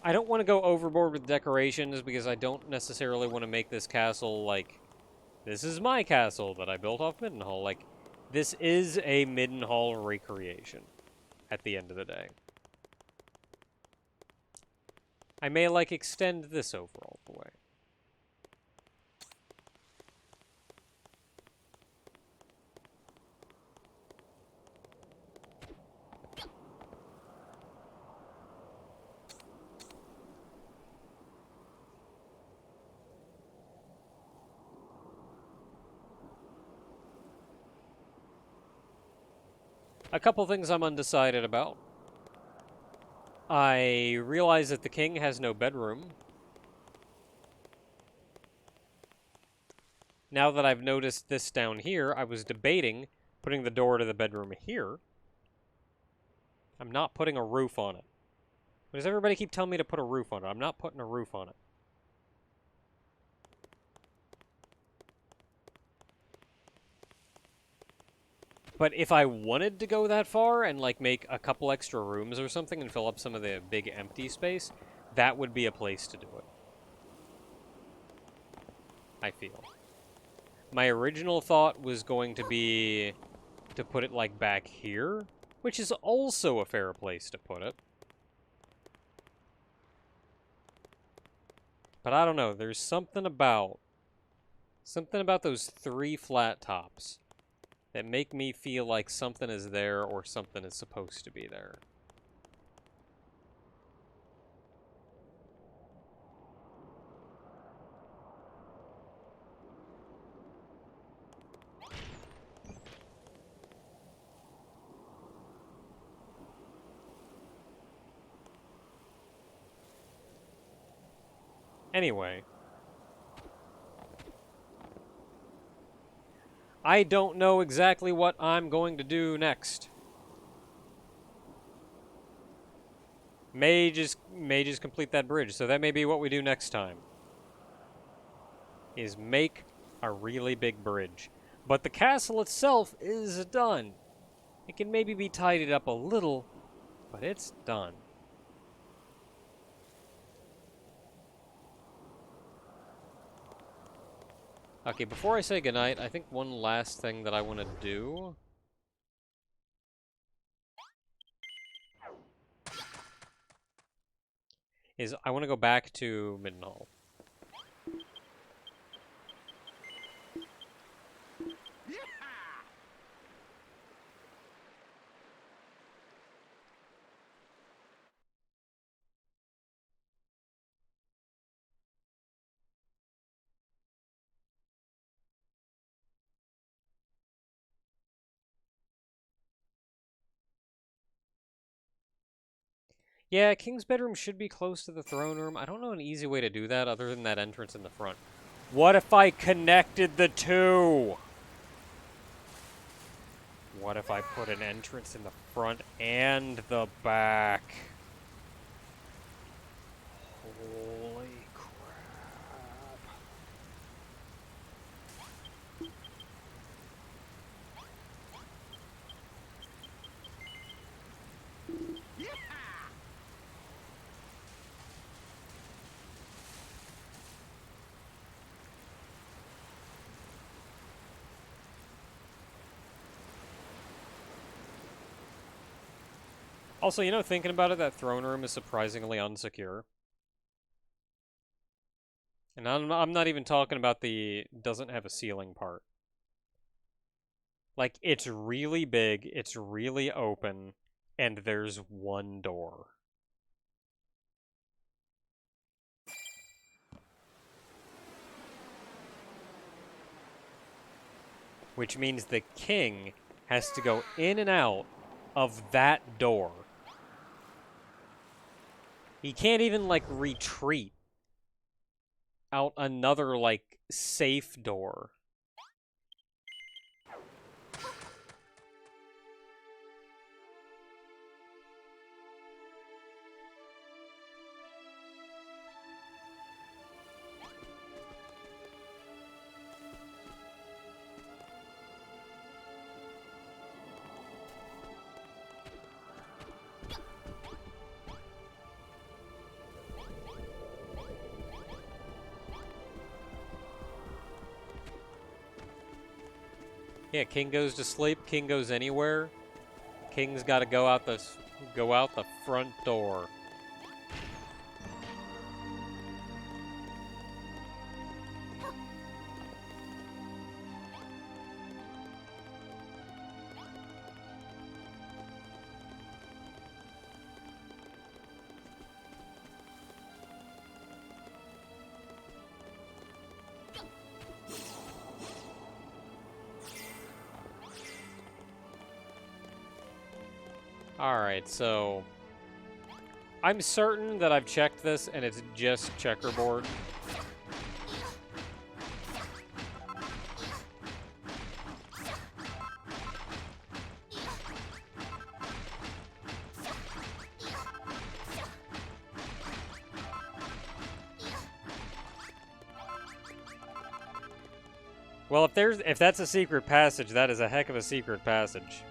I don't want to go overboard with decorations because I don't necessarily want to make this castle like, this is my castle that I built off Midenhall. Like, this is a Midenhall recreation at the end of the day. I may, like, extend this over all the way. A couple things I'm undecided about. I realize that the king has no bedroom. Now that I've noticed this down here, I was debating putting the door to the bedroom here. I'm not putting a roof on it. Why does everybody keep telling me to put a roof on it? I'm not putting a roof on it. But if I wanted to go that far and like make a couple extra rooms or something and fill up some of the big empty space, that would be a place to do it. I feel. My original thought was going to be to put it like back here, which is also a fair place to put it. But I don't know, there's something about those 3 flat tops that make me feel like something is there or something is supposed to be there. Anyway, I don't know exactly what I'm going to do next. May just complete that bridge, so that may be what we do next time. Is make a really big bridge. But the castle itself is done. It can maybe be tidied up a little, but it's done. Okay, before I say goodnight, I think one last thing that I want to do is I want to go back to Midenhall. Yeah, King's bedroom should be close to the throne room. I don't know an easy way to do that other than that entrance in the front. What if I connected the two? What if I put an entrance in the front and the back? Holy crap. Also, you know, thinking about it, that throne room is surprisingly unsecure. And I'm not even talking about the doesn't have a ceiling part. Like, it's really big, it's really open, and there's one door. Which means the king has to go in and out of that door. He can't even, like, retreat out another, like, safe door. Yeah, king goes to sleep, king goes anywhere. King's got to go out the front door. Alright, so I'm certain that I've checked this and it's just checkerboard. Well, if that's a secret passage, that is a heck of a secret passage.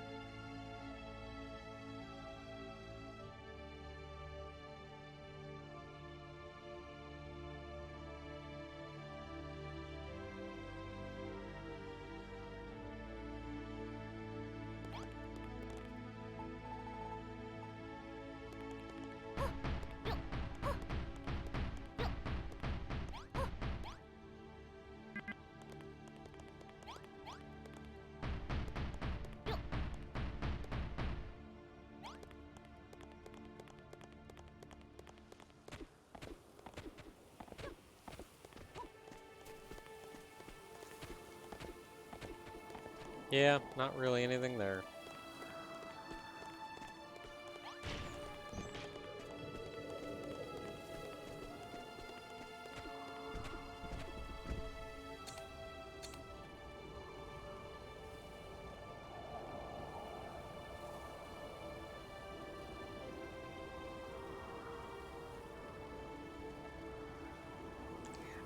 Yeah, not really anything there.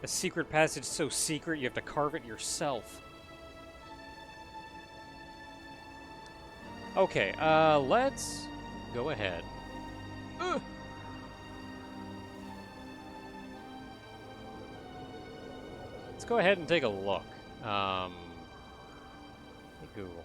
A secret passage so secret you have to carve it yourself. Okay, let's go ahead. Let's go ahead and take a look. Google.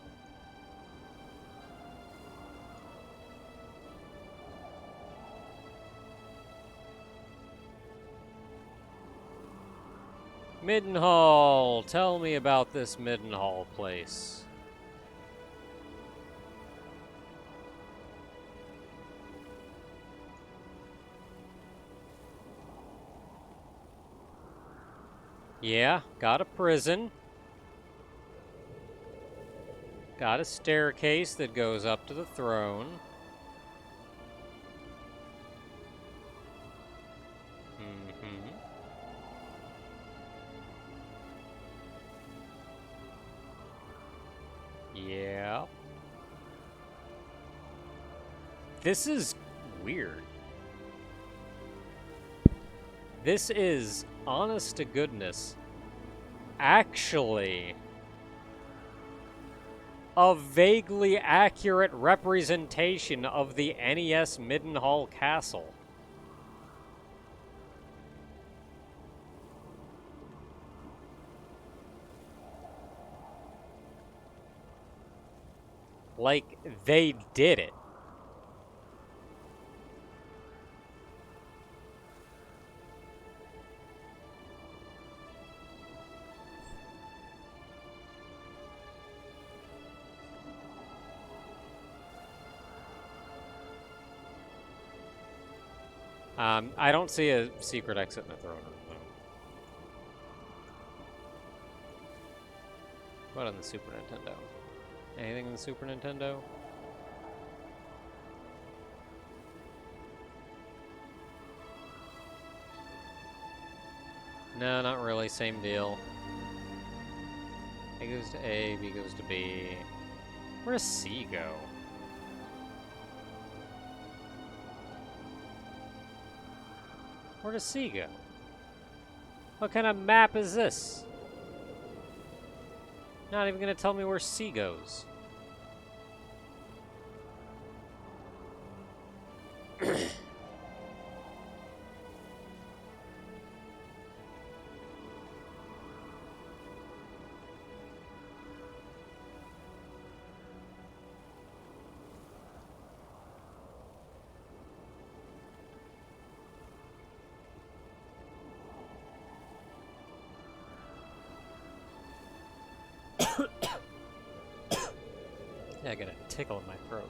Midenhall! Tell me about this Midenhall place. Yeah, got a prison. Got a staircase that goes up to the throne. Yeah. This is weird. This is, honest to goodness, actually a vaguely accurate representation of the NES Midenhall Castle. Like, they did it. I don't see a secret exit in the throne room, though. What on the Super Nintendo? Anything in the Super Nintendo? No, not really. Same deal. A goes to A, B goes to B. Where does C go? Where does C go? What kind of map is this? Not even gonna tell me where C goes. Yeah, I got a tickle in my throat.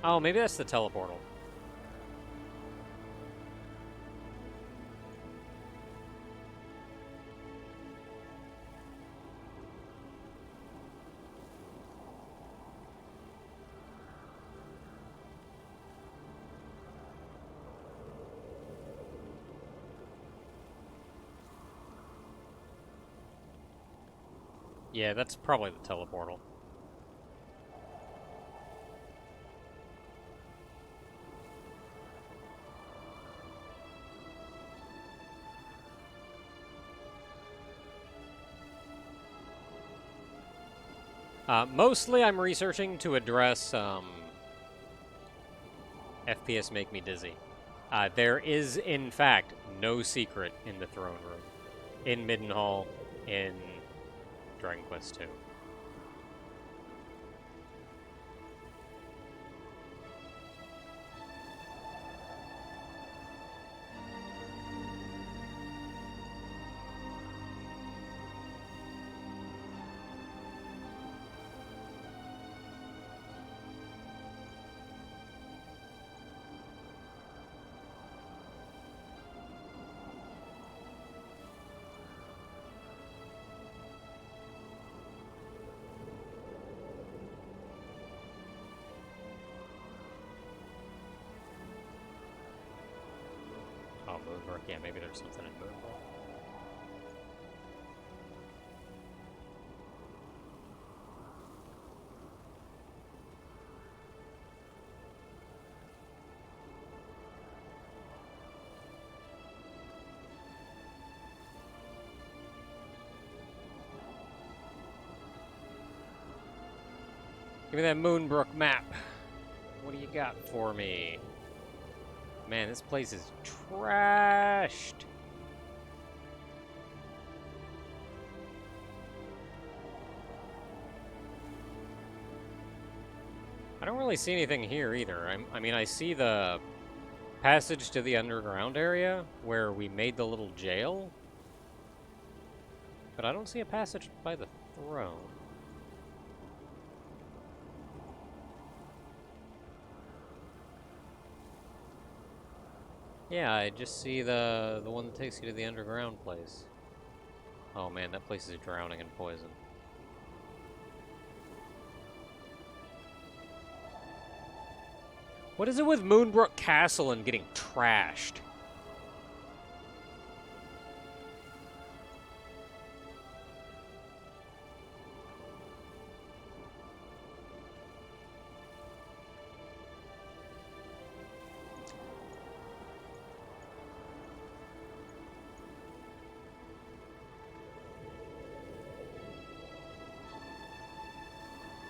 Oh, maybe that's the teleportal. Yeah, that's probably the teleportal. Mostly I'm researching to address FPS make me dizzy. There is, in fact, no secret in the throne room. In Midenhall, in Dragon Quest II. Oh, Moonbrook. Yeah, maybe there's something in Moonbrook. Give me that Moonbrook map. What do you got for me? Man, this place is trashed. I don't really see anything here either. I mean, I see the passage to the underground area where we made the little jail, but I don't see a passage by the throne. Yeah, I just see the one that takes you to the underground place. Oh man, that place is drowning in poison. What is it with Moonbrook Castle and getting trashed?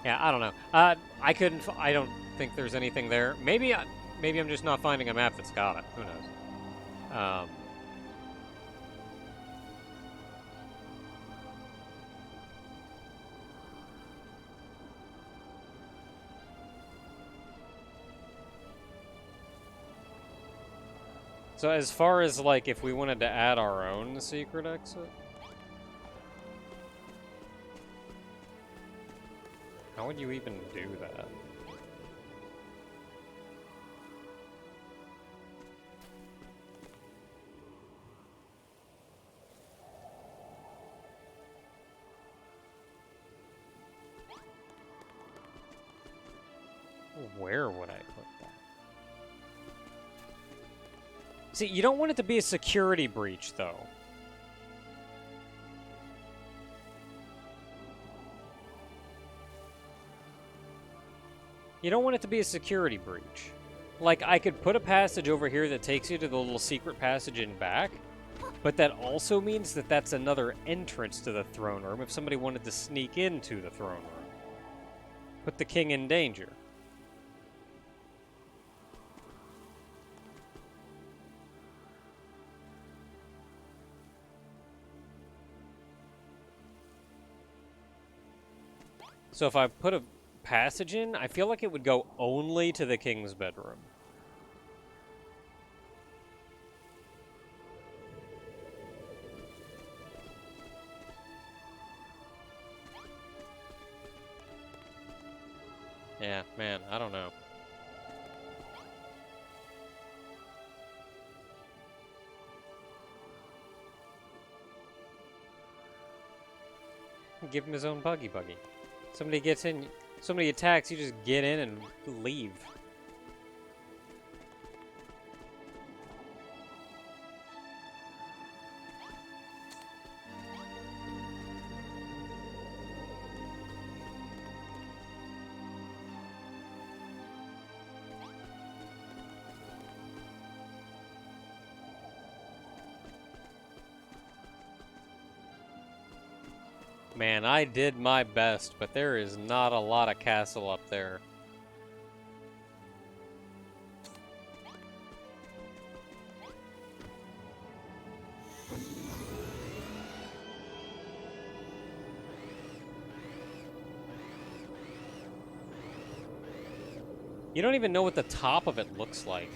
Yeah, I don't know. I don't think there's anything there. Maybe I'm just not finding a map that's got it. Who knows? So as far as like if we wanted to add our own secret exit, how would you even do that? Where would I put that? See, you don't want it to be a security breach, though. You don't want it to be a security breach. Like, I could put a passage over here that takes you to the little secret passage in back, but that also means that that's another entrance to the throne room if somebody wanted to sneak into the throne room. Put the king in danger. So if I put a passage in, I feel like it would go only to the king's bedroom. Yeah, man, I don't know. Give him his own buggy. Somebody gets in, somebody attacks, you just get in and leave. Man, I did my best, but there is not a lot of castle up there. You don't even know what the top of it looks like.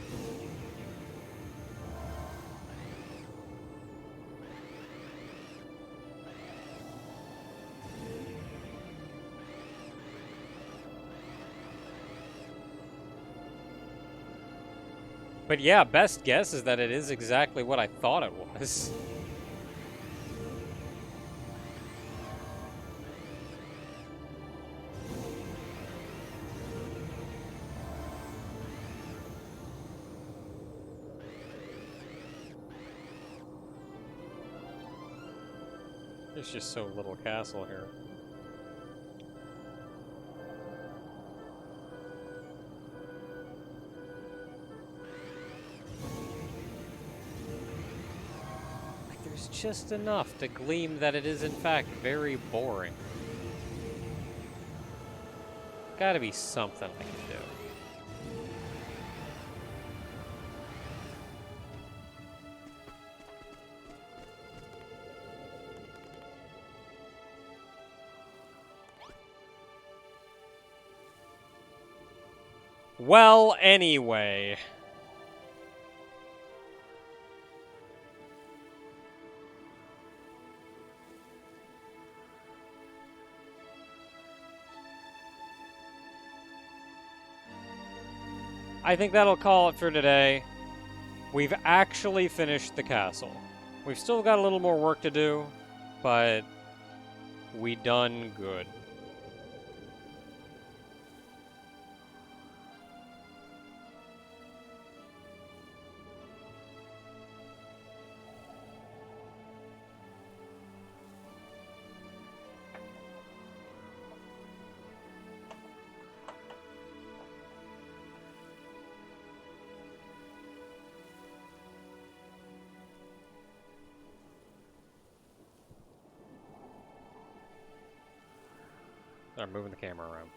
But yeah, best guess is that it is exactly what I thought it was. There's just so little castle here. Like, there's just enough to gleam that it is in fact very boring. Gotta be something I can do. Well, anyway. I think that'll call it for today. We've actually finished the castle. We've still got a little more work to do, but we done good. I'm moving the camera around.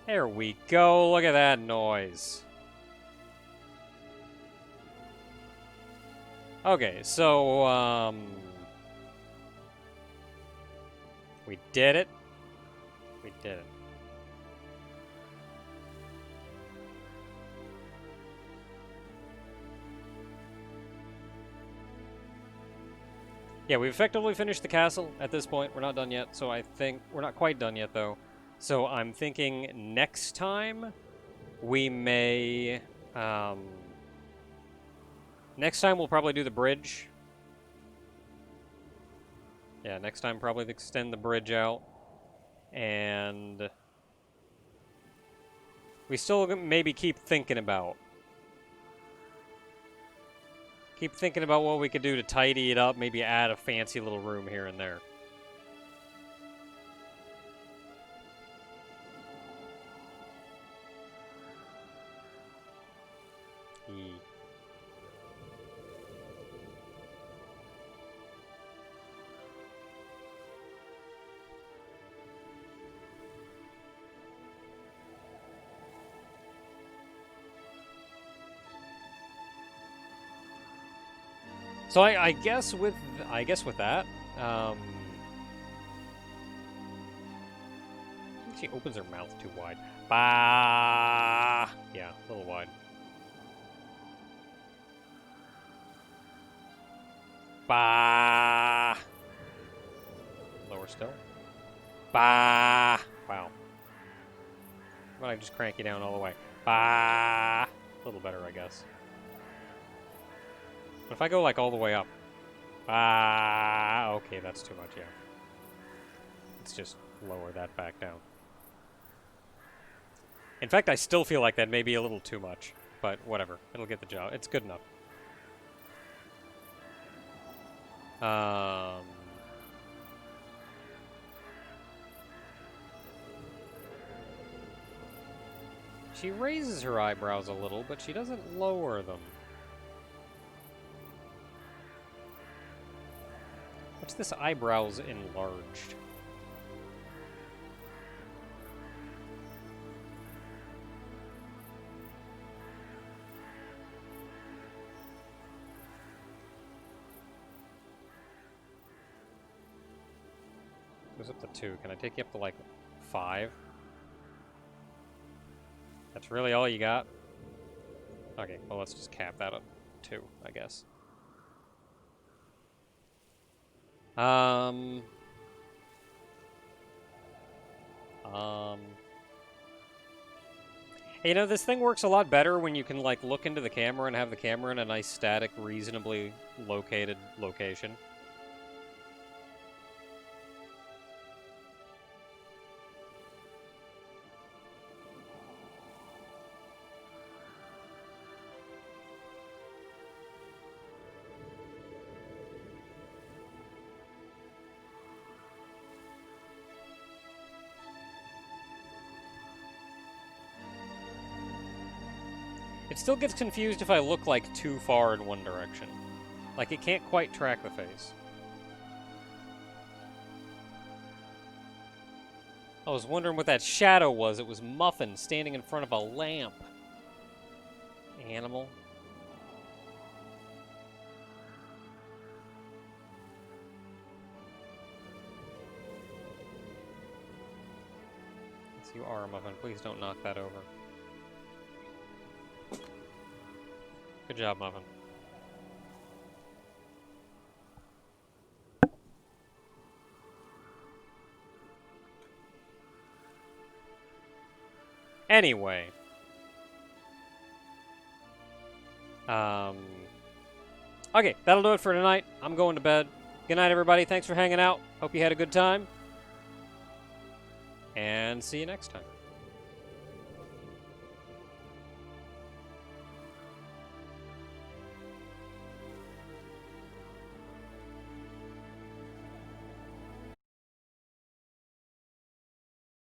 There we go. Look at that noise. Okay, so, we did it. We did it. Yeah, we've effectively finished the castle at this point. We're not done yet, so I think... We're not quite done yet, though. So I'm thinking next time we may... next time we'll probably do the bridge. Yeah, next time probably extend the bridge out. And... we still maybe keep thinking about... Keep thinking about what we could do to tidy it up, maybe add a fancy little room here and there. So I guess with that, she opens her mouth too wide. Bah! Yeah, a little wide. Bah! Lower still. Bah! Wow. Why don't I just crank you down all the way? Bah! A little better, I guess. But if I go, like, all the way up... Ah, okay, that's too much, yeah. Let's just lower that back down. In fact, I still feel like that may be a little too much. But whatever. It'll get the job. It's good enough. She raises her eyebrows a little, but she doesn't lower them. this eyebrow's enlarged? Goes up to 2. Can I take you up to, like, 5? That's really all you got? Okay, well, let's just cap that at 2, I guess. You know, this thing works a lot better when you can, like, look into the camera and have the camera in a nice, static, reasonably located location. It still gets confused if I look, like, too far in one direction. Like, it can't quite track the face. I was wondering what that shadow was. It was Muffin standing in front of a lamp. Animal. Yes, you are, Muffin. Please don't knock that over. Good job, Muffin. Anyway. Okay, that'll do it for tonight. I'm going to bed. Good night, everybody. Thanks for hanging out. Hope you had a good time. And see you next time.